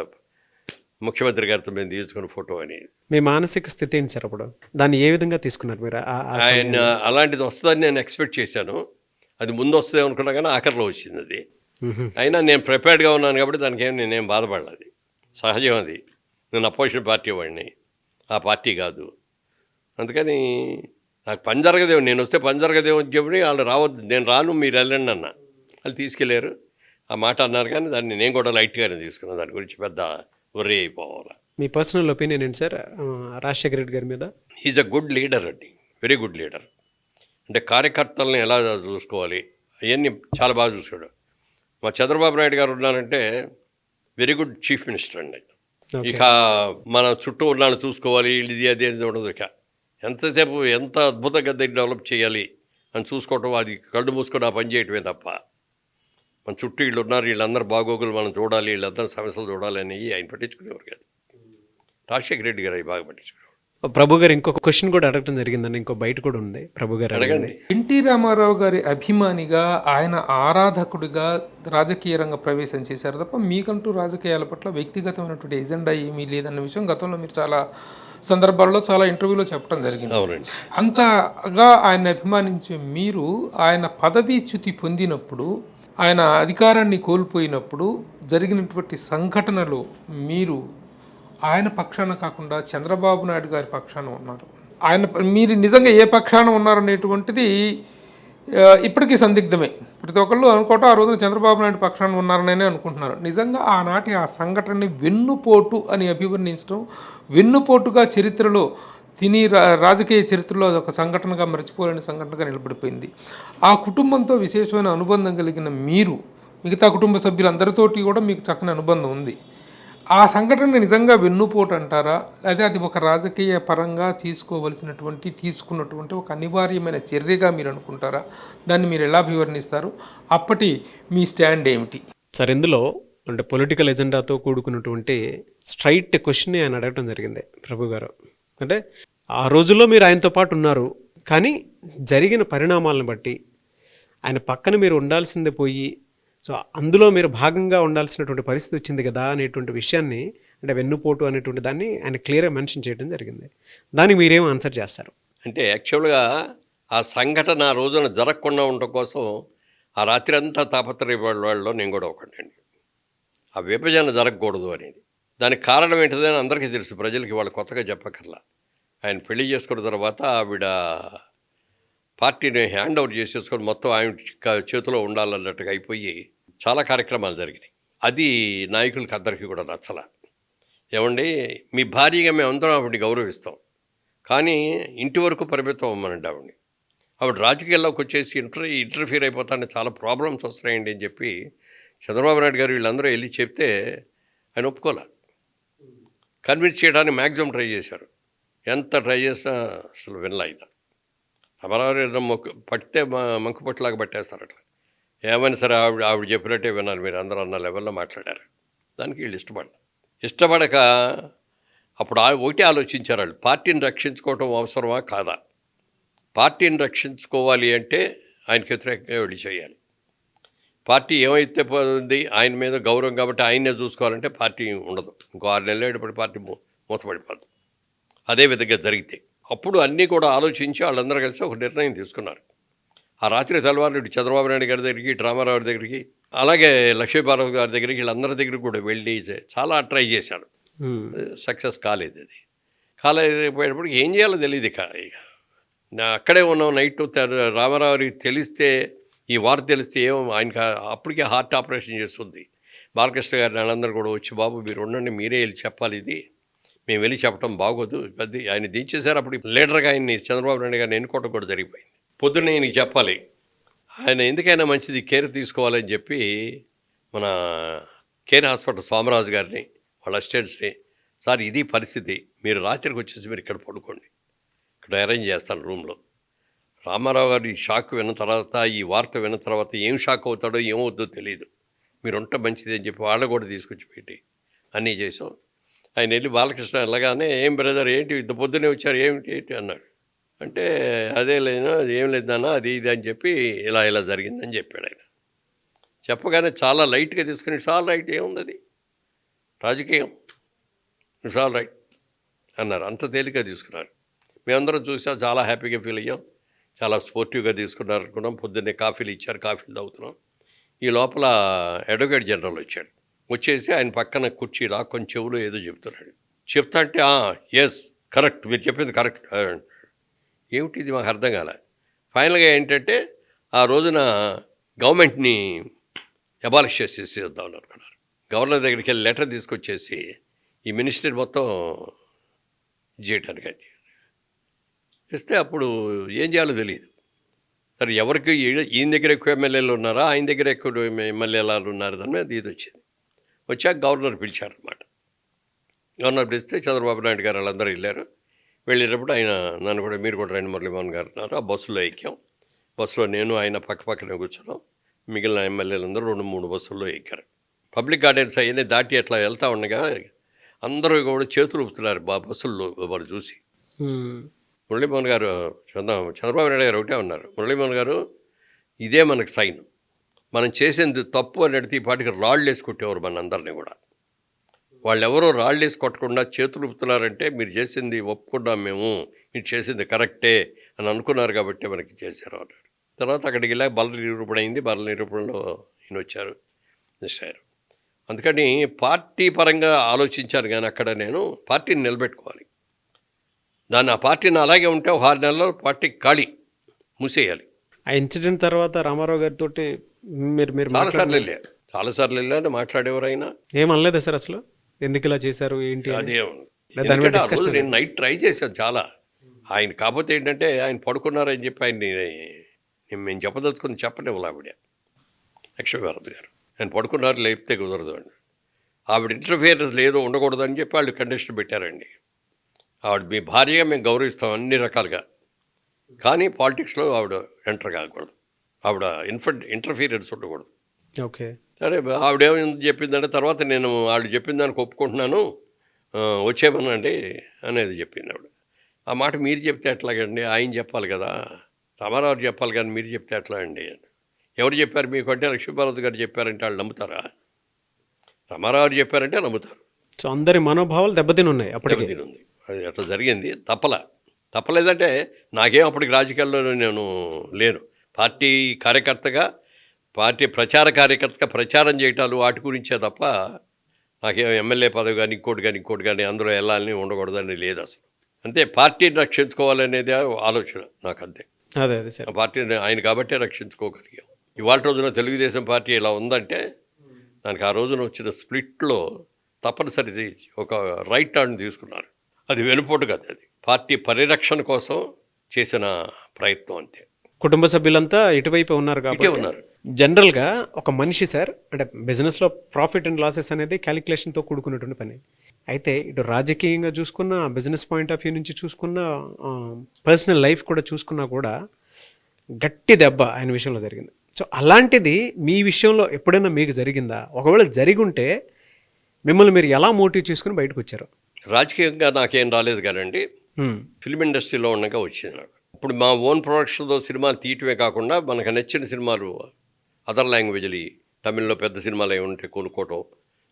ముఖ్యమంత్రి గారితో మేము తీసుకున్న ఫోటో అని. మీ మానసిక స్థితి ఏంటి సార్ అప్పుడు? దాన్ని ఏ విధంగా తీసుకున్నారు మీరు? ఆయన అలాంటిది వస్తుందని నేను ఎక్స్పెక్ట్ చేశాను. అది ముందు వస్తుంది అనుకున్నా కానీ ఆఖరిలో వచ్చింది అది. అయినా నేను ప్రిపేర్డ్గా ఉన్నాను కాబట్టి దానికి నేనేం బాధపడలేదు. సహజం అది. నేను అపోజిషన్ పార్టీ వాడిని, ఆ పార్టీ కాదు. అందుకని నాకు పని జరగదేమో, నేను వస్తే పని జరగదేమో అని చెప్పి వాళ్ళు రావద్దు, నేను రాను మీరు వెళ్ళండి అన్న. వాళ్ళు తీసుకెళ్ళారు. ఆ మాట అన్నారు కానీ దాన్ని నేను కూడా లైట్గానే తీసుకున్నాను. దాని గురించి పెద్ద వర్రీ అయిపోవాలి. మీ పర్సనల్ ఒపీనియన్ ఏంటి సార్ రాజశేఖర రెడ్డి గారి మీద? ఈజ్ అ గుడ్ లీడర్ అండి, వెరీ గుడ్ లీడర్. అంటే కార్యకర్తలను ఎలా చూసుకోవాలి అవన్నీ చాలా బాగా చూసాడు. మా చంద్రబాబు నాయుడు గారు ఉన్నారంటే వెరీ గుడ్ చీఫ్ మినిస్టర్ అండి. ఇక మన చుట్టూ ఉన్నాను చూసుకోవాలి, ఇది అది అనేది ఉండదు. ఇక ఎంతసేపు ఎంత అద్భుతంగా దాన్ని డెవలప్ చేయాలి అని చూసుకోవటం, అది కళ్ళు మూసుకొని ఆ పని చేయటమే తప్ప మన చుట్టూ వీళ్ళు ఉన్నారు, వీళ్ళందరూ బాగోగులు మనం చూడాలి, వీళ్ళందరూ సమస్యలు చూడాలి అని ఆయన పట్టించుకునేవారు కాదు. రాజశేఖర రెడ్డి గారు అవి బాగా పట్టించుకునేవారు. ప్రభు గారు ఇంకొక క్వశ్చన్ కూడా అడగటం జరిగిందండి, ఇంకో బయట కూడా ఉంది. ప్రభు గారు అడగండి. ఎన్టీ రామారావు గారి అభిమానిగా, ఆయన ఆరాధకుడిగా రాజకీయ రంగ ప్రవేశం చేశారు తప్ప మీకంటూ రాజకీయాల పట్ల వ్యక్తిగతమైనటువంటి ఎజెండా ఏమీ లేదన్న విషయం గతంలో మీరు చాలా సందర్భాల్లో చాలా ఇంటర్వ్యూలో చెప్పడం జరిగింది. అవునండి. అంతగా ఆయన అభిమానించే మీరు ఆయన పదవీచ్యుతి పొందినప్పుడు, ఆయన అధికారాన్ని కోల్పోయినప్పుడు జరిగినటువంటి సంఘటనలు మీరు ఆయన పక్షాన కాకుండా చంద్రబాబు నాయుడు గారి పక్షాన ఉన్నారు. మీరు నిజంగా ఏ పక్షాన ఉన్నారనేటువంటిది ఇప్పటికీ సందిగ్ధమే. ప్రతి ఒక్కళ్ళు అనుకోవటం ఆ రోజున చంద్రబాబు నాయుడు పక్షాన ఉన్నారనే అనుకుంటున్నారు. నిజంగా ఆనాటి ఆ సంఘటనని వెన్నుపోటు అని అభివర్ణించడం, వెన్నుపోటుగా చరిత్రలో రాజకీయ చరిత్రలో అదొక సంఘటనగా మర్చిపోలేని సంఘటనగా నిలబడిపోయింది. ఆ కుటుంబంతో విశేషమైన అనుబంధం కలిగిన మీరు, మిగతా కుటుంబ సభ్యులందరితోటి కూడా మీకు చక్కని అనుబంధం ఉంది. ఆ సంఘటన నిజంగా వెన్నుపోటు అంటారా, లేదా అది ఒక రాజకీయ పరంగా తీసుకున్నటువంటి ఒక అనివార్యమైన చర్యగా మీరు అనుకుంటారా? దాన్ని మీరు ఎలా అభివర్ణిస్తారు? అప్పటి మీ స్టాండ్ ఏమిటి? సార్, ఇందులో అంటే పొలిటికల్ ఎజెండాతో కూడుకున్నటువంటి స్ట్రైట్ క్వశ్చన్ ఆయన అడగటం జరిగింది ప్రభు గారు. అంటే ఆ రోజుల్లో మీరు ఆయనతో పాటు ఉన్నారు, కానీ జరిగిన పరిణామాలను బట్టి ఆయన పక్కన మీరు ఉండాల్సిందే పోయి, సో అందులో మీరు భాగంగా ఉండాల్సినటువంటి పరిస్థితి వచ్చింది కదా అనేటువంటి విషయాన్ని, అంటే వెన్నుపోటు అనేటువంటి దాన్ని ఆయన క్లియర్గా మెన్షన్ చేయడం జరిగింది. దానికి మీరేం ఆన్సర్ చేస్తారు? అంటే యాక్చువల్గా ఆ సంఘటన ఆ రోజున జరగకుండా ఉండటం కోసం ఆ రాత్రి అంతా తాపత్రయపడేవాళ్ళలో నేను కూడా ఒకటండి. ఆ విభజన జరగకూడదు అనేది. దానికి కారణం ఏంటిదని అందరికీ తెలుసు, ప్రజలకి వాళ్ళు కొత్తగా చెప్పక్కర్లా. ఆయన పెళ్లి చేసుకున్న తర్వాత ఆవిడ పార్టీని హ్యాండ్ ఓవర్ చేసేసుకొని మొత్తం ఆయన చేతిలో ఉండాలన్నట్టుగా అయిపోయి చాలా కార్యక్రమాలు జరిగినాయి. అది నాయకులకి అందరికీ కూడా నచ్చల. ఏమండి, మీ భార్యగా మేము అందరం ఆవిడని గౌరవిస్తాం, కానీ ఇంటి వరకు పరిమితం అవ్వమనండి ఆవిడని. ఆవిడ రాజకీయాల్లోకి వచ్చేసి ఇంటర్ఫీర్ అయిపోతానే చాలా ప్రాబ్లమ్స్ వస్తున్నాయండి అని చెప్పి చంద్రబాబు నాయుడు గారు వీళ్ళందరూ వెళ్ళి చెప్తే ఆయన ఒప్పుకోలే. కన్విన్స్ చేయడానికి మ్యాక్సిమం ట్రై చేశారు. ఎంత ట్రై చేసినా అసలు వినలే ఆయన. అమరావతి పట్టితే మంకు పట్టులాగా పట్టేస్తారు అట్లా. ఏమైనా సరే ఆవిడ చెప్పినట్టే వినాలి మీరు అందరూ అన్న లెవెల్లో మాట్లాడారు. దానికి వీళ్ళు ఇష్టపడక అప్పుడు ఒకటి ఆలోచించారు వాళ్ళు, పార్టీని రక్షించుకోవటం అవసరమా కాదా. పార్టీని రక్షించుకోవాలి అంటే ఆయనకి వ్యతిరేకంగా వెళ్ళి చేయాలి. పార్టీ ఏమైతే పోతుంది ఆయన మీద గౌరవం కాబట్టి ఆయన్నే చూసుకోవాలంటే పార్టీ ఉండదు. ఇంకో 6 నెలలు ఏడుపడి పార్టీ మూతపడిపోదు. అదే విధంగా జరిగితే అప్పుడు అన్నీ కూడా ఆలోచించి వాళ్ళందరూ కలిసి ఒక నిర్ణయం తీసుకున్నారు. ఆ రాత్రి తెల్లవారు చంద్రబాబు నాయుడు గారి దగ్గరికి, రామారావు దగ్గరికి, అలాగే లక్ష్మీపార్వతి గారి దగ్గరికి, వీళ్ళందరి దగ్గరికి కూడా వెళ్ళి చాలా ట్రై చేశారు. సక్సెస్ కాలేదు. అది కాలేకపోయేటప్పటికి ఏం చేయాలో తెలియదు. ఇక నా అక్కడే ఉన్నాం నైట్. రామారావుకి తెలిస్తే, ఈ వార్త తెలిస్తే ఆయనకి అప్పటికే హార్ట్ ఆపరేషన్ చేస్తుంది. బాలకృష్ణ గారిని వాళ్ళందరూ కూడా వచ్చి, బాబు మీరు ఉండండి, మీరే వెళ్ళి చెప్పాలి, ఇది మేము వెళ్ళి చెప్పడం బాగోదు, పెద్ద ఆయన దించేశారు. అప్పుడు లీడర్గా ఆయన్ని చంద్రబాబు నాయుడు గారిని ఎన్నుకోవడం కూడా జరిగిపోయింది. పొద్దున్నే ఈయనకి చెప్పాలి, ఆయన ఎందుకైనా మంచిది కేర్ తీసుకోవాలని చెప్పి మన కేర్ హాస్పిటల్ సోమరాజు గారిని, వాళ్ళ అసిస్టెంట్స్ని, సార్ ఇది పరిస్థితి, మీరు రాత్రికి వచ్చేసి మీరు ఇక్కడ పడుకోండి, ఇక్కడ అరేంజ్ చేస్తాను రూమ్లో. రామారావు గారు ఈ షాక్ విన్న తర్వాత, ఈ వార్త విన్న తర్వాత ఏం షాక్ అవుతాడో ఏమవుద్దో తెలియదు, మీరు ఉంటే మంచిది అని చెప్పి వాళ్ళు కూడా తీసుకొచ్చి పెట్టి అన్నీ చేసాం. ఆయన వెళ్ళి బాలకృష్ణ వెళ్ళగానే, ఏం బ్రదర్ ఏంటి ఇంత పొద్దునే వచ్చారు, ఏంటి అన్నాడు. అంటే అదే లేదు, ఏం లేదన్నా, అది ఇది అని చెప్పి ఇలా జరిగిందని చెప్పాడు ఆయన. చెప్పగానే చాలా లైట్గా తీసుకుని, ఇట్స్ ఆల్ రైట్, ఏముంది అది రాజకీయం, ఇట్స్ ఆల్ రైట్ అన్నారు. అంత తేలిగ్గా తీసుకున్నారు. మేమందరం చూసా, చాలా హ్యాపీగా ఫీల్ అయ్యాం, చాలా స్పోర్టివ్గా తీసుకున్నారు అనుకున్నాం. పొద్దున్నే కాఫీలు ఇచ్చారు, కాఫీలు తాగుతున్నాం. ఈ లోపల అడ్వకేట్ జనరల్ వచ్చాడు. వచ్చేసి ఆయన పక్కన కుర్చీ లాక్కొని చెవులో ఏదో చెప్తున్నాడు. చెప్తా అంటే ఎస్ కరెక్ట్, మీరు చెప్పింది కరెక్ట్. ఏమిటి ఇది మాకు అర్థం కాలే. ఫైనల్గా ఏంటంటే ఆ రోజున గవర్నమెంట్ని అబాలిష్ చేసేద్దామని అనుకున్నారు. గవర్నర్ దగ్గరికి వెళ్ళి లెటర్ తీసుకొచ్చేసి ఈ మినిస్టర్ మొత్తం చేయటానికి ఇస్తే అప్పుడు ఏం చేయాలో తెలియదు. సరే ఎవరికి ఈయన దగ్గర ఎక్కువ ఎమ్మెల్యేలు ఉన్నారా, ఆయన దగ్గర ఎక్కువ ఎమ్మెల్యేలు ఉన్నారు, దాని మీద ఇది వచ్చింది. వచ్చాక గవర్నర్ పిలిచారనమాట. గవర్నర్ పిలిస్తే చంద్రబాబు నాయుడు గారు వాళ్ళందరూ వెళ్ళారు. వెళ్ళేటప్పుడు ఆయన నన్ను కూడా, మీరు కూడా రండి మురళీమోహన్ గారు అన్నారు. ఆ బస్సులో ఎక్కాం. బస్సులో నేను ఆయన పక్కనే కూర్చున్నాం. మిగిలిన ఎమ్మెల్యేలందరూ 2-3 బస్సుల్లో ఎక్కారు. పబ్లిక్ గార్డెన్స్ అవన్నీ దాటి అట్లా వెళ్తూ ఉండగా అందరూ కూడా చేతులు ఊపుతున్నారు బస్సుల్లో వాళ్ళు చూసి. మురళీమోహన్ గారు, చంద్రబాబు నాయుడు గారు ఒకటే ఉన్నారు, మురళీమోహన్ గారు ఇదే మనకు సైన్, మనం చేసింది తప్పు అని అడిగితే ఈ పాటికి రాళ్ళు వేసి కొట్టేవారు మన అందరినీ కూడా. వాళ్ళు ఎవరో రాళ్ళు వేసి కొట్టకుండా చేతులు ఊపుతున్నారంటే మీరు చేసింది ఒప్పుకున్నాం, మేము ఇది చేసింది కరెక్టే అని అనుకున్నారు కాబట్టి మనకి చేశారు అన్నాడు. తర్వాత అక్కడికి వెళ్ళాక బల నిరూపణ అయింది. బల నిరూపణలో ఈయన వచ్చారు, నిశ్చయారు. అందుకని పార్టీ పరంగా ఆలోచించారు, కానీ అక్కడ నేను పార్టీని నిలబెట్టుకోవాలి. ఆ పార్టీని అలాగే ఉంటే 6 నెలల్లో పార్టీ ఖాళీ మూసేయాలి. ఆ ఇన్సిడెంట్ తర్వాత రామారావు గారితో మీరు చాలాసార్లు వెళ్ళాను, మాట్లాడేవారైనా ఏమనలేదా సార్ అసలు? ఎందుకు ఇలా చేశారు ఏంటి అని? అదే లేదా దాని మీద ఎందుకంటే ఆ రోజు discussion నేను నైట్ ట్రై చేశాను చాలా. ఆయన కాకపోతే ఏంటంటే ఆయన పడుకున్నారని చెప్పి ఆయన్ని మేము చెప్పదలుచుకుని చెప్పలేము. ఆవిడ లక్ష్మీభారతి గారు ఆయన పడుకున్నారు, లేపితే కుదరదు అండి. ఆవిడ ఇంటర్ఫియరెన్స్ లేదు, ఉండకూడదని చెప్పి వాళ్ళు కండిషన్ పెట్టారండి. ఆవిడ మీ భార్యగా మేము గౌరవిస్తాం అన్ని రకాలుగా, కానీ పాలిటిక్స్లో ఆవిడ ఎంటర్ కాకూడదు, ఆవిడ ఇంటర్ఫీరెన్స్ ఉండకూడదు. ఓకే. సరే ఆవిడేమైంది చెప్పిందంటే తర్వాత నేను వాళ్ళు చెప్పిన దానికి ఒప్పుకుంటున్నాను, వచ్చేమనండి అనేది చెప్పింది ఆవిడ. ఆ మాట మీరు చెప్తే ఎట్లాగండి, ఆయన చెప్పాలి కదా, రామారావు చెప్పాలి కానీ మీరు చెప్తే ఎట్లా అండి? ఎవరు చెప్పారు మీకు అంటే లక్ష్మీభారతి గారు చెప్పారంటే వాళ్ళు నమ్ముతారా? రామారావు చెప్పారంటే నమ్ముతారు. సో అందరి మనోభావాలు దెబ్బతిని ఉన్నాయి అప్పటికి. ఉంది అది అట్లా జరిగింది. తప్పలేదంటే నాకేం అప్పటికి రాజకీయాల్లో నేను లేను. పార్టీ కార్యకర్తగా, పార్టీ ప్రచార కార్యకర్తగా ప్రచారం చేయటాలు వాటి గురించే తప్ప నాకేం ఎమ్మెల్యే పదవి కానీ ఇంకోటి కానీ అందులో వెళ్ళాలని ఉండకూడదని లేదు అసలు. అంతే, పార్టీని రక్షించుకోవాలనేది ఆలోచన నాకు, అంతే. అదే సార్, పార్టీని ఆయన కాబట్టే రక్షించుకోగలిగాం. ఇవాళ రోజున తెలుగుదేశం పార్టీ ఇలా ఉందంటే దానికి ఆ రోజున వచ్చిన స్ప్లిట్లో తప్పనిసరి ఒక రైట్ టర్న్ తీసుకున్నారు. అది వెనుపోటు కదా, అది పార్టీ పరిరక్షణ కోసం చేసిన ప్రయత్నం, అంతే. కుటుంబ సభ్యులంతా ఇటువైపు ఉన్నారు కాబట్టి ఉన్నారు. జనరల్గా ఒక మనిషి సార్ అంటే బిజినెస్లో ప్రాఫిట్ అండ్ లాసెస్ అనేది క్యాలిక్యులేషన్తో కూడుకున్నటువంటి పని. అయితే ఇటు రాజకీయంగా చూసుకున్న, బిజినెస్ పాయింట్ ఆఫ్ వ్యూ నుంచి చూసుకున్న, పర్సనల్ లైఫ్ కూడా చూసుకున్నా కూడా గట్టి దెబ్బ ఆయన విషయంలో జరిగింది. సో అలాంటిది మీ విషయంలో ఎప్పుడైనా మీకు జరిగిందా? ఒకవేళ జరిగి ఉంటే మిమ్మల్ని మీరు ఎలా మోటివ్ చేసుకుని బయటకు వచ్చారు? రాజకీయంగా నాకేం రాలేదు కానండి, ఫిల్మ్ ఇండస్ట్రీలో ఉండగా వచ్చింది నాకు. ఇప్పుడు మా ఓన్ ప్రొడక్షన్తో సినిమాలు తీయటమే కాకుండా మనకు నచ్చిన సినిమాలు అదర్ లాంగ్వేజ్లు, తమిళ్లో పెద్ద సినిమాలు ఏమి ఉంటే కొనుక్కోవటం,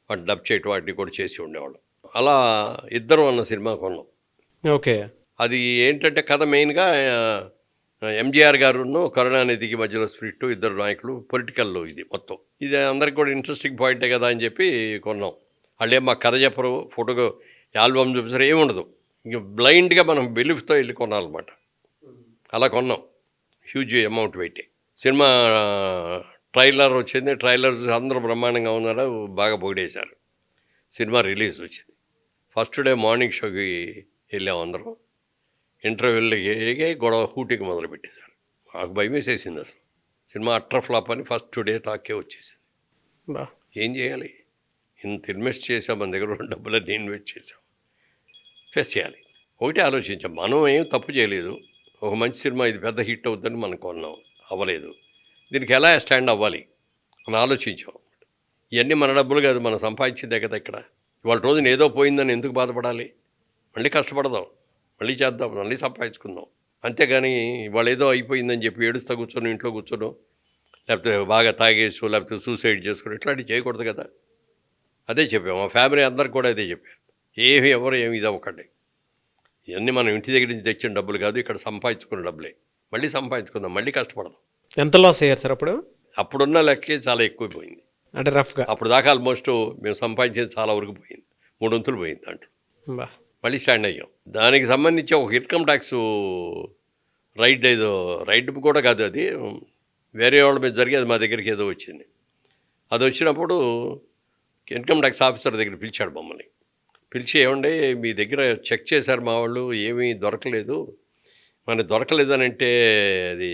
వాటిని డబ్ చేయటం, వాటిని కూడా చేసి ఉండేవాళ్ళం. అలా ఇద్దరు అన్న సినిమా కొన్నాం. ఓకే. అది ఏంటంటే కథ మెయిన్గా ఎంజీఆర్ గారును కరుణానిధికి మధ్యలో స్ప్రిట్, ఇద్దరు నాయకులు, పొలిటికల్లో ఇది మొత్తం. ఇది అందరికి కూడా ఇంట్రెస్టింగ్ పాయింటే కదా అని చెప్పి కొన్నాం. వాళ్ళు ఏం మా కథ చెప్పరు, ఫోటోగా ఆల్బమ్ చూపిస్తారు, ఏముండదు. ఇంక బ్లైండ్గా మనం బిలీఫ్తో వెళ్ళి కొనాలన్నమాట. అలా కొన్నాం, హ్యూజ్ అమౌంట్ పెట్టి. సినిమా ట్రైలర్ వచ్చింది, ట్రైలర్ అందరూ బ్రహ్మాండంగా ఉన్నారు, బాగా పొగిడేశారు. సినిమా రిలీజ్ వచ్చింది. ఫస్ట్ డే మార్నింగ్ షోకి వెళ్ళాం అందరం. ఇంటర్వ్యూలకి గొడవ హూటికి మొదలుపెట్టేశారు. మాకు భయం వేసేసింది అసలు. సినిమా అట్టర్ ఫ్లాప్ అని ఫస్ట్ డే టాకే వచ్చేసింది. ఏం చేయాలి, ఇంత ఇన్వెస్ట్ చేసాం, మన దగ్గర ఉన్న డబ్బులన్నీ ఇన్వెస్ట్ చేసాం, ఫేస్ చేయాలి. ఒకటే ఆలోచించాం, మనం ఏం తప్పు చేయలేదు, ఒక మంచి సినిమా ఇది పెద్ద హిట్ అవుతుందని మనం కొన్నాం, అవ్వలేదు, దీనికి ఎలా స్టాండ్ అవ్వాలి అని ఆలోచించాం. ఇవన్నీ మన డబ్బులు కాదు, మనం సంపాదించిందే కదా. ఇక్కడ ఇవాళ రోజున ఏదో పోయిందని ఎందుకు బాధపడాలి? మళ్ళీ కష్టపడదాం, మళ్ళీ చేద్దాం, మళ్ళీ సంపాదించుకుందాం. అంతేగాని ఇవాళ ఏదో అయిపోయిందని చెప్పి ఏడుస్తా కూర్చొని ఇంట్లో కూర్చోను, లేకపోతే బాగా తాగేసు, లేకపోతే సూసైడ్ చేసుకుని ఇట్లాంటివి చేయకూడదు కదా. అదే చెప్పాం, మా ఫ్యామిలీ అందరికి కూడా అదే చెప్పాం. ఎవరు ఏమి ఇది అవ్వకండి, ఇవన్నీ మనం ఇంటి దగ్గర నుంచి తెచ్చిన డబ్బులు కాదు, ఇక్కడ సంపాదించుకున్న డబ్బులే, మళ్ళీ సంపాదించుకుందాం, మళ్ళీ కష్టపడదాం. ఎంత లాస్ అయ్యారు సార్ అప్పుడు? అప్పుడున్న లెక్కే చాలా ఎక్కువైపోయింది. అంటే రఫ్గా అప్పుడు దాకా ఆల్మోస్ట్ మేము సంపాదించేది చాలా వరకు పోయింది, 3 వంతులు పోయింది దాంట్లో. మళ్ళీ స్టాండ్ అయ్యాం. దానికి సంబంధించి ఒక ఇన్కమ్ ట్యాక్స్ రైడ్ కూడా కాదు, అది వేరే వాళ్ళ మీద జరిగేది, మా దగ్గరికి ఏదో వచ్చింది. అది వచ్చినప్పుడు ఇన్కమ్ ట్యాక్స్ ఆఫీసర్ దగ్గర పిలిచాడు మమ్మల్ని. పిలిచి, ఏమండి మీ దగ్గర చెక్ చేశారు మా వాళ్ళు, ఏమీ దొరకలేదు, మనకి దొరకలేదని అంటే అది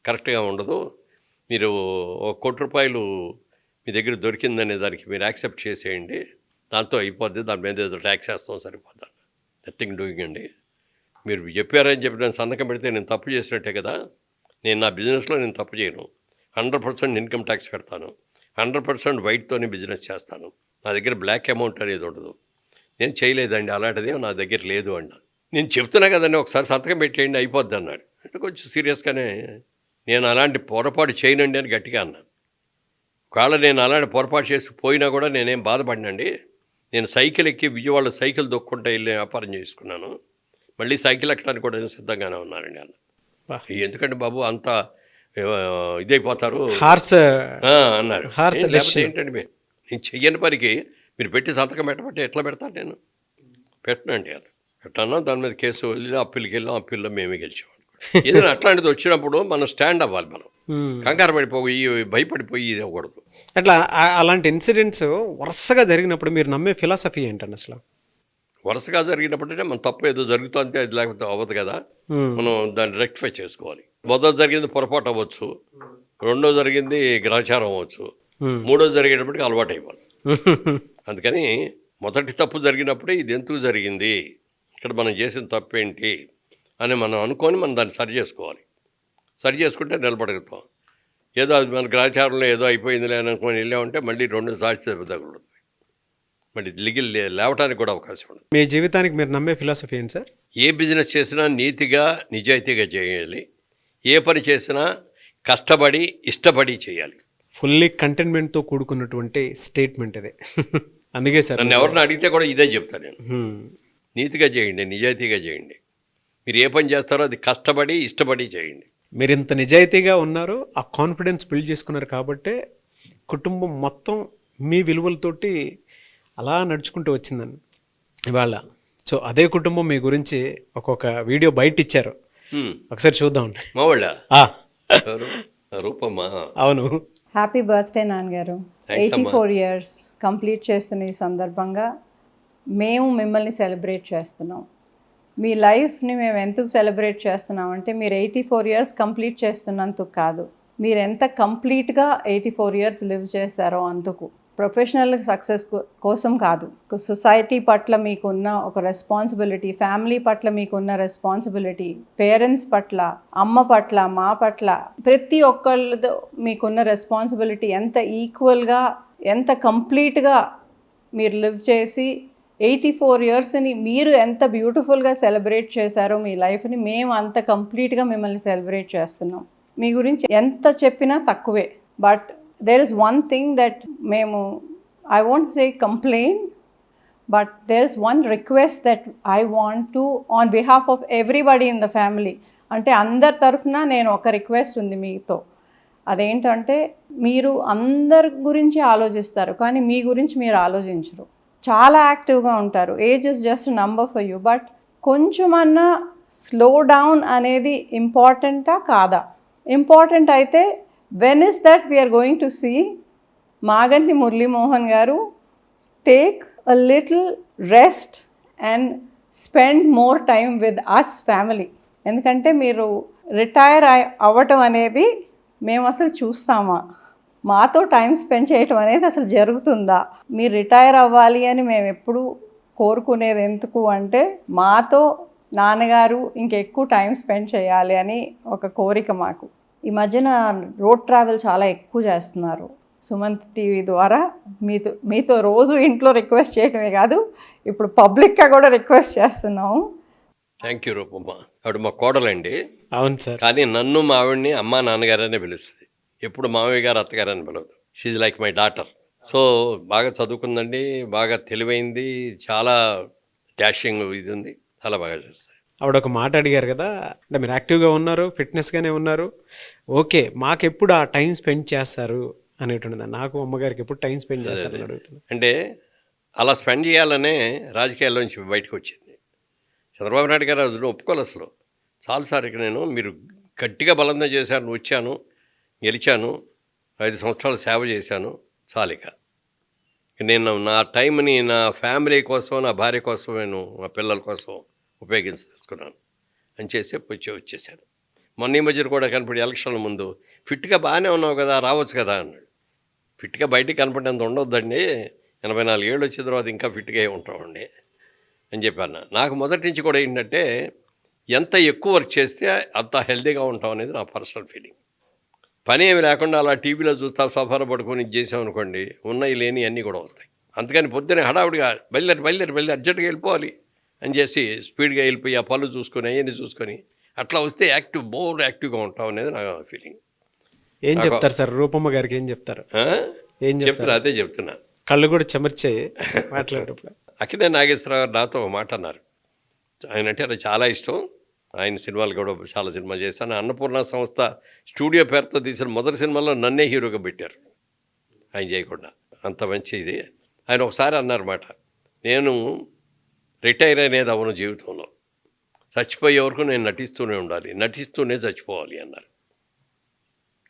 కరెక్ట్గా ఉండదు, మీరు ₹1 కోటి మీ దగ్గర దొరికిందనే దానికి మీరు యాక్సెప్ట్ చేసేయండి, దాంతో అయిపోద్ది, దాని మీద ఏదో ట్యాక్స్ వేస్తాం, సరిపోద్ది. నథింగ్ డూయింగ్ అండి, మీరు చెప్పారని చెప్పి నేను సంతకం పెడితే నేను తప్పు చేసినట్టే కదా. నేను నా బిజినెస్లో నేను తప్పు చేయను, 100% ఇన్కమ్ ట్యాక్స్ కడతాను, 100% వైట్తోనే బిజినెస్ చేస్తాను, నా దగ్గర బ్లాక్ అమౌంట్ అనేది ఉండదు. నేను చేయలేదండి, అలాంటిదే నా దగ్గర లేదు అన్నా. నేను చెప్తున్నా కదండి, ఒకసారి సంతకం పెట్టేయండి అయిపోద్ది అన్నాడు. అంటే కొంచెం సీరియస్గానే, నేను అలాంటి పొరపాటు చేయనండి అని గట్టిగా అన్నాను. ఒకవేళ నేను అలాంటి పొరపాటు చేసి పోయినా కూడా నేనేం బాధపడినండి, నేను సైకిల్ ఎక్కి విజయవాడ సైకిల్ దొక్కుంటా వెళ్ళి వ్యాపారం చేసుకున్నాను, మళ్ళీ సైకిల్ ఎక్కడానికి కూడా సిద్ధంగానే ఉన్నానండి అన్న. ఎందుకంటే బాబు అంత ఇదైపోతారు అన్నారు. ఏంటండి మీరు, నేను చెయ్యని పనికి మీరు పెట్టి సంతకం పెట్టబట్టి ఎట్లా పెడతాను, నేను పెట్టనండి అలా పెట్టాను. దాని మీద కేసు వెళ్ళి అప్పీల్కి వెళ్ళాం, అప్పీల్లో మేమే గెలిచాం. ఏదైనా అట్లాంటిది వచ్చినప్పుడు మనం స్టాండ్ అవ్వాలి, మనం కంగారు పడిపోయి భయపడిపోయి ఇది అవ్వకూడదు. అట్లా అలాంటి ఇన్సిడెంట్స్ వరుసగా జరిగినప్పుడు మీరు నమ్మే ఫిలాసఫీ ఏంటండి అసలు? వరుసగా జరిగినప్పుడంటే మన తప్పు ఏదో జరుగుతుంటే అది లేకపోతే అవ్వదు కదా, మనం దాన్ని రెక్టిఫై చేసుకోవాలి. మొదటి జరిగింది పొరపాటు అవ్వచ్చు, రెండో జరిగింది గ్రహచారం అవ్వచ్చు, మూడో జరిగేటప్పటికి అలవాటు అయిపోవాలి. అందుకని మొదటి తప్పు జరిగినప్పుడే ఇది ఎందుకు జరిగింది, ఇక్కడ మనం చేసిన తప్పు ఏంటి అని మనం అనుకొని మనం దాన్ని సరి చేసుకోవాలి. సరి చేసుకుంటే నిలబడగలుగుతాం. ఏదో అది మన గ్రహచారంలో ఏదో అయిపోయిందిలే అని అనుకొని వెళ్ళామంటే మళ్ళీ రెండు సాక్షి తగ్గుతుంది, మళ్ళీ లేవటానికి కూడా అవకాశం ఉండదు. మీ జీవితానికి మీరు నమ్మే ఫిలాసఫీ ఏంటి సార్? ఏ బిజినెస్ చేసినా నీతిగా నిజాయితీగా చేయాలి, ఏ పని చేసినా కష్టపడి ఇష్టపడి చేయాలి. ఫుల్లీ కంటెంట్మెంట్తో కూడుకున్నటువంటి స్టేట్మెంట్ ఇదే. అందుకే సార్ నన్ను ఎవరిని అడిగితే కూడా ఇదే చెప్తాను నేను, నీతిగా చేయండి, నిజాయితీగా చేయండి. మీరు ఏ పని చేస్తారో అది కష్టపడి ఇష్టపడి చేయండి. మీరు ఇంత నిజాయితీగా ఉన్నారు, ఆ కాన్ఫిడెన్స్ బిల్డ్ చేసుకున్నారు కాబట్టే కుటుంబం మొత్తం మీ విలువలతోటి అలా నడుచుకుంటూ వచ్చిందండి ఇవాళ. సో అదే కుటుంబం మీ గురించి ఒక్కొక్క వీడియో బయట ఇచ్చారు, ఒకసారి చూద్దామండి. మా వాళ్ళ రూపమ్మా? అవును. హ్యాపీ బర్త్డే నాన్నగారు. 84 years కంప్లీట్ చేస్తున్న ఈ సందర్భంగా మేము మిమ్మల్ని సెలబ్రేట్ చేస్తున్నాం. మీ లైఫ్ని మేము ఎందుకు సెలబ్రేట్ చేస్తున్నామంటే మీరు 84 years కంప్లీట్ చేస్తున్నందుకు కాదు, మీరు ఎంత కంప్లీట్గా 84 years లివ్ చేశారో అందుకు. ప్రొఫెషనల్ సక్సెస్ కోసం కాదు, సొసైటీ పట్ల మీకున్న ఒక రెస్పాన్సిబిలిటీ, ఫ్యామిలీ పట్ల మీకున్న రెస్పాన్సిబిలిటీ, పేరెంట్స్ పట్ల, అమ్మ పట్ల, మా పట్ల, ప్రతి ఒక్కళ్ళతో మీకున్న రెస్పాన్సిబిలిటీ ఎంత ఈక్వల్గా, ఎంత కంప్లీట్గా మీరు లివ్ చేసి 84 yearsని మీరు ఎంత బ్యూటిఫుల్గా సెలబ్రేట్ చేశారో మీ లైఫ్ని, మేము అంత కంప్లీట్గా మిమ్మల్ని సెలబ్రేట్ చేస్తున్నాం. మీ గురించి ఎంత చెప్పినా తక్కువే. But there is one thing that మేము, I won't say complain, but there is one request that I want to on behalf of everybody in the family. అంటే అందరి తరఫున నేను ఒక రిక్వెస్ట్ ఉంది మీతో. అదేంటంటే మీరు అందరి గురించి ఆలోచిస్తారు కానీ మీ గురించి మీరు ఆలోచించరు. చాలా యాక్టివ్గా ఉంటారు, age is just number for you. But కొంచెమన్నా స్లో డౌన్ అనేది ఇంపార్టెంటా కాదా? ఇంపార్టెంట్ అయితే when is that we are going to see Maganti Murli Mohan garu take a little rest and spend more time with us family. ఎందుకంటే మీరు retire అవ్వటం అనేది మేము అసలు చూస్తామా? మాతో టైం స్పెండ్ చేయటం అనేది అసలు జరుగుతుందా? మీరు రిటైర్ అవ్వాలి అని మేము ఎప్పుడు కోరుకునేది ఎందుకు అంటే మాతో నాన్నగారు ఇంకెక్కువ టైం స్పెండ్ చేయాలి అని ఒక కోరిక మాకు. ఈ మధ్యన రోడ్ ట్రావెల్ చాలా ఎక్కువ చేస్తున్నారు. సుమంత్ టీవీ ద్వారా మీతో రోజు ఇంట్లో రిక్వెస్ట్ చేయడమే కాదు, ఇప్పుడు పబ్లిక్గా కూడా రిక్వెస్ట్ చేస్తున్నాము. Thank you Roopamma. ఆవిడ మా కోడలండి. అవును సార్. కానీ నన్ను మా ఆవిడ్ని అమ్మా నాన్నగారనే పిలుస్తుంది, ఎప్పుడు మామయ్య గారు అత్తగారు అని పిలవదు. She like my daughter. So బాగా చదువుకుందండి, బాగా తెలివైంది, చాలా డాషింగ్ ఇది ఉంది, చాలా బాగా చేస్తుంది. ఆవిడ ఒక మాట అడిగారు కదా, అంటే మీరు యాక్టివ్గా ఉన్నారు, ఫిట్నెస్గానే ఉన్నారు, ఓకే మాకెప్పుడు ఆ టైం స్పెండ్ చేస్తారు అనేటువంటిది. నాకు అమ్మగారికి ఎప్పుడు టైం స్పెండ్ చేస్తారు అడుగుతుంది. అంటే అలా స్పెండ్ చేయాలనే రాజకీయాల్లోంచి బయటకు వచ్చింది. చంద్రబాబు నాయుడు గారు అది ఒప్పుకోవాలి అసలు. చాలాసార్లు నేను మీరు గట్టిగా బలంగా చేశాను, వచ్చాను, గెలిచాను, 5 సంవత్సరాలు సేవ చేశాను, చాలిక నేను నా టైంని నా ఫ్యామిలీ కోసం, నా భార్య కోసం, నేను నా పిల్లల కోసం ఉపయోగించదలుచుకున్నాను అని చేసి వచ్చేసాను. మొన్న ఈ మధ్యన కూడా కనపడి ఎలక్షన్ల ముందు ఫిట్గా బాగానే ఉన్నావు కదా, రావచ్చు కదా అన్నాడు. ఫిట్గా బయటికి కనపడేంత ఉండొద్దండి, 84 ఏళ్ళు వచ్చిన తర్వాత ఇంకా ఫిట్గా ఉంటామండి అని చెప్పాను. నాకు మొదటి నుంచి కూడా ఏంటంటే ఎంత ఎక్కువ వర్క్ చేస్తే అంత హెల్తీగా ఉంటాం అనేది నా పర్సనల్ ఫీలింగ్. పని ఏమి లేకుండా అలా టీవీలో చూస్తా సఫారా పడుకొని చేసామనుకోండి, ఉన్నాయి లేని అన్నీ కూడా వస్తాయి. అందుకని పొద్దున్నే హడావుడిగా బయలుదేరి అర్జెంటుగా వెళ్ళిపోవాలి అని చేసి స్పీడ్గా వెళ్ళిపోయి ఆ పళ్ళు చూసుకొని అవన్నీ చూసుకొని అట్లా వస్తే మోర్ యాక్టివ్గా ఉంటాం అనేది నా ఫీలింగ్. ఏం చెప్తారు సార్ రూపమ్మ గారికి? ఏం చెప్తారు? అదే చెప్తున్నా. కళ్ళు కూడా చెమర్చాయి మాట్లాడేటప్పుడు. అక్కినేని నాగేశ్వరరావు గారు నాతో మాట అన్నారు. ఆయన అంటే నాకు చాలా ఇష్టం, ఆయన సినిమాలు కూడా చాలా సినిమా చేశాను. అన్నపూర్ణ సంస్థ స్టూడియో పేరుతో తీసిన మొదటి సినిమాలో నన్నే హీరోగా పెట్టారు ఆయన చేయకుండా. అంత మంచి ఇది. ఆయన ఒకసారి అన్నారన్నమాట, నేను రిటైర్ అనేది అవును జీవితంలో, చచ్చిపోయే వరకు నేను నటిస్తూనే ఉండాలి, నటిస్తూనే చచ్చిపోవాలి అన్నారు.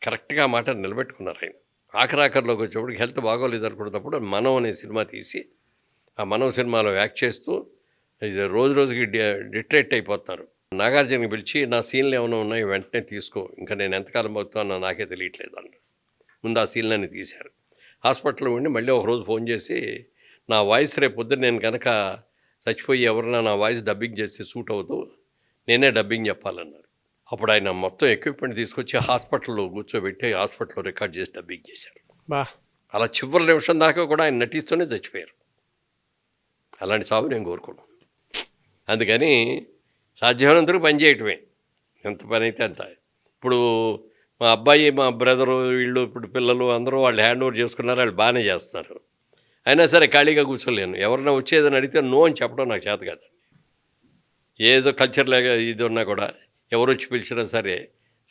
కరెక్ట్గా ఆ మాట నిలబెట్టుకున్నారు ఆయన. ఆఖరాఖరిలోకి వచ్చేప్పటికి హెల్త్ బాగోలేదు అనుకున్నప్పుడు మనం అనే సినిమా తీసి ఆ మనం సినిమాలో యాక్ట్ చేస్తూ రోజు రోజుకి డిట్రేట్ అయిపోతున్నారు. నాగార్జునకి పిలిచి నా సీన్లు ఏమైనా ఉన్నాయి వెంటనే తీసుకో, ఇంకా నేను ఎంతకాలం పోతున్నా నాకే తెలియట్లేదు అన్నారు. ముందు ఆ సీన్లన్నీ తీశారు. హాస్పిటల్లో ఉండి మళ్ళీ ఒకరోజు ఫోన్ చేసి నా వాయిస్ రేపు పొద్దున్న నేను కనుక చచ్చిపోయి ఎవరన్నా నా వాయిస్ డబ్బింగ్ చేస్తే సూట్ అవుతూ నేనే డబ్బింగ్ చెప్పాలన్నారు. అప్పుడు ఆయన మొత్తం ఎక్విప్మెంట్ తీసుకొచ్చి హాస్పిటల్లో కూర్చోబెట్టి హాస్పిటల్లో రికార్డ్ చేసి డబ్బింగ్ చేశారు. బా అలా చివరి నిమిషం దాకా కూడా ఆయన నటిస్తూనే చచ్చిపోయారు. అలాంటి సాగు నేను కోరుకున్నాను. అందుకని సాధ్యమైనంతకు పని చేయటమే, ఎంత పని అయితే అంత. ఇప్పుడు మా అబ్బాయి మా బ్రదరు వీళ్ళు ఇప్పుడు పిల్లలు అందరూ వాళ్ళు హ్యాండ్ ఓవర్ చేసుకున్నారు, వాళ్ళు బాగానే చేస్తున్నారు. అయినా సరే ఖాళీగా కూర్చోలేను. ఎవరన్నా వచ్చేదని అడిగితే నో అని చెప్పడం నాకు చేత కాదండి. ఏదో కల్చర్ లాగా ఇది ఉన్నా కూడా ఎవరు వచ్చి పిలిచినా సరే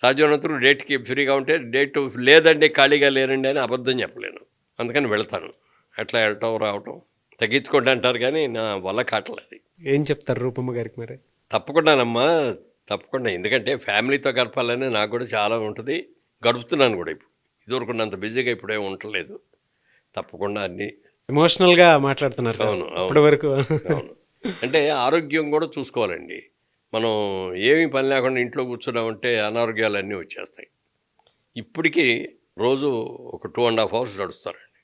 సాధ్యమైనంతకు డేట్కి ఫ్రీగా ఉంటే డేట్ లేదండి ఖాళీగా లేరండి అని అబద్ధం చెప్పలేను. అందుకని వెళ్తాను. అట్లా వెళ్ళటం రావటం తగ్గించుకోండి అంటారు కానీ నా వల్ల కావట్లేదు. ఏం చెప్తారు రూపమ్మ గారికి మరి? తప్పకుండానమ్మా, తప్పకుండా. ఎందుకంటే ఫ్యామిలీతో గడపాలని నాకు కూడా చాలా ఉంటుంది, గడుపుతున్నాను కూడా. ఇప్పుడు ఇదివరకున్నంత బిజీగా ఇప్పుడే ఉండలేదు. తప్పకుండా అన్నీ ఎమోషనల్గా మాట్లాడుతున్నారు. అవును, ఇప్పటి వరకు అవును. అంటే ఆరోగ్యం కూడా చూసుకోవాలండి. మనం ఏమీ పని లేకుండా ఇంట్లో కూర్చున్నామంటే అనారోగ్యాలన్నీ వచ్చేస్తాయి. ఇప్పటికీ రోజు ఒక 2.5 hours నడుస్తారండి.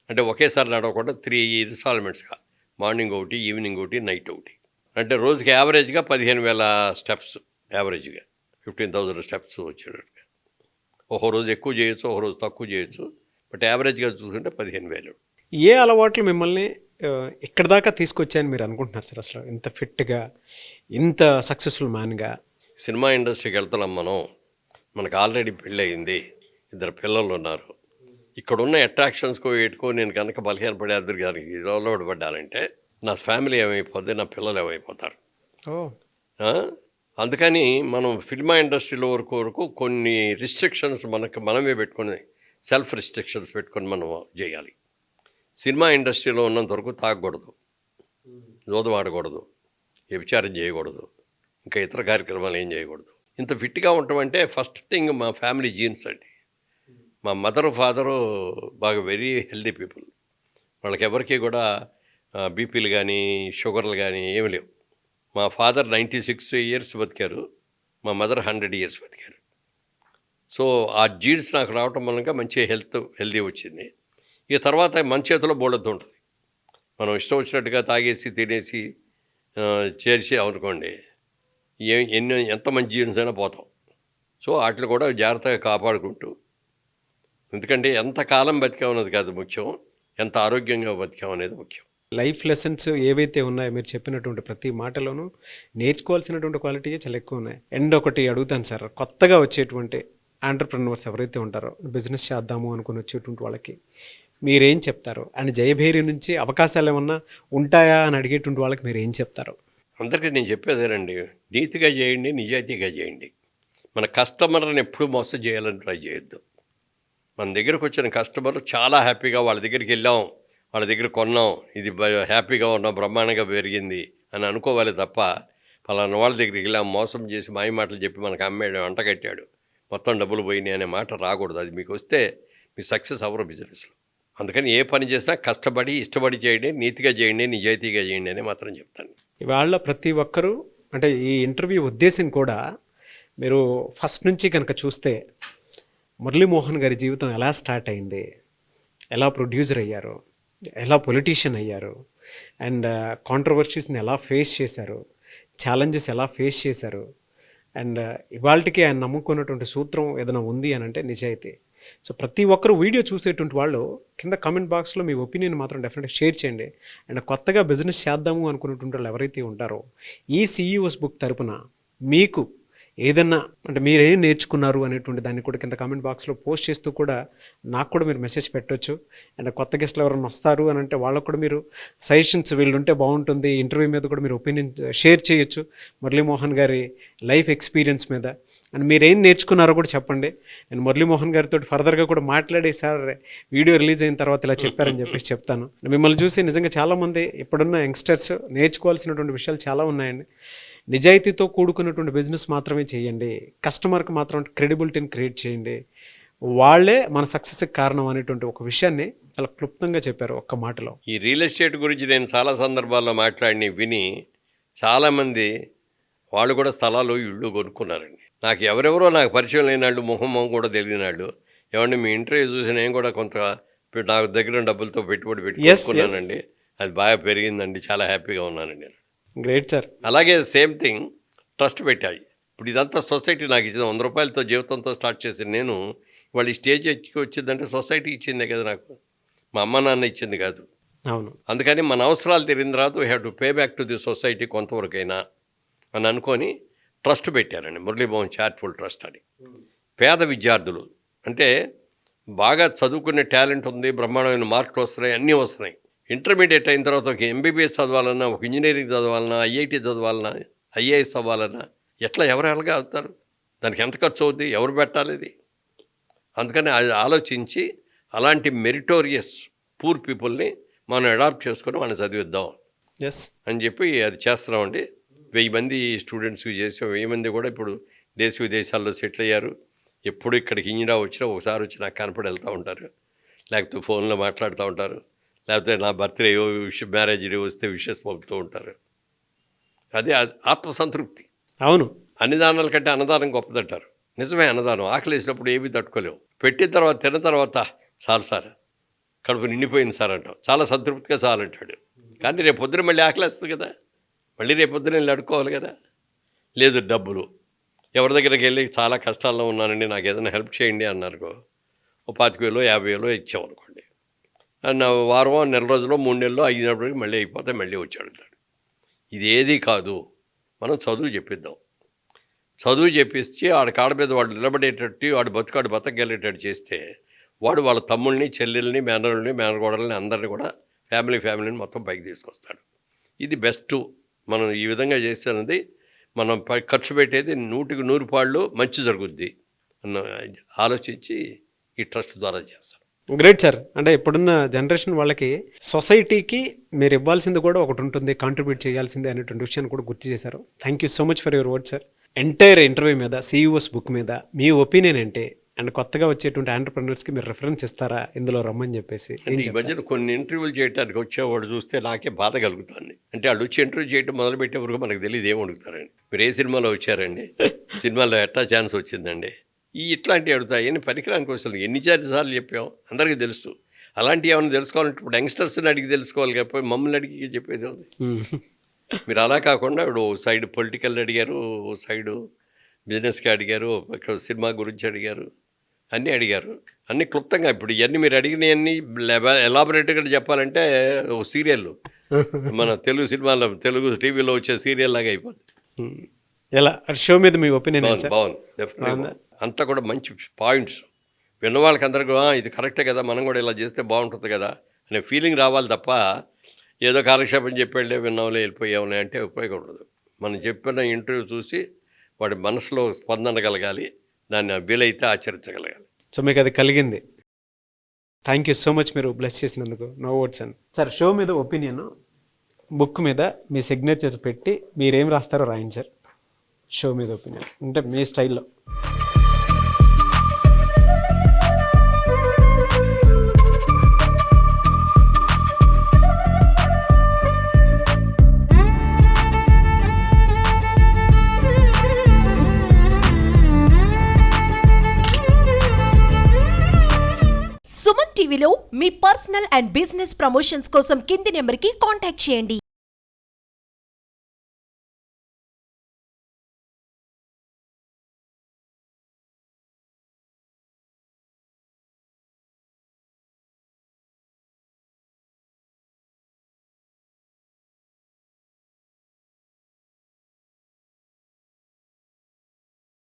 అంటే ఒకేసారి నడవకుండా 3 ఇన్స్టాల్మెంట్స్గా, మార్నింగ్ ఒకటి, ఈవినింగ్ ఒకటి, నైట్ ఒకటి. అంటే రోజుకి యావరేజ్గా 15,000 స్టెప్స్, యావరేజ్గా 15,000 స్టెప్స్ వచ్చేటట్టుగా. ఒక రోజు ఎక్కువ చేయొచ్చు, ఒక రోజు తక్కువ చేయొచ్చు, బట్ యావరేజ్గా చూసుకుంటే 15,000. ఏ అలవాట్లు మిమ్మల్ని ఇక్కడ దాకా తీసుకొచ్చాయని మీరు అనుకుంటున్నారు సార్? అసలు ఇంత ఫిట్గా, ఇంత సక్సెస్ఫుల్ మ్యాన్గా. సినిమా ఇండస్ట్రీకి వెళ్తున్నాం మనం. మనకు ఆల్రెడీ పెళ్ళి అయింది, 2 పిల్లలు ఉన్నారు. ఇక్కడున్న అట్రాక్షన్స్కో ఏటుకో నేను కనుక బలహీనపడే అదృగానికి అలవాటు పడ్డానంటే నా ఫ్యామిలీ ఏమైపోద్ది, నా పిల్లలు ఏమైపోతారు. అందుకని మనం సినిమా ఇండస్ట్రీలో వరకు కొన్ని రిస్ట్రిక్షన్స్ మనమే పెట్టుకొని, సెల్ఫ్ రిస్ట్రిక్షన్స్ పెట్టుకొని మనం చేయాలి. సినిమా ఇండస్ట్రీలో ఉన్నంత వరకు తాగకూడదు, జోదం ఆడకూడదు, వ్యభిచారం చేయకూడదు, ఇంకా ఇతర కార్యక్రమాలు ఏం చేయకూడదు. ఇంత ఫిట్గా ఉండటం అంటే ఫస్ట్ థింగ్ మా ఫ్యామిలీ జీన్స్ అండి. మా మదరు ఫాదరు బాగా వెరీ హెల్దీ పీపుల్. వాళ్ళకి ఎవరికి కూడా బీపీలు కానీ షుగర్లు కానీ ఏమి లేవు. మా ఫాదర్ 96 years బతికారు, మా మదర్ 100 years బతికారు. సో ఆ జీన్స్ నాకు రావటం వల్ల మంచి హెల్దీ వచ్చింది. ఇక తర్వాత మన చేతిలో బోళ్ళతో ఉంటుంది. మనం ఇష్టం వచ్చినట్టుగా తాగేసి తినేసి చేసి అనుకోండి, ఎంత మంచి జీన్స్ అయినా పోతాం. సో వాటిని కూడా జాగ్రత్తగా కాపాడుకుంటూ, ఎందుకంటే ఎంత కాలం బతికామన్నది కాదు ముఖ్యం, ఎంత ఆరోగ్యంగా బతికామనేది ముఖ్యం. లైఫ్ లెసన్స్ ఏవైతే ఉన్నాయో మీరు చెప్పినటువంటి ప్రతి మాటలోనూ నేర్చుకోవాల్సినటువంటి క్వాలిటీయే చాలా ఎక్కువ ఉన్నాయి. అండ్ ఒకటి అడుగుతాను సార్, కొత్తగా వచ్చేటువంటి ఆంటర్ప్రెన్యూర్స్ ఎవరైతే ఉంటారో, బిజినెస్ చేద్దాము అనుకుని వచ్చేటువంటి వాళ్ళకి మీరేం చెప్తారు? అండ్ జయభేరి నుంచి అవకాశాలు ఏమన్నా ఉంటాయా అని అడిగేటువంటి వాళ్ళకి మీరు ఏం చెప్తారు? అందరికీ నేను చెప్పేదేనండి, నీతిగా చేయండి, నిజాయితీగా చేయండి. మన కస్టమర్ని ఎప్పుడు మోసం చేయాలని ట్రై చేయొద్దు. మన దగ్గరకు వచ్చిన కస్టమర్ చాలా హ్యాపీగా వాళ్ళ దగ్గరికి వెళ్ళాం, వాళ్ళ దగ్గర కొన్నాం, ఇది హ్యాపీగా ఉన్నాం, బ్రహ్మాండంగా పెరిగింది అని అనుకోవాలి తప్ప, పలానా వాళ్ళ దగ్గరికి వెళ్ళాం, మోసం చేసి మాయ మాటలు చెప్పి మనకు అమ్మాడు, అంటగట్టాడు, మొత్తం డబ్బులు పోయినాయి అనే మాట రాకూడదు. అది మీకు వస్తే మీ సక్సెస్ అవ్వరు బిజినెస్లో. అందుకని ఏ పని చేసినా కష్టపడి ఇష్టపడి చేయండి, నీతిగా చేయండి, నిజాయితీగా చేయండి అని మాత్రం చెప్తాను. ఇవాళ ప్రతి ఒక్కరూ, అంటే ఈ ఇంటర్వ్యూ ఉద్దేశం కూడా మీరు ఫస్ట్ నుంచి కనుక చూస్తే మురళీమోహన్ గారి జీవితం ఎలా స్టార్ట్ అయింది, ఎలా ప్రొడ్యూసర్ అయ్యారు, ఎలా పొలిటీషియన్ అయ్యారు, అండ్ కాంట్రవర్సీస్ని ఎలా ఫేస్ చేశారు, ఛాలెంజెస్ ఎలా ఫేస్ చేశారు, అండ్ ఇవాళకి ఆయన నమ్ముకున్నటువంటి సూత్రం ఏదైనా ఉంది అని అంటే నిజాయితీ. సో ప్రతి ఒక్కరు వీడియో చూసేటువంటి వాళ్ళు కింద కామెంట్ బాక్స్లో మీ ఒపీనియన్ మాత్రం డెఫినెట్గా షేర్ చేయండి. అండ్ కొత్తగా బిజినెస్ చేద్దాము అనుకున్నటువంటి వాళ్ళు ఎవరైతే ఉంటారో, ఈ CEO's బుక్ తరపున మీకు ఏదన్నా అంటే మీరేం నేర్చుకున్నారు అనేటువంటి దాన్ని కూడా కింద కామెంట్ బాక్స్లో పోస్ట్ చేస్తూ కూడా నాకు కూడా మీరు మెసేజ్ పెట్టవచ్చు. అండ్ కొత్త గెస్ట్లు ఎవరైనా వస్తారు అని అంటే వాళ్ళకు కూడా మీరు సజెషన్స్ వీళ్ళు ఉంటే బాగుంటుంది, ఇంటర్వ్యూ మీద కూడా మీరు ఒపీనియన్ షేర్ చేయొచ్చు, మురళీమోహన్ గారి లైఫ్ ఎక్స్పీరియన్స్ మీద. అండ్ మీరేం నేర్చుకున్నారో కూడా చెప్పండి. అండ్ మురళీమోహన్ గారితో ఫర్దర్గా కూడా మాట్లాడి, సార్ వీడియో రిలీజ్ అయిన తర్వాత ఇలా చెప్పారని చెప్పేసి చెప్తాను. మిమ్మల్ని చూసి నిజంగా చాలామంది ఇప్పుడున్న యంగ్స్టర్స్ నేర్చుకోవాల్సినటువంటి విషయాలు చాలా ఉన్నాయండి. నిజాయితీతో కూడుకున్నటువంటి బిజినెస్ మాత్రమే చేయండి, కస్టమర్కి మాత్రం క్రెడిబిలిటీని క్రియేట్ చేయండి, వాళ్ళే మన సక్సెస్కి కారణం అనేటువంటి ఒక విషయాన్ని చాలా క్లుప్తంగా చెప్పారు ఒక్క మాటలో. ఈ రియల్ ఎస్టేట్ గురించి నేను చాలా సందర్భాల్లో మాట్లాడి విని చాలామంది వాళ్ళు కూడా స్థలాలు ఇళ్ళు కొనుక్కున్నారండి. నాకు ఎవరెవరో నాకు పరిచయం లేని వాళ్ళు, మొహం కూడా తెలియని వాళ్ళు, ఏమంటే మీ ఇంటర్వ్యూ చూసి నేను కూడా కొంత నాకు దగ్గర డబ్బులతో పెట్టుబడి పెట్టుకున్నానండి, అది బాగా పెరిగిందండి, చాలా హ్యాపీగా ఉన్నానండి నేను. Great sir. అలాగే సేమ్ థింగ్ ట్రస్ట్ పెట్టాయి. ఇప్పుడు ఇదంతా సొసైటీ నాకు ఇచ్చింది. 100 రూపాయలతో జీవితంతో స్టార్ట్ చేసి నేను వాళ్ళు ఈ స్టేజ్ వచ్చిందంటే సొసైటీ ఇచ్చిందే కదా, నాకు మా అమ్మ నాన్న ఇచ్చింది కాదు. అవును. అందుకని మన అవసరాలు తిరిగిన తర్వాత we have to pay back to the society కొంతవరకైనా అని అనుకొని ట్రస్ట్ పెట్టారండి, మురళీమోహన్ చారిటబుల్ ట్రస్ట్ అని. పేద విద్యార్థులు అంటే బాగా చదువుకునే టాలెంట్ ఉంది, బ్రహ్మాండమైన మార్కులు వస్తున్నాయి, అన్నీ వస్తున్నాయి. ఇంటర్మీడియట్ అయిన తర్వాత ఒక ఎంబీబీఎస్ చదవాలన్నా, ఒక ఇంజనీరింగ్ చదవాలన్నా, ఐఐటి చదవాలన్నా, ఐఏఎస్ అవ్వాలన్నా ఎవరు ఎలాగా అవుతారు? దానికి ఎంత ఖర్చు అవుతుంది? ఎవరు పెట్టాలి ఇది? అందుకని అది ఆలోచించి అలాంటి మెరిటోరియస్ పూర్ పీపుల్ని మనం అడాప్ట్ చేసుకొని వాళ్ళని చదివిద్దాం అని చెప్పి అది చేస్తున్నామండి. 1000 మంది స్టూడెంట్స్కి చేసాం. 1000 మంది కూడా ఇప్పుడు దేశ విదేశాల్లో సెటిల్ అయ్యారు. ఎప్పుడు ఇక్కడికి ఇంజిరా వచ్చినా ఒకసారి వచ్చి నాకు కనపడి వెళ్తూ ఉంటారు, లేకపోతే ఫోన్లో మాట్లాడుతూ ఉంటారు, లేకపోతే నా బర్త్డే మ్యారేజ్ డే వస్తే విషెస్ పంపుతూ ఉంటారు. అదే ఆత్మసంతృప్తి. అవును. అన్ని దానాల కంటే అన్నదానం గొప్పదంటారు. నిజమే, అన్నదానం ఆకలి వేసినప్పుడు ఏమీ తట్టుకోలేవు. పెట్టిన తర్వాత తిన్న తర్వాత చాలు సార్, కడుపు నిండిపోయింది సార్ అంటాం, చాలా సంతృప్తిగా చాలంటాడు. కానీ రేపు పొద్దున మళ్ళీ ఆకలి వేస్తుంది కదా, మళ్ళీ రేపు పొద్దున వెళ్ళి అడుక్కోవాలి కదా. లేదు డబ్బులు, ఎవరి దగ్గరికి వెళ్ళి చాలా కష్టాల్లో ఉన్నానండి, నాకు ఏదైనా హెల్ప్ చేయండి అన్నారుకో, 25,000 50,000 ఇచ్చామనుకోండి, నా వారం నెల రోజుల్లో 3 నెలల్లో అయినప్పటికీ మళ్ళీ అయిపోతే మళ్ళీ వచ్చి అడుగుతాడు. ఇది ఏది కాదు, మనం చదువు చెప్పిద్దాం. చదువు చెప్పిస్తే ఆడ కాడ మీద వాడు నిలబడేటట్టు, వాడు బతకగలిగేటట్టు చేస్తే వాడు వాళ్ళ తమ్ముళ్ళని, చెల్లెల్ని, మేనరుల్ని, మేనగోడల్ని అందరినీ కూడా ఫ్యామిలీని మొత్తం పైకి తీసుకొస్తాడు. ఇది బెస్ట్. మనం ఈ విధంగా చేసేది మనం ఖర్చు పెట్టేది 100కి 100 పాళ్ళు మంచి జరుగుద్ది అన్న ఆలోచించి ఈ ట్రస్ట్ ద్వారా చేస్తాం. Great sir. అంటే ఇప్పుడున్న జనరేషన్ వాళ్ళకి సొసైటీకి మీరు ఇవ్వాల్సింది కూడా ఒకటి ఉంటుంది, కాంట్రిబ్యూట్ చేయాల్సిందే అనేటువంటి విషయాన్ని కూడా గుర్తు చేశారు. Thank you so much for your word sir. Entire interview మీద, CEO's బుక్ మీద మీ ఒపీనియన్ ఏంటి? అండ్ కొత్తగా వచ్చేటువంటి ఆంటర్‌ప్రెన్యూర్స్కి మీరు రిఫరెన్స్ ఇస్తారా ఇందులో రమ్మని చెప్పేసి? ఈ మధ్యన కొన్ని ఇంటర్వ్యూలు చేయడానికి వచ్చేవాడు చూస్తే నాకే బాధ కలుగుతుంది. అంటే వాళ్ళు వచ్చి ఇంటర్వ్యూ చేయడం మొదలుపెట్టే వరకు మనకు తెలియదు ఏం అడుగుతారండి. మీరు ఏ సినిమాలో వచ్చారండి, సినిమాలో ఎట్లా ఛాన్స్ వచ్చిందండి, ఇట్లాంటివి అడుగుతాయి. ఎన్ని పరికరానికి వస్తుంది, ఎన్ని సార్లు చెప్పాం, అందరికీ తెలుసు. అలాంటివి ఏమైనా తెలుసుకోవాలంటే ఇప్పుడు యంగ్స్టర్స్ని అడిగి తెలుసుకోవాలి కాబట్టి మమ్మల్ని అడిగి చెప్పేది ఉంది. మీరు అలా కాకుండా ఇప్పుడు సైడ్ పొలిటికల్ అడిగారు, సైడు బిజినెస్కి అడిగారు, సినిమా గురించి అడిగారు, అన్నీ అడిగారు. అన్నీ క్లుప్తంగా ఇప్పుడు ఇవన్నీ మీరు అడిగినవన్నీ ఎలాబొరేట్గా చెప్పాలంటే ఓ సీరియల్, మన తెలుగు సినిమాలో, తెలుగు టీవీలో వచ్చే సీరియల్ లాగా అయిపోతుంది. ఎలా షో మీద మీ ఒపీనియన్? బాగుంది, డెఫినెట్గా. అంతా కూడా మంచి పాయింట్స్ విన్న వాళ్ళకి అందరికీ ఇది కరెక్టే కదా, మనం కూడా ఇలా చేస్తే బాగుంటుంది కదా అనే ఫీలింగ్ రావాలి తప్ప ఏదో కాలక్షేపం చెప్పేళ్ళే విన్నాంలే వెళ్ళిపోయావులే అంటే ఉపయోగం ఉండదు. మనం చెప్పిన ఇంటర్వ్యూ చూసి వాడి మనసులో స్పందన కలగాలి, దాన్ని వీలైతే ఆచరించగలగాలి. సో మీకు అది కలిగింది. థ్యాంక్ యూ సో మచ్ మీరు బ్లెస్ చేసినందుకు. నో వర్డ్స్ అండి. సార్, షో మీద ఒపీనియన్, బుక్ మీద మీ సిగ్నేచర్ పెట్టి మీరేం రాస్తారో రాయండి సార్. షో మీద ఒపీనియన్ అంటే మీ స్టైల్లో. సుమన్ టీవీలో మీ పర్సనల్ అండ్ బిజినెస్ ప్రమోషన్స్ కోసం కింది నెంబర్కి కాంటాక్ట్ చేయండి.